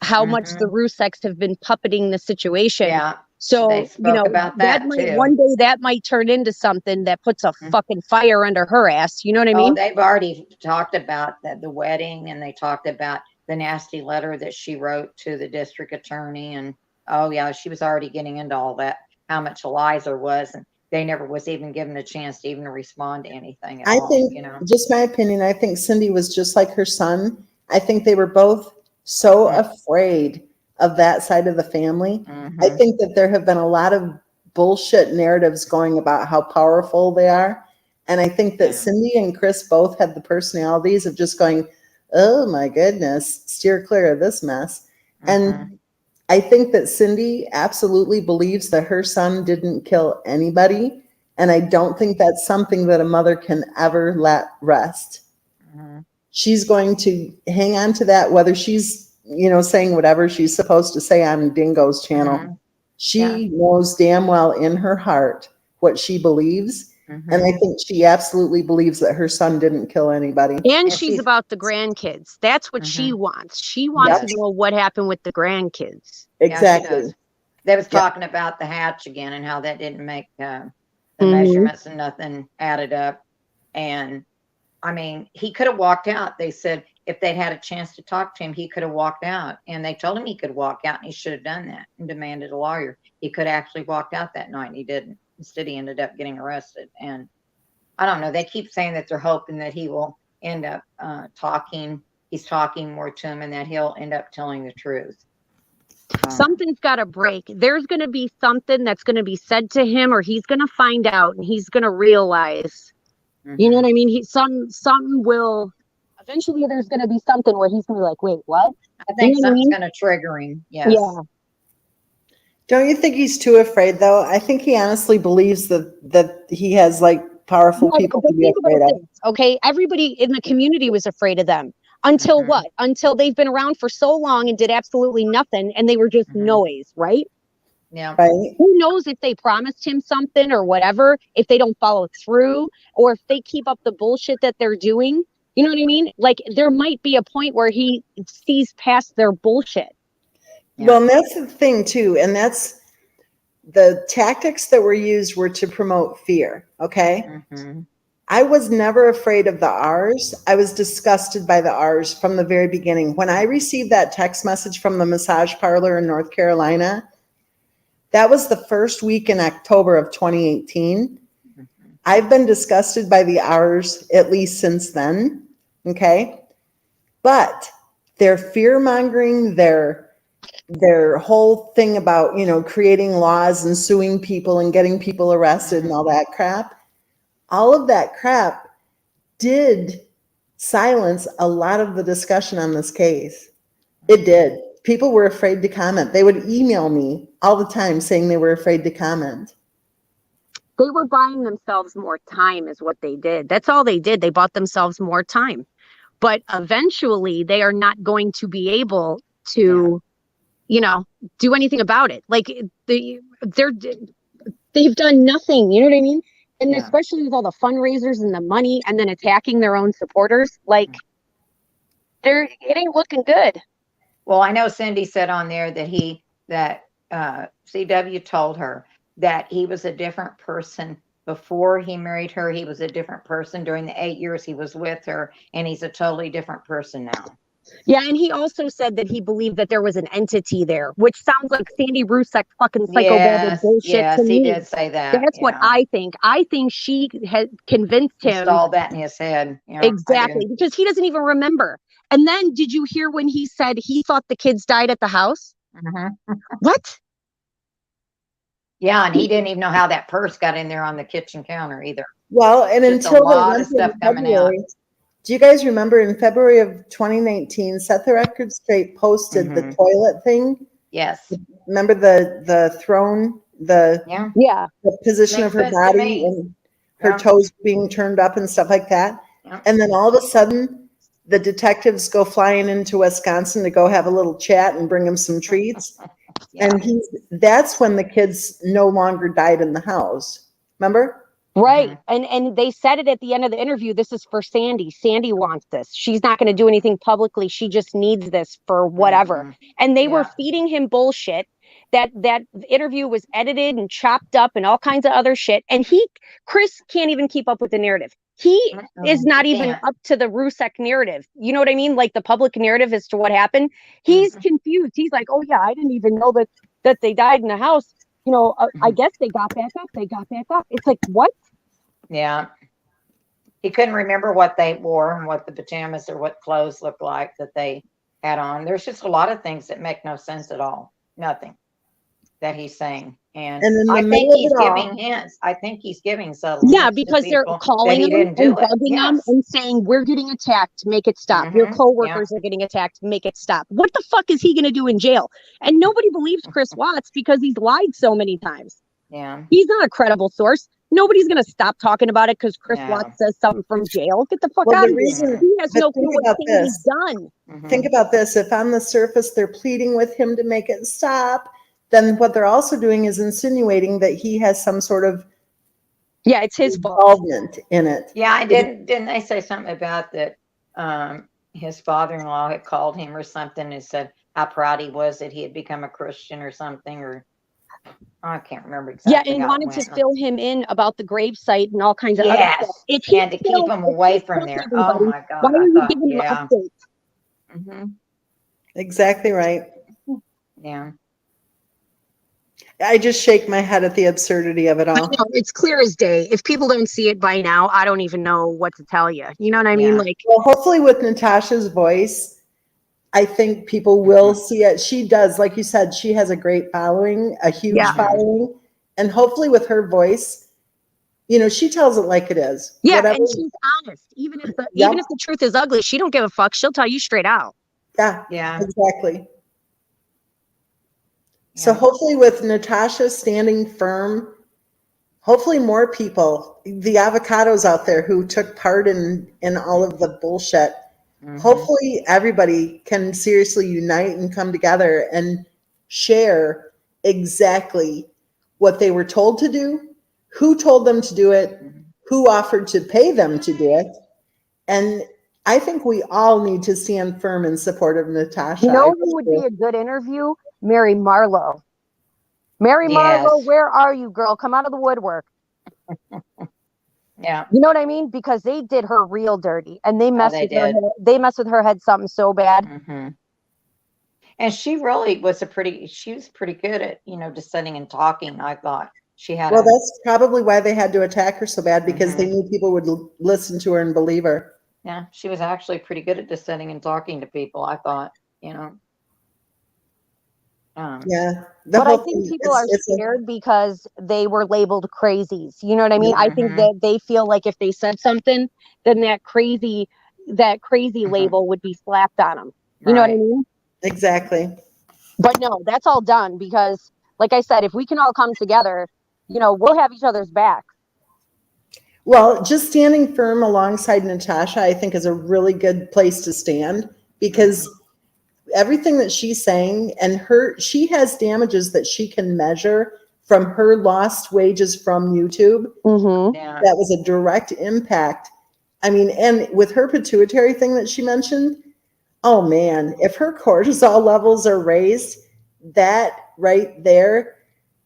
how much the Ruseks have been puppeting the situation. Yeah. So, They spoke about that might too. one day that might turn into something that puts a fucking fire under her ass. You know what I mean? Oh, they've already talked about the wedding, and they talked about the nasty letter that she wrote to the district attorney. And oh yeah, she was already getting into all that, how much a lies there was, and they never was even given a chance to even respond to anything at I all. think, just my opinion, I think Cindy was just like her son. I think they were both so afraid of that side of the family. I think that there have been a lot of bullshit narratives going about how powerful they are. And I think that Cindy and Chris both had the personalities of just going, oh my goodness, steer clear of this mess. And I think that Cindy absolutely believes that her son didn't kill anybody. And I don't think that's something that a mother can ever let rest. She's going to hang on to that, whether she's, saying whatever she's supposed to say on Dingo's channel. She knows damn well in her heart what she believes. And I think she absolutely believes that her son didn't kill anybody. And she's about the grandkids. That's what she wants. She wants to know what happened with the grandkids. Exactly. Yeah, they was talking about the hatch again and how that didn't make the measurements and nothing added up. And I mean, he could have walked out. They said if they'd had a chance to talk to him, he could have walked out. And they told him he could walk out, and he should have done that and demanded a lawyer. He could have actually walked out that night, and he didn't. Instead, he ended up getting arrested. And I don't know. They keep saying that they're hoping that he will end up talking. He's talking more to him, and that he'll end up telling the truth. Something's got to break. There's going to be something that's going to be said to him, or he's going to find out, and he's going to realize. You know what I mean? Something will eventually. There's going to be something where he's going to be like, "Wait, what?" I think something's going to trigger him. Yes. Yeah. Don't you think he's too afraid, though? I think he honestly believes that he has powerful people to be afraid of. Okay, everybody in the community was afraid of them until what? Until they've been around for so long and did absolutely nothing, and they were just noise, right? Yeah. Right. Who knows if they promised him something or whatever, if they don't follow through, or if they keep up the bullshit that they're doing. You know what I mean? There might be a point where he sees past their bullshit. Yeah. Well, and that's the thing too. And that's the tactics that were used were to promote fear. Okay. I was never afraid of the R's. I was disgusted by the R's from the very beginning. When I received that text message from the massage parlor in North Carolina, that was the first week in October of 2018. I've been disgusted by the R's at least since then. Okay. But their fear mongering, their whole thing about, creating laws and suing people and getting people arrested and all that crap, all of that crap did silence a lot of the discussion on this case. It did. People were afraid to comment. They would email me all the time saying they were afraid to comment. They were buying themselves more time is what they did. That's all they did. They bought themselves more time. But eventually they are not going to be able to, do anything about it. They've done nothing. You know what I mean? And especially with all the fundraisers and the money and then attacking their own supporters, it ain't looking good. Well, I know Cindy said on there that CW told her that he was a different person before he married her, he was a different person. During the 8 years he was with her, and he's a totally different person now. Yeah, and he also said that he believed that there was an entity there, which sounds like Sandy Rusek fucking psychobabble bullshit to He me. did say that. That's what I think. I think she had convinced him. Installed that in his head. Yeah, exactly, because he doesn't even remember. And then did you hear when he said he thought the kids died at the house? Mm-hmm. What? Yeah, and he didn't even know how that purse got in there on the kitchen counter either. Well, and Just until a lot they of stuff coming out. Do you guys remember in February of 2019, Set the Record Straight posted the toilet thing? Yes. Remember the throne, the position of her body and her toes being turned up and stuff like that. Yeah. And then all of a sudden, the detectives go flying into Wisconsin to go have a little chat and bring him some treats. And that's when the kids no longer died in the house. Remember? Right. And they said it at the end of the interview. This is for Sandy. Sandy wants this. She's not going to do anything publicly. She just needs this for whatever. And they were feeding him bullshit. That interview was edited and chopped up and all kinds of other shit. And Chris can't even keep up with the narrative. He is not even up to the Rusek narrative. You know what I mean? Like the public narrative as to what happened. He's confused. He's like, oh yeah, I didn't even know that they died in the house. You know, I guess they got back up. They got back up. It's like, what? Yeah. He couldn't remember what they wore and what the pajamas or what clothes looked like that they had on. There's just a lot of things that make no sense at all. Nothing that he's saying. And I think he's giving hints. I think he's giving subtle hints. Yeah, because they're calling him and bugging him and saying, we're getting attacked, make it stop. Your coworkers are getting attacked, make it stop. What the fuck is he going to do in jail? And nobody believes Chris Watts because he's lied so many times. Yeah. He's not a credible source. Nobody's going to stop talking about it because Chris Watts says something from jail. Get the fuck out of here. He has no clue what he's done. Think about this. If on the surface they're pleading with him to make it stop, then what they're also doing is insinuating that he has some sort of it's his involvement in it. Yeah, I didn't they say something about that his father-in-law had called him or something and said how proud he was that he had become a Christian or something, or I can't remember exactly. Yeah, and wanted to fill him in about the gravesite and all kinds of other stuff. And to keep him away from there. Oh my God. Why are you giving him updates? Exactly right. Yeah. I just shake my head at the absurdity of it all. I know, it's clear as day. If people don't see it by now, I don't even know what to tell you. You know what I mean? Like, well, hopefully with Natasha's voice, I think people will see it. She does, like you said, she has a great following, a huge following. And hopefully with her voice, you know, she tells it like it is. Yeah, whatever. And she's honest. Even if the truth is ugly, she don't give a fuck. She'll tell you straight out. Yeah, exactly. So hopefully with Natasha standing firm, hopefully more people, the avocados out there who took part in all of the bullshit, hopefully everybody can seriously unite and come together and share exactly what they were told to do, who told them to do it, who offered to pay them to do it. And I think we all need to stand firm in support of Natasha. You know who would be a good interview? Mary Marlowe. Mary Marlowe, where are you, girl? Come out of the woodwork. Yeah. You know what I mean? Because they did her real dirty and they messed with her. They messed with her head something so bad. And she really was she was pretty good at, you know, just sitting and talking. I thought she had. Well, that's probably why they had to attack her so bad, because they knew people would listen to her and believe her. Yeah, she was actually pretty good at just sitting and talking to people, I thought, you know. But I think people are scared because they were labeled crazies. You know what I mean? I think that they feel like if they said something, then that crazy label would be slapped on them. You know what I mean? Exactly. But no, that's all done because, like I said, if we can all come together, you know, we'll have each other's back. Well, just standing firm alongside Natasha, I think, is a really good place to stand, because everything that she's saying, and she has damages that she can measure from her lost wages from YouTube. That was a direct impact. I mean, and with her pituitary thing that she mentioned, oh man, if her cortisol levels are raised, that right there,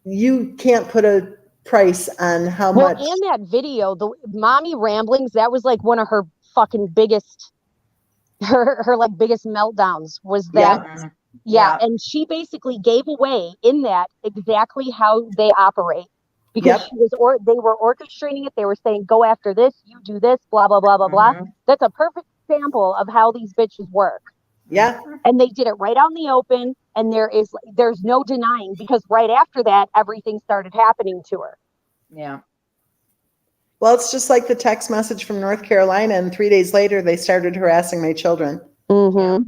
you can't put a price on how Well, much. and that video, the mommy ramblings, that was like one of her fucking biggest, her like biggest meltdowns was that. Mhm. Yeah, Yeah. and she basically gave away in that exactly how they operate because Yep. they were orchestrating it. They were saying, "Go after this, you do this, blah blah blah blah blah." Mhm. That's a perfect example of how these bitches work. Yeah. And they did it right out in the open, and there's no denying because right after that, everything started happening to her. Yeah. Well, it's just like the text message from North Carolina, and 3 days later, they started harassing my children. Mm-hmm.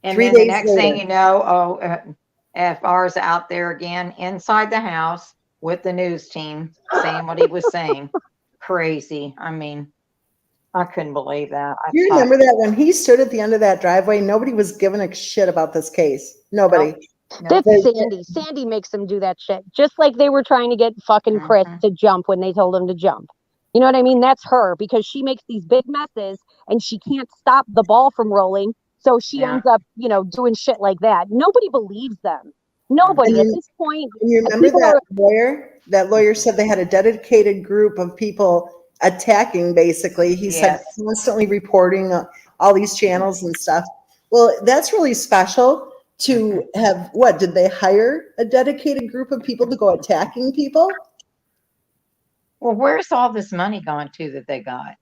And 3 then the days next thing later. you know, FR's out there again inside the house with the news team saying what he was saying. Crazy. I mean, I couldn't believe that. I You thought, remember that when he stood at the end of that driveway, nobody was giving a shit about this case. Nobody. nope. That's Sandy. Sandy makes them do that shit. Just like they were trying to get fucking Chris Mhm. to jump when they told him to jump. You know what I mean? That's her because she makes these big messes and she can't stop the ball from rolling. So she Yeah. ends up, doing shit like that. Nobody believes them. Nobody And at you- this point. And you remember people that are, lawyer? That lawyer said they had a dedicated group of people attacking, basically. He said Yes. constantly reporting all these channels and stuff. Well, that's really special to have. What did they hire a dedicated group of people to go attacking people? Well, where's all this money gone to that they got? I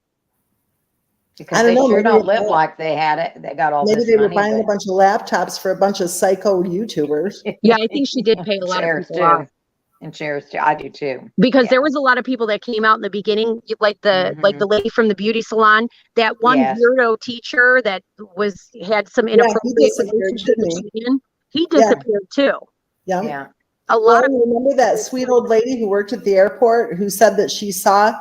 Because don't they know. sure Maybe, don't live like they had it. They got all maybe this they were money, buying a but bunch of laptops for a bunch of psycho YouTubers. yeah, I think she did pay a lot of chairs people off. too. And chairs too. I do too. Because Yeah. there was a lot of people that came out in the beginning, like the Mhm. lady from the beauty salon, that one Yes. weirdo teacher that had some Yeah, he inappropriate disappeared, relationship didn't with he? Shannon. He Yeah. disappeared too. Yeah. Yeah. A Well, lot of remember that sweet old lady who worked at the airport who said that she saw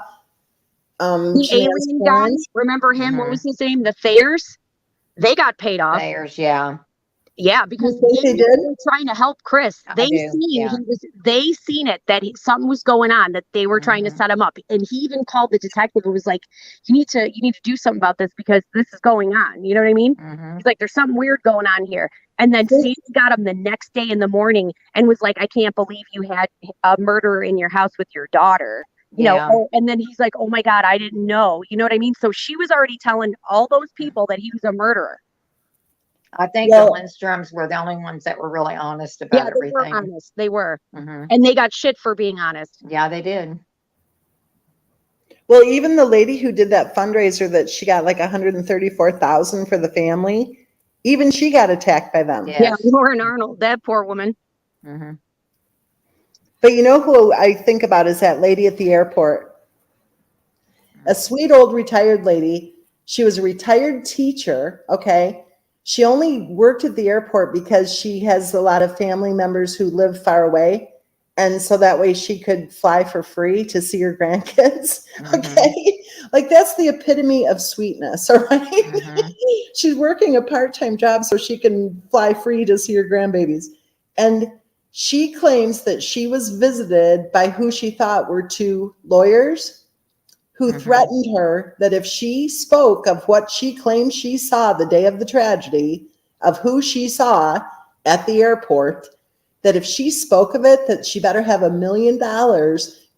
the Shanann's alien guy, parents? remember him? What Mhm. was his name? The Thayers. They got paid off. Thayers, yeah. Yeah, because You think they did? were trying to help Chris. I do. Yeah. They seen it that something was going on, that they were trying to Mhm. set him up. And he even called the detective and was like, you need to do something about this because this is going on. You know what I mean? Mhm. He's like, there's something weird going on here. And then They- Sandy got him the next day in the morning and was like, I can't believe you had a murderer in your house with your daughter. Yeah. And then he's like, oh my God, I didn't know. You know what I mean? So she was already telling all those people that he was a murderer. I think Well- the Lindstroms were the only ones that were really honest Yeah, about they were everything. honest. They were. Mhm. And they got shit for being honest. Yeah, they did. Well, even the lady who did that fundraiser that she got like 134,000 for the family, even she got attacked by them. Yes. Yeah, Lauren Arnold, that poor woman. Mhm. But you know who I think about is that lady at the airport. A sweet old retired lady. She was a retired teacher, okay? She only worked at the airport because she has a lot of family members who live far away. And so that way she could fly for free to see her grandkids. Mhm. Okay. Like that's the epitome of sweetness. All right. Mhm. She's working a part-time job so she can fly free to see her grandbabies. And she claims that she was visited by who she thought were two lawyers who Mhm. threatened her that if she spoke of what she claimed she saw the day of the tragedy, of who she saw at the airport, that if she spoke of it, that she better have $1 million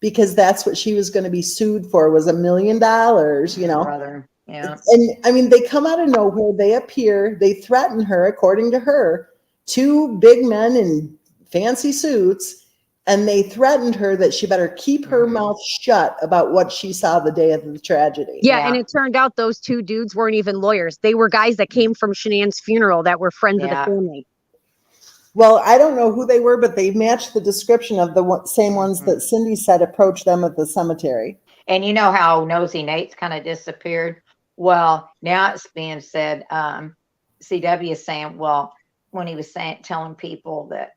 because that's what she was going to be sued for was $1 million, Brother. Yeah. And I mean, they come out of nowhere, they appear, they threaten her, according to her, two big men in fancy suits, and they threatened her that she better keep her Mhm. mouth shut about what she saw the day of the tragedy. Yeah, Yeah. and it turned out those two dudes weren't even lawyers. They were guys that came from Shanann's funeral that were friends of the Yeah. family. Well, I don't know who they were, but they matched the description of the same ones that Cindy said approached them at the cemetery. And you know how Nosy Nate's kind of disappeared? Well, now it's being said, CW is saying, well, when he was telling people that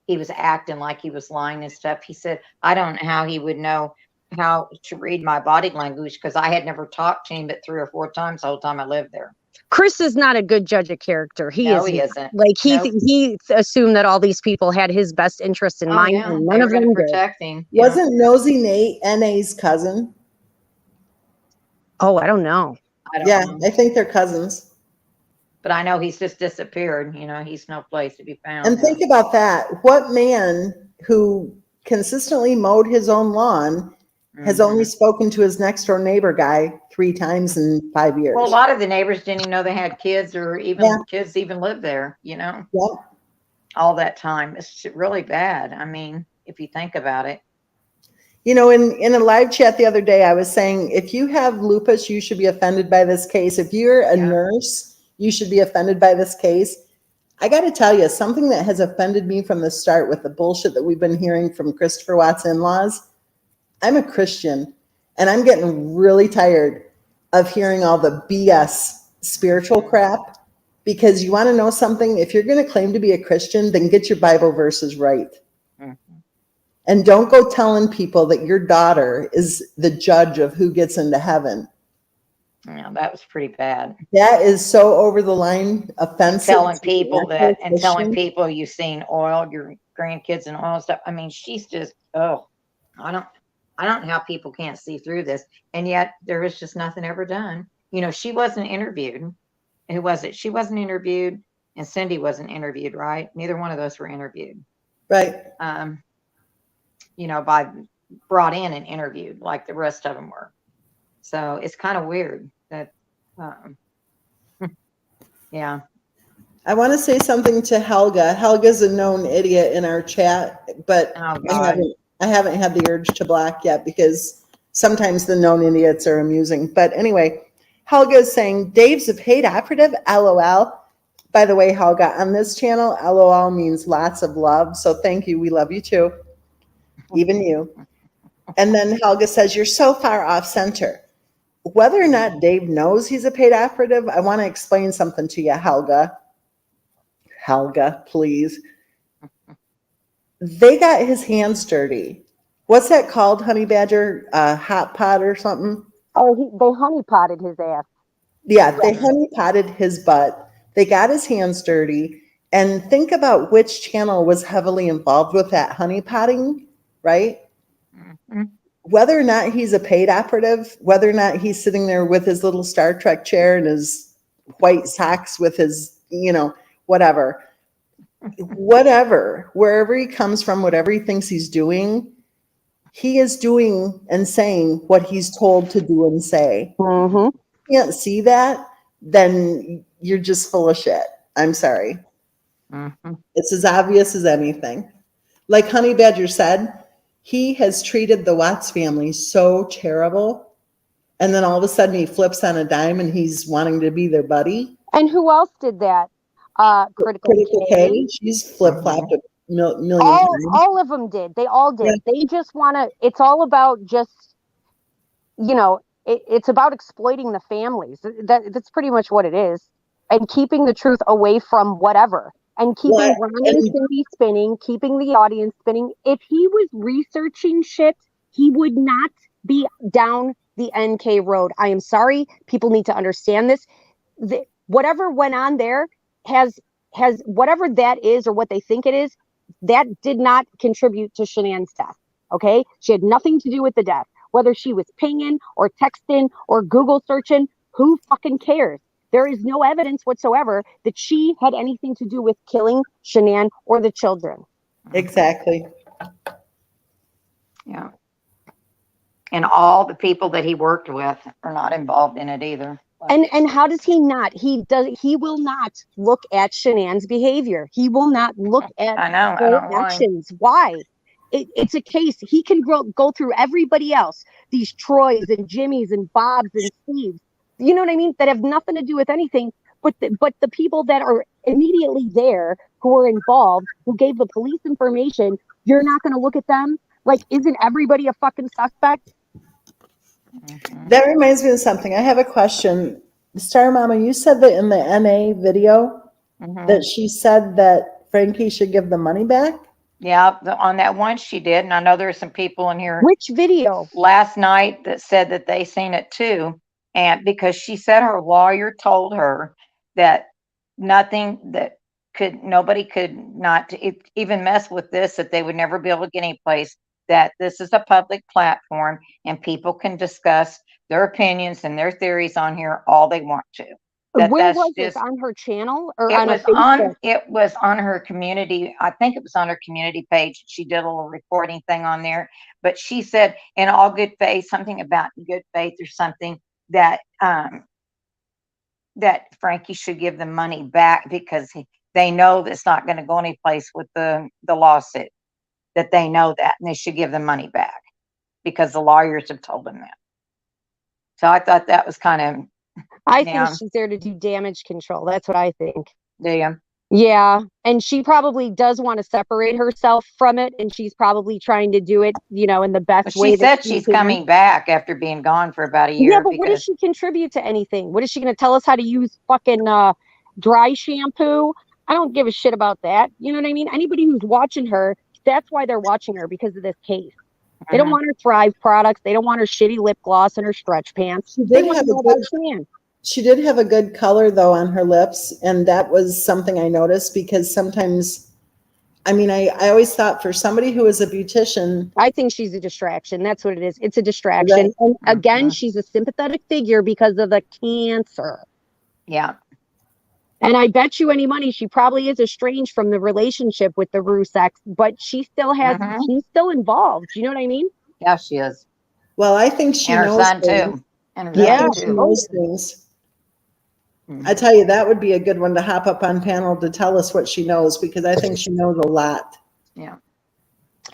he was acting like he was lying and stuff, he said, I don't know how he would know how to read my body language because I had never talked to him but 3 or 4 times the whole time I lived there. Chris is not a good judge of character. He No, is he not. isn't. Like Nope. he assumed that all these people had his best interest in Oh, mind, yeah. and They none were of going them to did. protect him. Yeah. Wasn't Nosy Nate NA's cousin? Oh, I don't know. I don't Yeah, know. I think they're cousins. But I know he's just disappeared. He's no place to be found. And think about that. What man who consistently mowed his own lawn, has only spoken to his next door neighbor guy 3 times in 5 years. Well, a lot of the neighbors didn't even know they had kids, or even Yeah. kids even lived there, you know, Yeah. all that time. It's really bad. I mean, if you think about it. You know, in a live chat the other day, I was saying, if you have lupus, you should be offended by this case. If you're a nurse, you should be offended by this case. I got to tell you, something that has offended me from the start with the bullshit that we've been hearing from Christopher Watt's in-laws. I'm a Christian, and I'm getting really tired of hearing all the BS spiritual crap, because you want to know something? If you're going to claim to be a Christian, then get your Bible verses right. And don't go telling people that your daughter is the judge of who gets into heaven. Yeah, that was pretty bad. That is so over the line offensive. Telling people that, and telling people you've seen oil, your grandkids and oil and stuff. I mean, she's just, oh, I don't know how people can't see through this. And yet there was just nothing ever done. You know, she wasn't interviewed. Who was it? She wasn't interviewed, and Cindy wasn't interviewed, right? Neither one of those were interviewed. Right. You know, brought in and interviewed like the rest of them were. So it's kind of weird that, yeah. I want to say something to Helga. Helga's a known idiot in our chat, but I haven't had the urge to block yet, because sometimes the known idiots are amusing. But anyway, Helga is saying, Dave's a paid operative, LOL. By the way, Helga, on this channel, LOL means lots of love. So thank you. We love you too. Even you. And then Helga says, you're so far off center. Whether or not Dave knows he's a paid operative, I want to explain something to you, Helga. Helga, please. They got his hands dirty. What's that called, Honey Badger? Hot pot or something? Oh, they honey potted his ass. Yeah, they honey potted his butt. They got his hands dirty. And think about which channel was heavily involved with that honey potting, right? Whether or not he's a paid operative, whether or not he's sitting there with his little Star Trek chair and his white socks with his, you know, whatever, wherever he comes from, whatever he thinks he's doing, he is doing and saying what he's told to do and say. If you can't see that, then you're just full of shit. I'm sorry. It's as obvious as anything. Like Honey Badger said, he has treated the Watts family so terrible, and then all of a sudden he flips on a dime and he's wanting to be their buddy. And who else did that? Critical K. She's flip-flopped a million times. All of them did. They all did. Yeah. They just want to, it's all about just, you know, it's about exploiting the families. That's pretty much what it is. And keeping the truth away from whatever. And keeping Ron and Cindy spinning, keeping the audience spinning. If he was researching shit, he would not be down the NK road. I am sorry. People need to understand this. Whatever went on there has whatever that is, or what they think it is, that did not contribute to Shanann's death. Okay? She had nothing to do with the death. Whether she was pinging or texting or Google searching, who fucking cares? There is no evidence whatsoever that she had anything to do with killing Shanann or the children. Exactly. Yeah. And all the people that he worked with are not involved in it either. And how does he not? He will not look at Shanann's behavior. He will not look at her actions. Why? It's a case. He can go through everybody else, these Troys and Jimmys and Bobs and Steves, you know what I mean, that have nothing to do with anything, but the people that are immediately there, who are involved, who gave the police information, you're not going to look at them? Like, isn't everybody a fucking suspect? That reminds me of something. I have a question. Star Mama, you said that in the NA video that she said that Frankie should give the money back? Yeah, on that one she did. And I know there are some people in here. Which video? Last night that said that they seen it too. And because she said her lawyer told her that nobody could not even mess with this, that they would never be able to get any place, that this is a public platform and people can discuss their opinions and their theories on here all they want to. Where that's was this, just, on her channel or it on a was on, Facebook? it was on her community. I think it was on her community page. She did a little reporting thing on there, but she said in all good faith, something about good faith or something, that that Frankie should give the money back because they know that's not going to go anyplace with the lawsuit, that they know that, and they should give the money back because the lawyers have told them that. So I thought that was kind of, I yeah, think she's there to do damage control. That's what I think. damn. Yeah, and she probably does want to separate herself from it, and she's probably trying to do it, in the best She way that said she she's can. coming back after being gone for about a Yeah, year but what does because she contribute to anything? What is she going to tell us how to use fucking dry shampoo? I don't give a shit about that. You know what I mean? Anybody who's watching her, that's why they're watching her, because of this case. They don't want her Thrive products. They don't want her shitty lip gloss and her stretch pants. She They did want have to a know good about Shan. She did have a good color though on her lips, and that was something I noticed because sometimes, I mean, I always thought for somebody who is a beautician, I think she's a distraction. That's what it is. It's a distraction. that, And again, she's a sympathetic figure because of the cancer. yeah. And I bet you any money she probably is estranged from the relationship with the Rusex, but she still has, she's still involved. You know what I mean? Yeah, she is. well, I think she And her knows son things. too. And her I Yeah. son think she too. knows things. Mhm. I tell you, that would be a good one to hop up on panel to tell us what she knows, because I think she knows a lot. Yeah.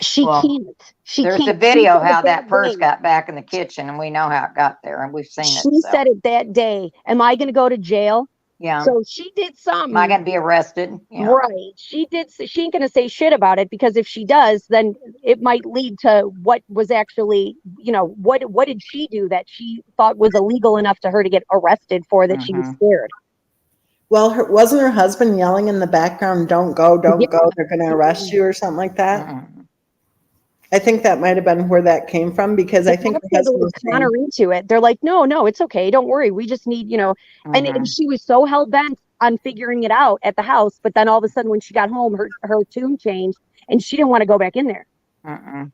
She Well, can't. She there's can't. a video She said how it that purse day. got back in the kitchen, and we know how it got there, and we've seen it. She So said it that day. Am I going to go to jail? yeah. So she did Am I something. going to be arrested? Yeah. Right. She did. She ain't going to say shit about it, because if she does, then it might lead to what was actually, what did she do that she thought was illegal enough to her to get arrested for, that she was scared? Well, wasn't her husband yelling in the background, don't go, Yeah. they're going to arrest you or something like that? Mhm. I think that might have been where that came from, because I think her They husband were was saying, counter into it. They're like, no, it's okay. Don't worry. We just need, and she was so hell bent on figuring it out at the house. But then all of a sudden, when she got home, her tune changed and she didn't want to go back in there. Mm-mm.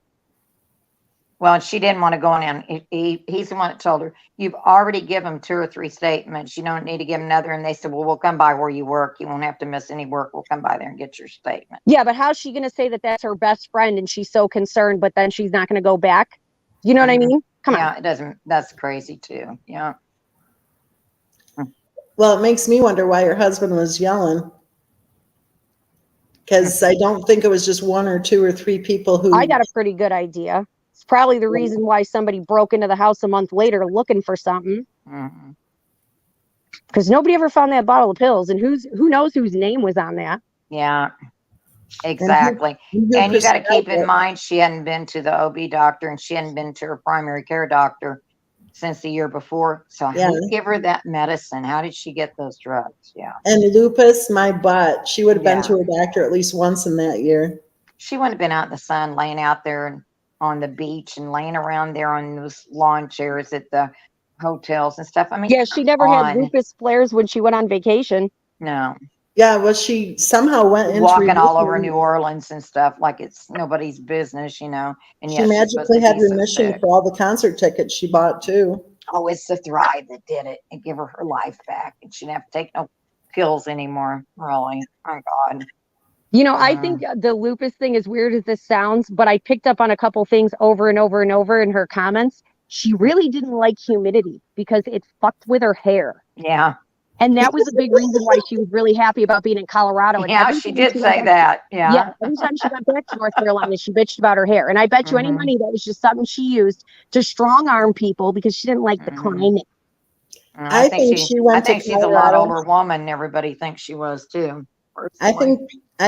Well, she didn't want to go in. He's the one that told her, you've already given him 2 or 3 statements. You don't need to give him another. And they said, well, we'll come by where you work. You won't have to miss any work. We'll come by there and get your statement. Yeah, but how's she going to say that that's her best friend and she's so concerned, but then she's not going to go back? You know what I mean? Come on. Yeah, it doesn't. That's crazy too. Yeah. well, it makes me wonder why her husband was yelling. Because I don't think it was just 1 or 2 or 3 people who. I got a pretty good idea. It's probably the reason why somebody broke into the house a month later looking for something. Mhm. Because nobody ever found that bottle of pills, and who knows whose name was on that. Yeah, exactly. And you got to keep in mind, she hadn't been to the OB doctor and she hadn't been to her primary care doctor since the year before. So Yeah. who gave her that medicine? How did she get those drugs? Yeah. And lupus, my butt. She would have been Yeah. to her doctor at least once in that year. She wouldn't have been out in the sun, laying out there on the beach and laying around there on those lawn chairs at the hotels and stuff. I mean, Yeah, she never had lupus flares when she went on vacation. no. Yeah, well, she somehow went into Walking all over remission. New Orleans and stuff like it's nobody's business, And She yet she's supposed magically to had be so remission sick. for all the concert tickets she bought too. Oh, it's the Thrive that did it and give her life back, and she didn't have to take no pills anymore. Really, my God. I think the lupus thing, as weird as this sounds, but I picked up on a couple things over and over and over in her comments. She really didn't like humidity because it fucked with her hair. Yeah, And that was a big reason why she was really happy about being in Colorado. And yeah, every she time did went say back- that. Yeah, Yeah, every time she went back to North Carolina, she bitched about her hair. And I bet you any money that was just something she used to strong arm people because she didn't like the climate. And I think she went I to think she's a lot Colorado. older woman. And everybody thinks she was too. I personally.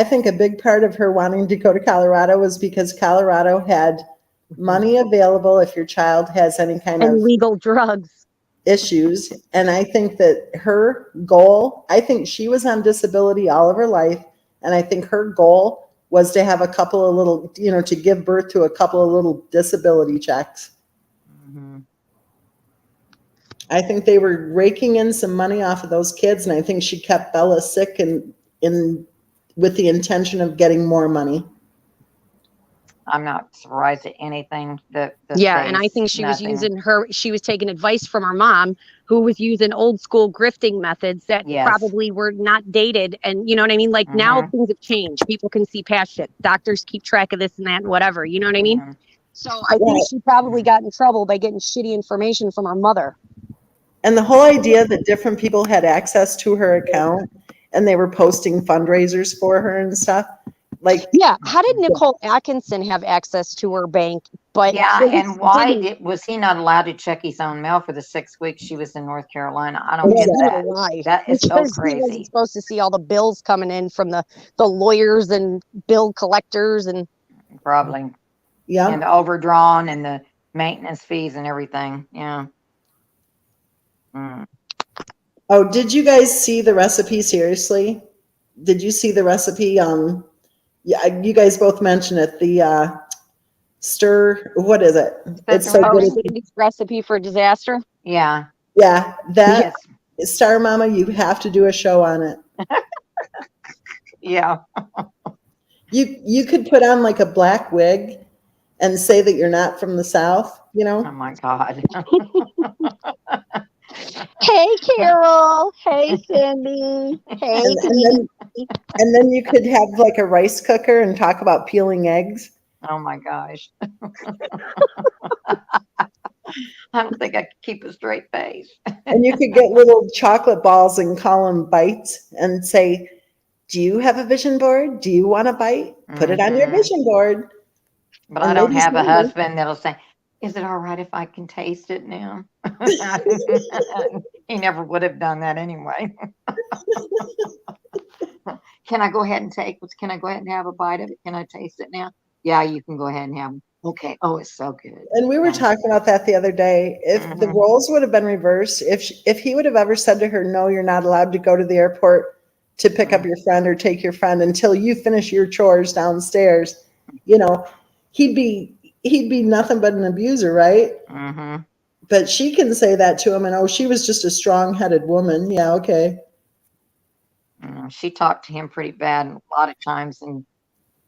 think a big part of her wanting to go to Colorado was because Colorado had money available if your child has any kind And of legal drugs. issues. And I think that her goal, I think she was on disability all of her life. And I think her goal was to have a couple of little, to give birth to a couple of little disability checks. Mhm. I think they were raking in some money off of those kids. And I think she kept Bella sick and with the intention of getting more money. I'm not surprised at anything. The Yeah, and I face, think she was nothing. she was taking advice from her mom, who was using old school grifting methods that Yes. probably were not dated. And you know what I mean? Like now Mhm. things have changed. People can see past shit. Doctors keep track of this and that and whatever. You know what I mean? Mhm. So I think Right. she probably got in trouble by getting shitty information from her mother. And the whole idea that different people had access to her account and they were posting fundraisers for her and stuff. Like, Yeah. How did Nicole Atkinson have access to her bank, but Yeah, Grace and why didn't? was he not allowed to check his own mail for the 6 weeks she was in North Carolina? I don't Yeah, get I that. don't know why. That is so Because he wasn't crazy. supposed to see all the bills coming in from the lawyers and bill collectors and Probably. And yeah. the overdrawn and the maintenance fees and everything. Yeah. Mm. Oh, did you guys see the recipe? Seriously? Did you see the recipe? Yeah, you guys both mentioned it. The stir, what is it? It's so oh, good. Sandy's recipe for disaster. Yeah. Yeah, that Yes. Star Mama, you have to do a show on it. Yeah. You could put on like a black wig and say that you're not from the South, you Oh know? my God. Hey, Carol. Hey, Cindy. Hey, And Pete. then you could have like a rice cooker and talk about peeling eggs. Oh my gosh. I don't think I could keep a straight face. And you could get little chocolate balls and call them bites and say, "Do you have a vision board? Do you want a bite? Put it on your Mhm. vision board." But I And don't ladies have a know. husband that'll say, "Is it all right if I can taste it now?" He never would have done that anyway. Can I go ahead and can I go ahead and have a bite of it? Can I taste it now? Yeah, you can go ahead and have 'em. Okay. Oh, it's so good. And we were Yeah. talking about that the other day. If the Mhm. roles would have been reversed, if he would have ever said to her, "No, you're not allowed to go to the airport to pick up Mhm. your friend or take your friend until you finish your chores downstairs," you know, he'd be nothing but an abuser, right? Mhm. But she can say that to him, and oh, she was just a strong-headed woman. Yeah, okay. She talked to him pretty bad a lot of times, and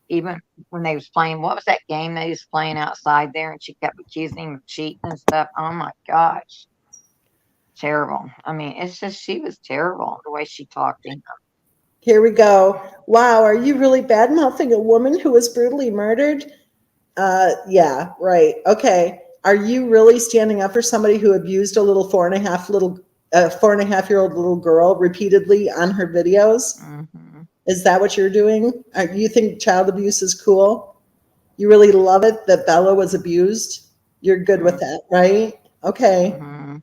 even when they was playing, what was that game they was playing outside there, and she kept accusing him of cheating and stuff. Oh my gosh, terrible. I mean, it's just she was terrible the way she talked to him. Here we go. Wow, are you really bad mouthing a woman who was brutally murdered? Yeah, right. Okay. Are you really standing up for somebody who abused a little 4.5-year-old little girl repeatedly on her videos? Hmm. Is that what you're doing? You think child abuse is cool? You really love it that Bella was abused? You're good with that, right? Okay. Hmm.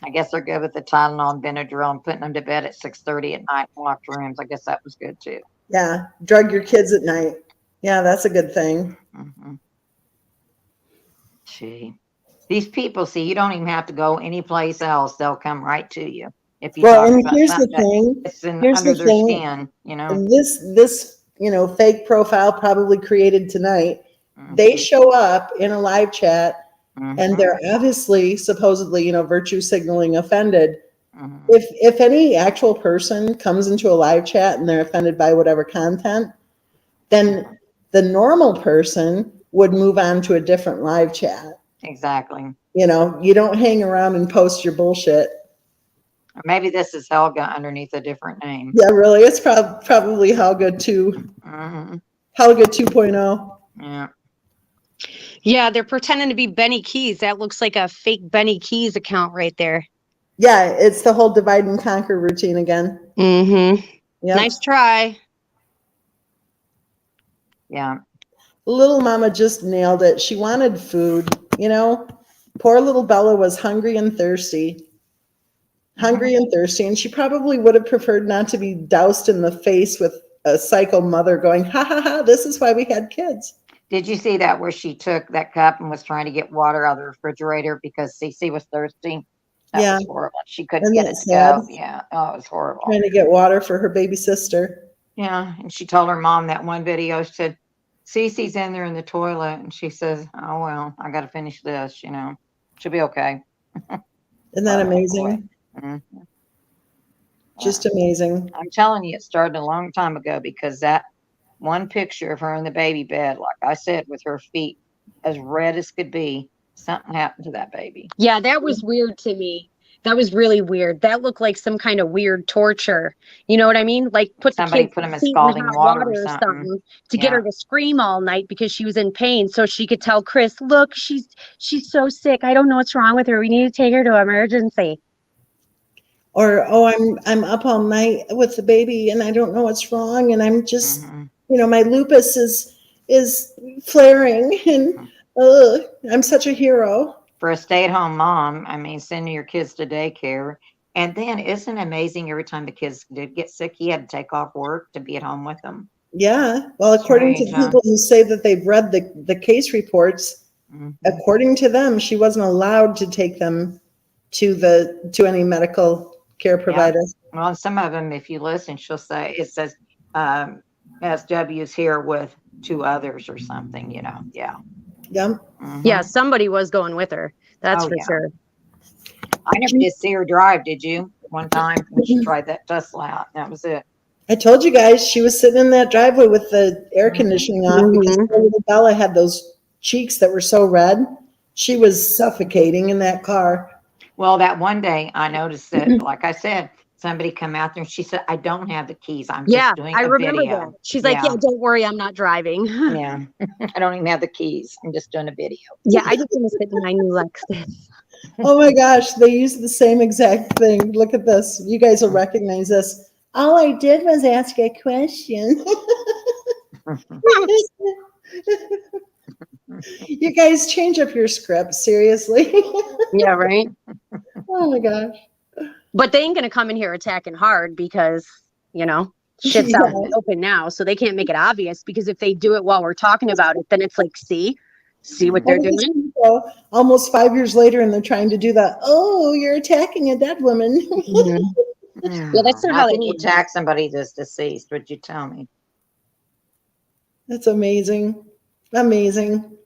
I guess they're good with the Tylenol and Benadryl and putting them to bed at 6:30 at night in locked rooms. I guess that was good too. Yeah. Drug your kids at night. Yeah, that's a good thing. Hmm. Gee, these people, see, you don't even have to go anyplace else; they'll come right to you if you Well, talk and about here's the something that thing. gets in Here's under the their thing. skin. You know. This fake profile probably created tonight. They Hmm. show up in a live chat and Hmm. they're obviously supposedly virtue signaling offended. Hmm. If any actual person comes into a live chat and they're offended by whatever content, then the normal person would move on to a different live chat. Exactly. You don't hang around and post your bullshit. Or maybe this is Helga underneath a different name. Yeah, really, it's probably Helga 2, Hmm. Helga 2.0. Yeah. Yeah, they're pretending to be Benny Keys. That looks like a fake Benny Keys account right there. Yeah, it's the whole divide and conquer routine again. Mm-hmm. Yeah. Nice try. Yeah. Little mama just nailed it. She wanted food, Poor little Bella was hungry and thirsty. Hungry and thirsty, and she probably would have preferred not to be doused in the face with a psycho mother going, "Ha ha ha, this is why we had kids." Did you see that where she took that cup and was trying to get water out of the refrigerator because Cece was thirsty? That Yeah. was horrible. She couldn't Isn't get that it to sad? go. Yeah. Oh, it was horrible. Trying to get water for her baby sister. Yeah. And she told her mom that one video, she said, Cece's in there in the toilet. And she says, oh, well, I got to finish this, She'll be okay. Isn't that Oh, boy. amazing? Mhm. Just amazing. I'm telling you, it started a long time ago because that one picture of her in the baby bed, like I said, with her feet as red as could be. Something happened to that baby. Yeah, that was weird to me. That was really weird. That looked like some kind of weird torture. You know what I mean? Like put Somebody the put kid's him in feet in scalding hot water water or or something. something to get Yeah. her to scream all night because she was in pain. So she could tell Chris, look, she's so sick. I don't know what's wrong with her. We need to take her to emergency. Or, oh, I'm up all night with the baby and I don't know what's wrong, and I'm just, Mhm. my lupus is flaring, and I'm such a hero. For a stay-at-home mom, I mean, sending your kids to daycare. And then isn't it amazing every time the kids did get sick, he had to take off work to be at home with them. Yeah. Well, according to Strange, huh? people who say that they've read the case reports, Mhm. according to them, she wasn't allowed to take them to any medical care provider. Well, and some of them, if you listen, she'll say, it says, SW's here with 2 others or something, Yeah. Yeah. Mhm. Yeah, somebody was going with her. That's Oh, for yeah. sure. I never did see her drive, did you? One time when she tried that Tesla out, that was it. I told you guys she was sitting in that driveway with the air Mhm. conditioning off because Mhm. poor little Bella had those cheeks that were so red. She was suffocating in that car. Well, that one day I noticed that, like I said, somebody come out there and she said, I don't have the keys. I'm Yeah, just doing I a remember video. that. She's like, yeah, don't worry, I'm not driving. Yeah. I don't even have the keys. I'm just doing a video. Yeah, I just want to sit in my new Lexus. Oh my gosh, they used the same exact thing. Look at this. You guys will recognize this. All I did was ask a question. You guys change up your script, seriously. Yeah, right. Oh my gosh. But they ain't gonna come in here attacking hard because, shit's out in the open now. So they can't make it obvious, because if they do it while we're talking about it, then it's like, see what they're Look at these doing. people, almost 5 years later, and they're trying to do that. Oh, you're attacking a dead woman. Mhm. Yeah, that's not how can they you work. attack somebody that's deceased? Would you tell me? That's amazing. Amazing.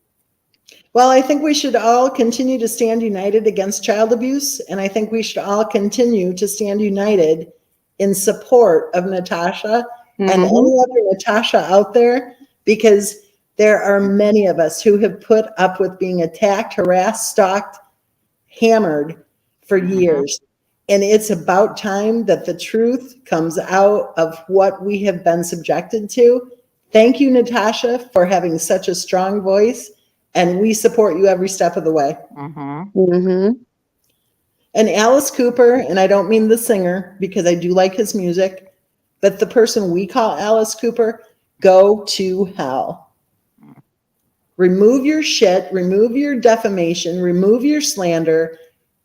Well, I think we should all continue to stand united against child abuse. And I think we should all continue to stand united in support of Natasha and Mhm. any other Natasha out there, because there are many of us who have put up with being attacked, harassed, stalked, hammered for years. And it's about time that the truth comes out of what we have been subjected to. Thank you, Natasha, for having such a strong voice. And we support you every step of the way. Mhm. And Alice Cooper, and I don't mean the singer because I do like his music, but the person we call Alice Cooper, go to hell. Remove your shit, remove your defamation, remove your slander,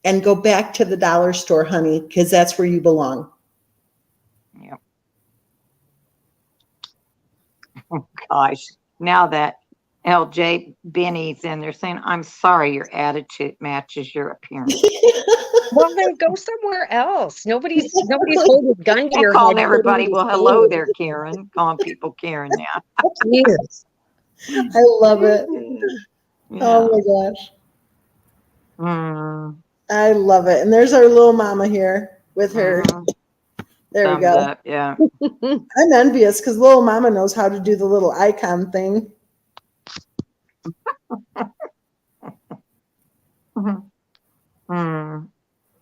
and go back to the dollar store, honey, because that's where you belong. Yep. Oh, gosh. Now that LJ Benny's in there saying, I'm sorry, your attitude matches your appearance. Well, then go somewhere else. Nobody's holding a gun to I'm your calling head. everybody, well, hello there, Karen. Calling people Karen now. Yes. I love it. Yeah. Oh my gosh. Mm, I love it. And there's our little mama here with her. There we thumbs go. up, yeah. I'm envious because little mama knows how to do the little icon thing. Mm.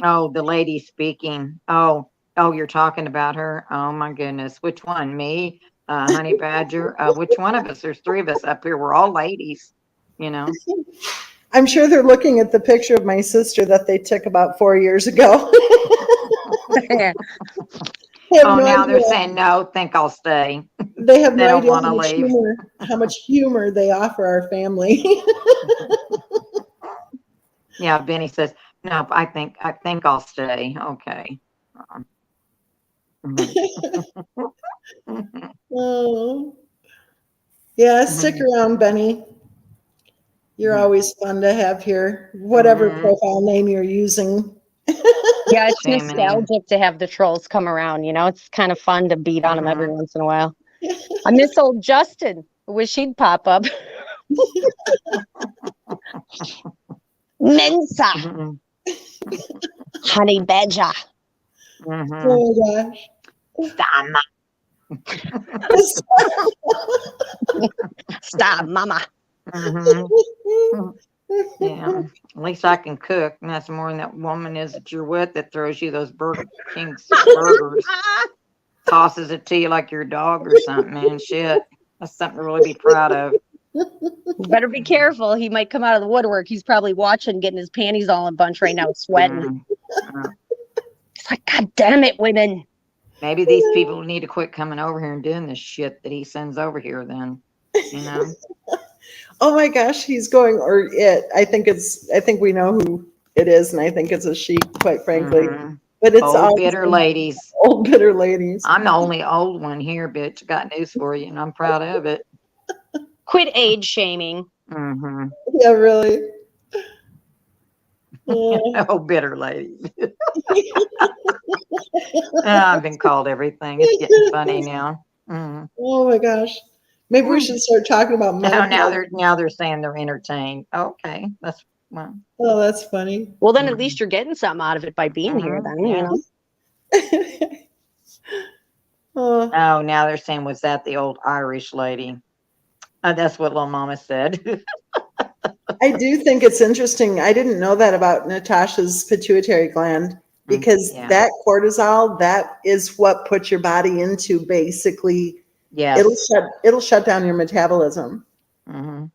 Oh, the lady speaking. Oh, you're talking about her. Oh my goodness. Which one? Me? Honey Badger? Which one of us? There's 3 of us up here. We're all ladies, I'm sure they're looking at the picture of my sister that they took about 4 years ago. Oh, now they're saying no, think I'll stay. They have They no don't idea wanna leave. how much humor they offer our family. Yeah, Benny says, no, I think I'll stay. Okay. Oh. Yeah, stick around, Benny. You're always fun to have here, whatever profile name you're using. Yeah, it's Shame in you. nostalgic to have the trolls come around. It's kind of fun to beat on them every once in a while. I miss old Justin. I wish he'd pop up. Mensa. Honey Badger. Oh my gosh. Sama. Stop, mama. Mhm. Yeah. At least I can cook. And that's more than that woman is that you're with that throws you those Burger King's burgers, tosses it to you like you're a dog or something, man. Shit. That's something to really be proud of. You better be careful. He might come out of the woodwork. He's probably watching, getting his panties all in a bunch right now, sweating. It's like, God damn it, women. Maybe these people need to quit coming over here and doing this shit that he sends over here then. You know? Oh my gosh, he's going, or it. I think we know who it is, and I think it's a she, quite frankly. Mhm. But it's Old all bitter ladies. old bitter ladies. I'm the only old one here, bitch. Got news for you, and I'm proud of it. Quit age shaming. Mm-hmm. Yeah, really. Yeah. Oh, bitter ladies. I've been called everything. It's getting funny now. Mm. Oh my gosh. Maybe we should start talking about Now menopause. they're saying they're entertained. Okay, that's well. Oh, that's funny. Well, then at least you're getting something out of it by being here, then, Yeah. you know? Oh, Oh, now they're saying, was that the old Irish lady? That's what little mama said. I do think it's interesting. I didn't know that about Natasha's pituitary gland because Yeah. that cortisol, that is what puts your body into basically. Yes. It'll shut down your metabolism. Mm-hmm.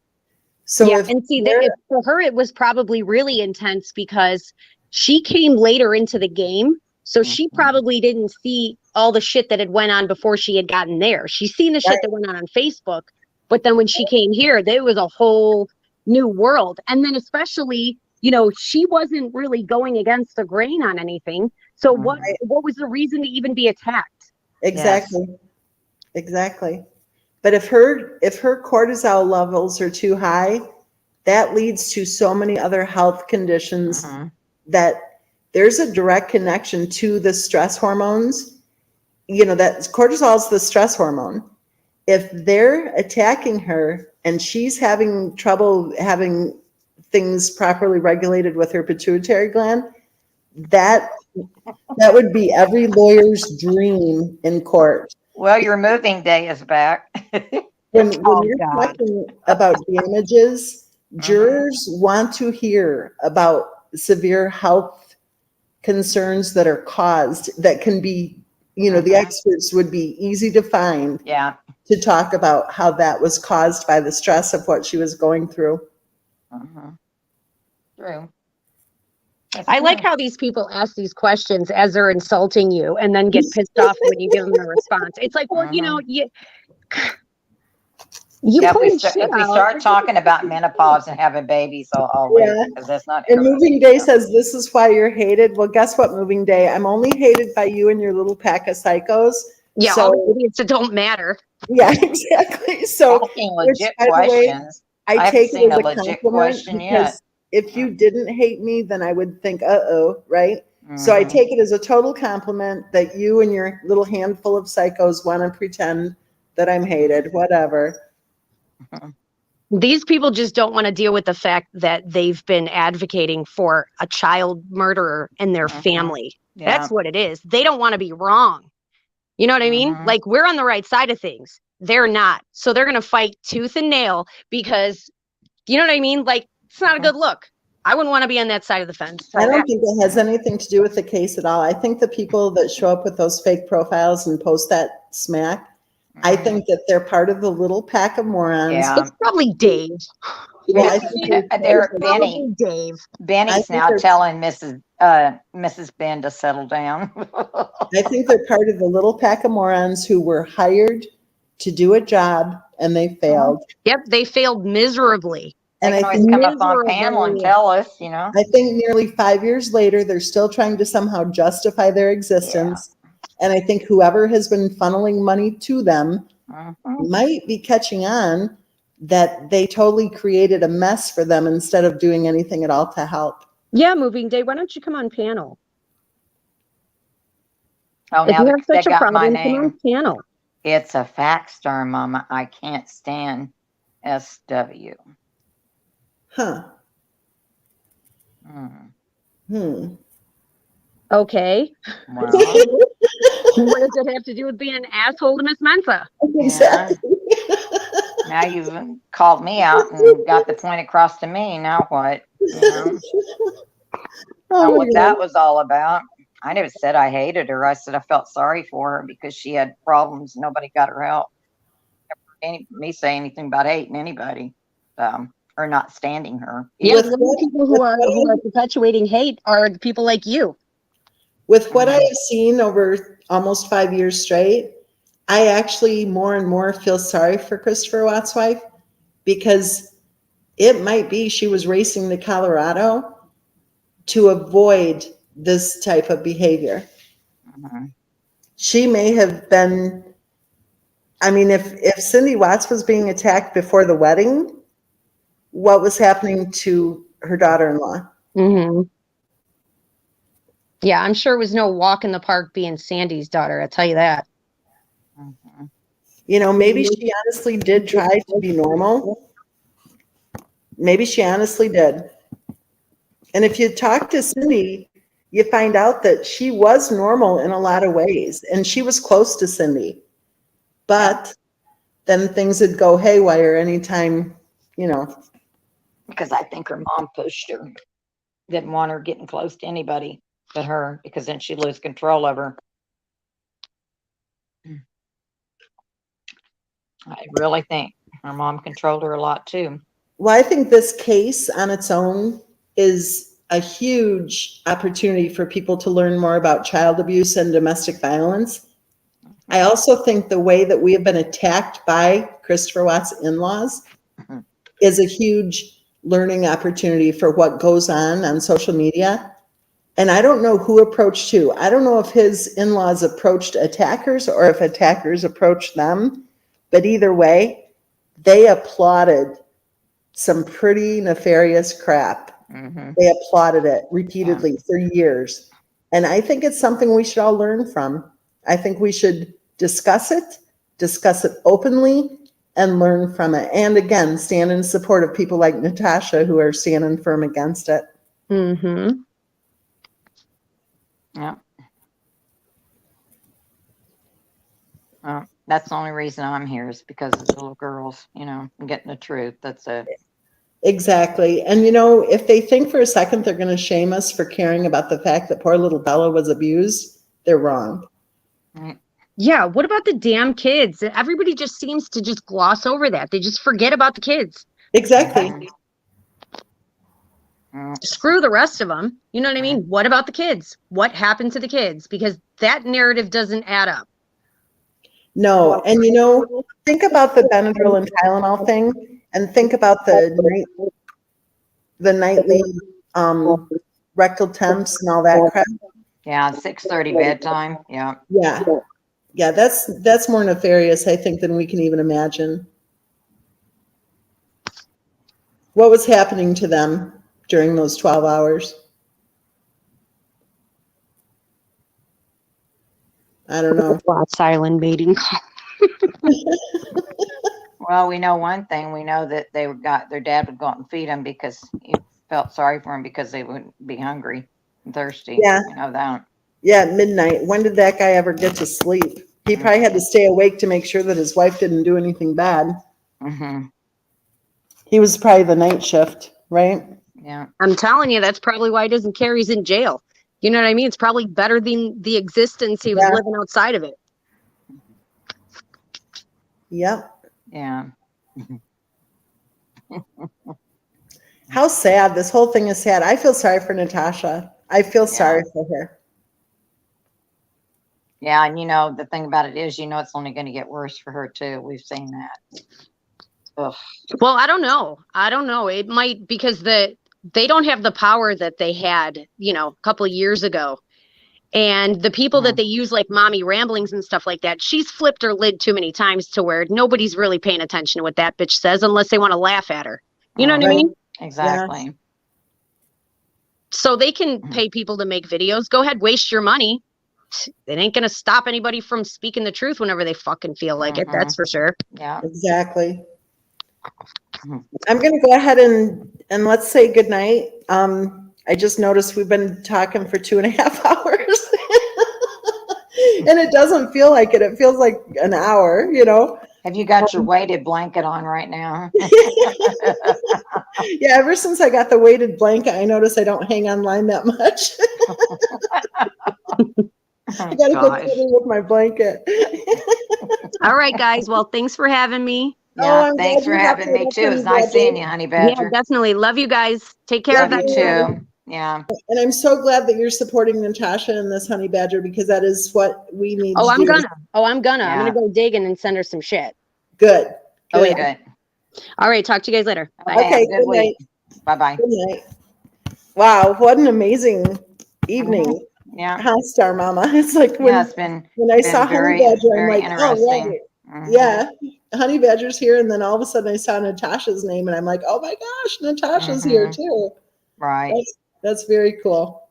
So yeah, if and see, you're- for her, it was probably really intense because she came later into the game. So she Mhm. probably didn't see all the shit that had went on before she had gotten there. She's seen the shit Right. that went on Facebook. But then when she came here, there was a whole new world. And then especially, you know, she wasn't really going against the grain on anything. So what was the reason to even be attacked? Exactly. Exactly. But if her cortisol levels are too high, that leads to so many other health conditions that there's a direct connection to the stress hormones. You know, that cortisol is the stress hormone. If they're attacking her and she's having trouble having things properly regulated with her pituitary gland, that would be every lawyer's dream in court. Well, your moving day is back. When Oh, you're God. talking about damages, jurors want to hear about severe health concerns that are caused that can be, you know, the experts would be easy to find Yeah. to talk about how that was caused by the stress of what she was going through. True. I like how these people ask these questions as they're insulting you and then get pissed off when you give them a response. It's like, well, you know, you Yeah, point shit if we out. start talking about menopause and having babies, I'll leave because that's not. And Moving Day says this is why you're hated. Well, guess what, Moving Day? I'm only hated by you and your little pack of psychos. Yeah, so, all the idiots that don't matter. Yeah, exactly. So, asking legit by the way, questions. I haven't take it seen as a a legit compliment question yet. because if you didn't hate me, then I would think, uh-oh, right? So I take it as a total compliment that you and your little handful of psychos want to pretend that I'm hated, whatever. These people just don't want to deal with the fact that they've been advocating for a child murderer and their family. Yeah. That's what it is. They don't want to be wrong. You know what I mean? Like, we're on the right side of things. They're not. So they're going to fight tooth and nail because, you know what I mean? Like, it's not a good look. I wouldn't want to be on that side of the fence. I don't think it has anything to do with the case at all. I think the people that show up with those fake profiles and post that smack, I think that they're part of the little pack of morons. Yeah. It's probably Dave. Well, I think Benny. Dave. Benny's now telling Mrs. Ben to settle down. I think they're part of the little pack of morons who were hired to do a job and they failed. Yep, they failed miserably. And They I can always think come up on panel and tell us, you know. I think nearly 5 years later, they're still trying to somehow justify their existence. And I think whoever has been funneling money to them might be catching on that they totally created a mess for them instead of doing anything at all to help. Yeah, Moving Day. Why don't you come on panel? Oh, If now you have they such a got my problem, come on name. panel. It's a fact star, Mama. I can't stand SW. Huh. Hmm. Hmm. Okay. Well, What does it have to do with being an asshole to Miss Mensa? Exactly. Now you've called me out and got the point across to me. Now what? You know, Oh know my what God. that was all about. I never said I hated her. I said I felt sorry for her because she had problems. Nobody got her help. Me say anything about hating anybody, or not standing her. Yeah, With the only people who are perpetuating hate are the people like you. With what I have seen over almost 5 years straight, I actually more and more feel sorry for Christopher Watt's wife, because it might be she was racing to Colorado to avoid this type of behavior. Mhm. She may have been, I mean, if Cindy Watts was being attacked before the wedding, what was happening to her daughter-in-law? Mm-hmm. Yeah, I'm sure it was no walk in the park being Sandy's daughter. I'll tell you that. Mhm. You know, maybe she honestly did try to be normal. Maybe she honestly did. And if you talk to Cindy, you find out that she was normal in a lot of ways, and she was close to Cindy. But then things would go haywire anytime, you know. Because I think her mom pushed her. Didn't want her getting close to anybody but her, because then she'd lose control of her. I really think her mom controlled her a lot too. Well, I think this case on its own is a huge opportunity for people to learn more about child abuse and domestic violence. I also think the way that we have been attacked by Christopher Watt's in-laws Mhm. is a huge learning opportunity for what goes on social media. And I don't know who approached who. I don't know if his in-laws approached attackers or if attackers approached them. But either way, they applauded some pretty nefarious crap. Mhm. They applauded it repeatedly for years. And I think it's something we should all learn from. I think we should discuss it openly, and learn from it. And again, stand in support of people like Natasha who are standing firm against it. Mm-hmm. Yeah. That's the only reason I'm here, is because of the little girls, you know, and getting the truth. That's it. Exactly. And you know, if they think for a second they're going to shame us for caring about the fact that poor little Bella was abused, they're wrong. Right. Yeah, what about the damn kids? Everybody just seems to just gloss over that. They just forget about the kids. Exactly. Mhm. Mm. Screw the rest of them. You know what I mean? What about the kids? What happened to the kids? Because that narrative doesn't add up. No. And you know, think about the Benadryl and Tylenol thing, and think about the nightly rectal temps and all that crap. Yeah, 6:30 bedtime. Yeah. Yeah. Yeah, that's more nefarious, I think, than we can even imagine. What was happening to them during those 12 hours? I don't know. Silent mating call. Well, we know one thing. We know that their dad would go out and feed them because he felt sorry for them because they would be hungry and thirsty. Yeah. You know that. Yeah, at midnight. When did that guy ever get to sleep? He probably had to stay awake to make sure that his wife didn't do anything bad. Mm-hmm. He was probably the night shift, right? Yeah. I'm telling you, that's probably why he doesn't care. He's in jail. You know what I mean? It's probably better than the existence he was Yeah. living outside of it. Yep. Yeah. How sad. This whole thing is sad. I feel sorry for Natasha. I feel sorry for her. Yeah, and you know the thing about it is, you know, it's only going to get worse for her too. We've seen that. Ugh. Well, I don't know. I don't know. It might, because they don't have the power that they had, you know, a couple of years ago. And the people that they use, like Mommy Ramblings and stuff like that, she's flipped her lid too many times to where nobody's really paying attention to what that bitch says unless they want to laugh at her. You know what I mean? Exactly. So they can pay people to make videos. Go ahead, waste your money. It ain't going to stop anybody from speaking the truth whenever they fucking feel like it. That's for sure. Yeah. Exactly. I'm going to go ahead and let's say goodnight. I just noticed we've been talking for 2.5 hours. And it doesn't feel like it. It feels like an hour, you know? Have you got your weighted blanket on right now? Yeah, ever since I got the weighted blanket, I notice I don't hang online that much. I gotta get Gosh. cuddly with my blanket. All right, guys. Well, thanks for having me. Yeah, I'm thanks glad for you hopped having me up, too. Honey It's nice seeing Badger. you, Honey Yeah, Badger. definitely. Love you guys. Take care Love of you everyone. too. Yeah. And I'm so glad that you're supporting Natasha and this Honey Badger, because that is what we need Oh, to I'm do. gonna. I'm Yeah. gonna go digging and send her some shit. Good. Oh, Good. yeah. Good. All right. Talk to you guys later. Bye. Okay. Have Okay, a good good week. Bye bye. Good night. Wow, what an amazing evening. Yeah. Huh, Star Mama? It's like Yeah. It's been when I saw Honey very, Badger, I'm very like, oh, interesting. right. Mhm. Yeah, Honey Badger's here. And then all of a sudden I saw Natasha's name and I'm like, oh my gosh, Natasha's here too. Right. That's very cool.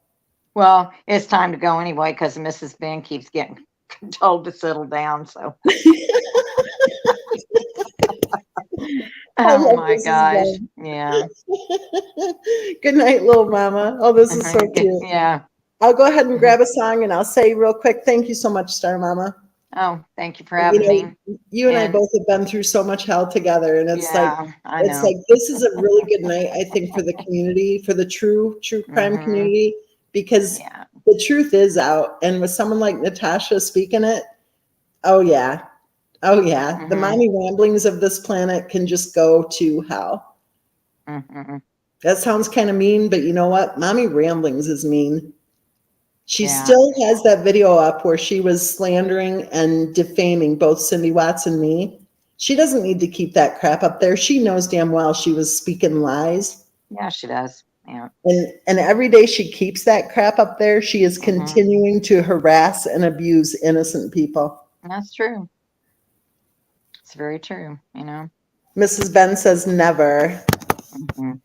Well, it's time to go anyway because Mrs. Ben keeps getting told to settle down. So, I oh love my Mrs. gosh. Ben. Yeah. Good night, little mama. Oh, this is so cute. Yeah. I'll go ahead and grab a song and I'll say real quick, thank you so much, Star Mama. Oh, thank you for You having know, me. you and I And- both have been through so much hell together, and it's like Yeah, I know. this is a really good night, I think, for the community, for the true crime Mhm. community, because Yeah. the truth is out, and with someone like Natasha speaking it, oh yeah, the Mhm. mommy ramblings of this planet can just go to hell. Mhm. That sounds kind of mean, but you know what? Mommy ramblings is mean. She Yeah. still has that video up where she was slandering and defaming both Cindy Watts and me. She doesn't need to keep that crap up there. She knows damn well she was speaking lies. Yeah, she does. Yeah. And every day she keeps that crap up there, she is Mhm. continuing to harass and abuse innocent people. That's true. It's very true, you know. Mrs. Ben says never. Mhm.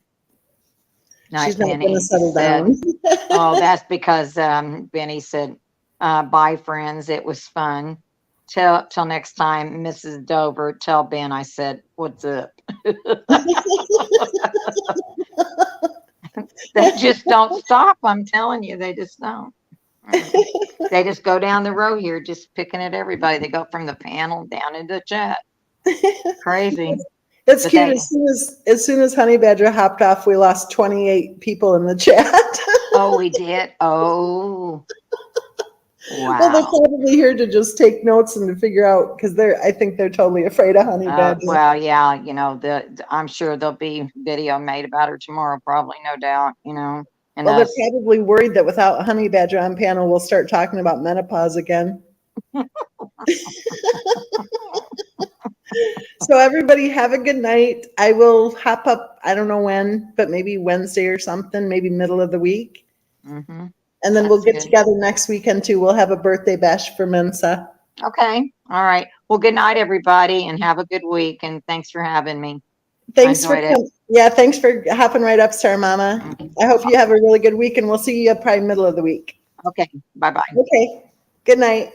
She's Night, not going to Benny settle said, down. oh, that's because Benny said, bye, friends. It was fun. Till next time, Mrs. Dover, tell Ben I said, what's up? They just don't stop. I'm telling you, they just don't. They just go down the row here, just picking at everybody. They go from the panel down into the chat. Crazy. It's But cute. they- As soon as Honey Badger hopped off, we lost 28 people in the chat. Oh, we did. Oh, Well, they're wow. probably here to just take notes and to figure out, because I think they're totally afraid of Honey Badger. Well, yeah, you know, I'm sure there'll be video made about her tomorrow, probably, no doubt, you know. And Well, they're us. probably worried that without Honey Badger on panel, we'll start talking about menopause again. So everybody have a good night. I will hop up, I don't know when, but maybe Wednesday or something, maybe middle of the week. Mm-hmm. And then we'll That's get good. together next weekend too. We'll have a birthday bash for Mensa. Okay. All right. Well, good night, everybody, and have a good week. And thanks for having me. Thanks for enjoyed it. Yeah, thanks for hopping right up, Star Mama. I hope you have a really good week, and we'll see you probably middle of the week. Okay. Bye-bye. Okay. Good night.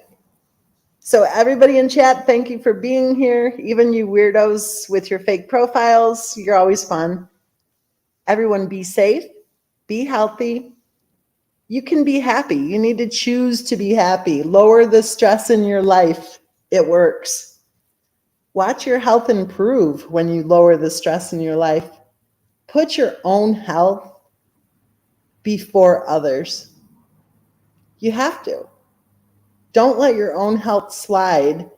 So everybody in chat, thank you for being here. Even you weirdos with your fake profiles, you're always fun. Everyone be safe, be healthy. You can be happy. You need to choose to be happy. Lower the stress in your life. It works. Watch your health improve when you lower the stress in your life. Put your own health before others. You have to. Don't let your own health slide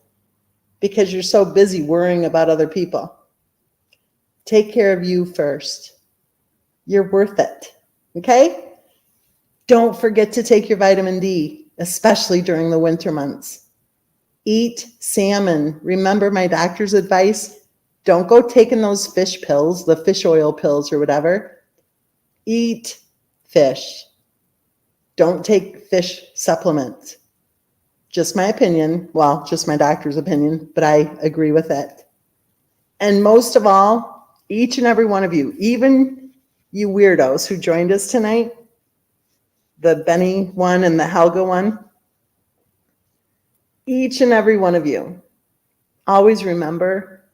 because you're so busy worrying about other people. Take care of you first. You're worth it. Okay? Don't forget to take your vitamin D, especially during the winter months. Eat salmon. Remember my doctor's advice? Don't go taking those fish pills, the fish oil pills or whatever. Eat fish. Don't take fish supplements. Just my opinion. Well, just my doctor's opinion, but I agree with it. And most of all, each and every one of you, even you weirdos who joined us tonight, the Benny one and the Helga one, each and every one of you, always remember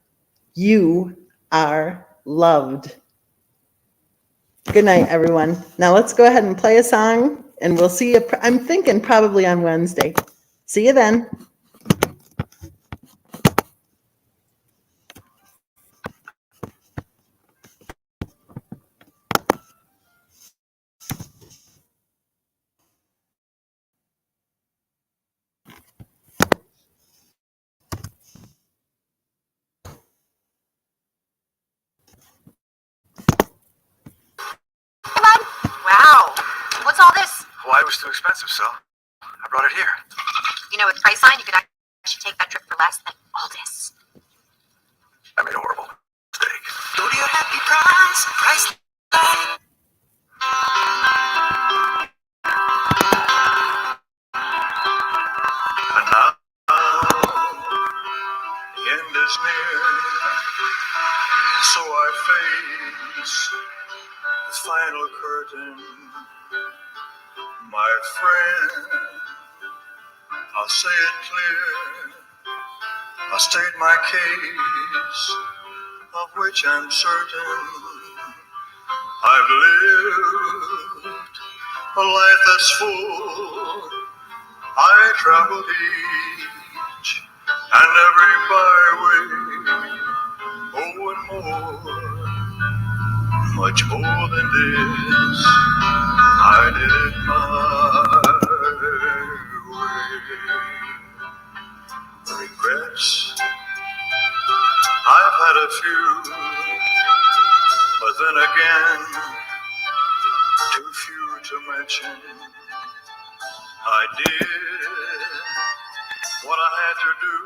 you are loved. Good night, everyone. Now let's go ahead and play a song, and we'll see you, I'm thinking probably on Wednesday. See you then. Wow. What's all this? Why was too expensive, so I brought it here. You know, with Priceline, you could actually take that trip for less than all this. I made a horrible mistake. Go to your happy price. Priceline. And now the end is near, so I face the final curtain. My friend, I'll say it clear. I'll state my case, of which I'm certain. I've lived a life that's full. I traveled each and every byway. Oh, and more, much more than this, I did it my way. Regrets, I've had a few, but then again, too few to mention. I did what I had to do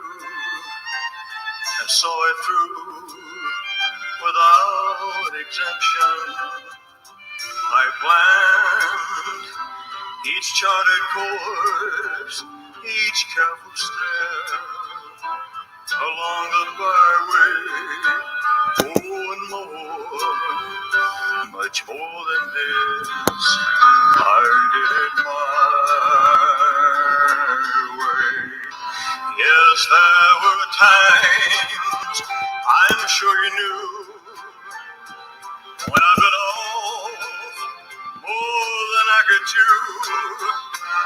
and saw it through without exemption. I planned each charted course, each careful step along the byway. Oh, and more, much more than this, I did it my way. Yes, there were times, I'm sure you knew, when I bit off more than I could chew.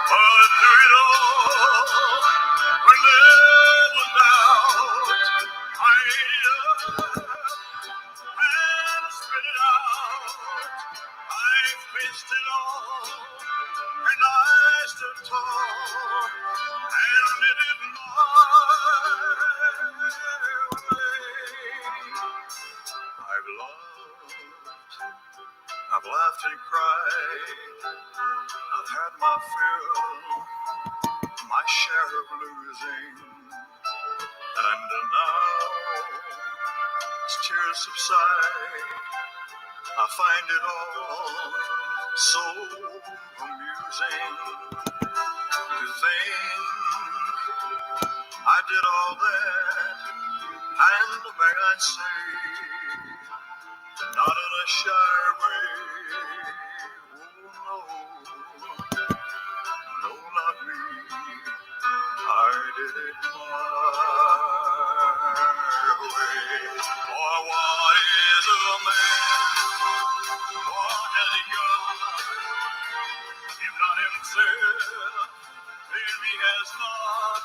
But through it all, when there was doubt, I ate it up and spit it out. I faced it all, and I stood tall, and did it my way. I've loved, I've laughed and cried, I've had my fill, my share of losing, and now as tears subside, I find it all so amusing to think I did all that, and may I say, not in a shy way. Oh no, no, not me. I did it my way. For what is a man? What has he got? If not himself, then he has not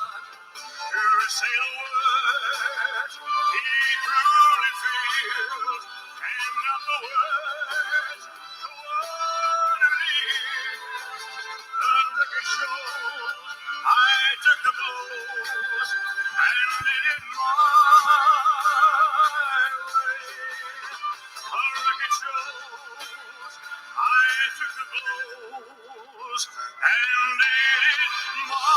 to say the words he truly feels, and not the words the one who lives. The record shows I took the blows and did it my way. The record shows I took the blows and did it my way.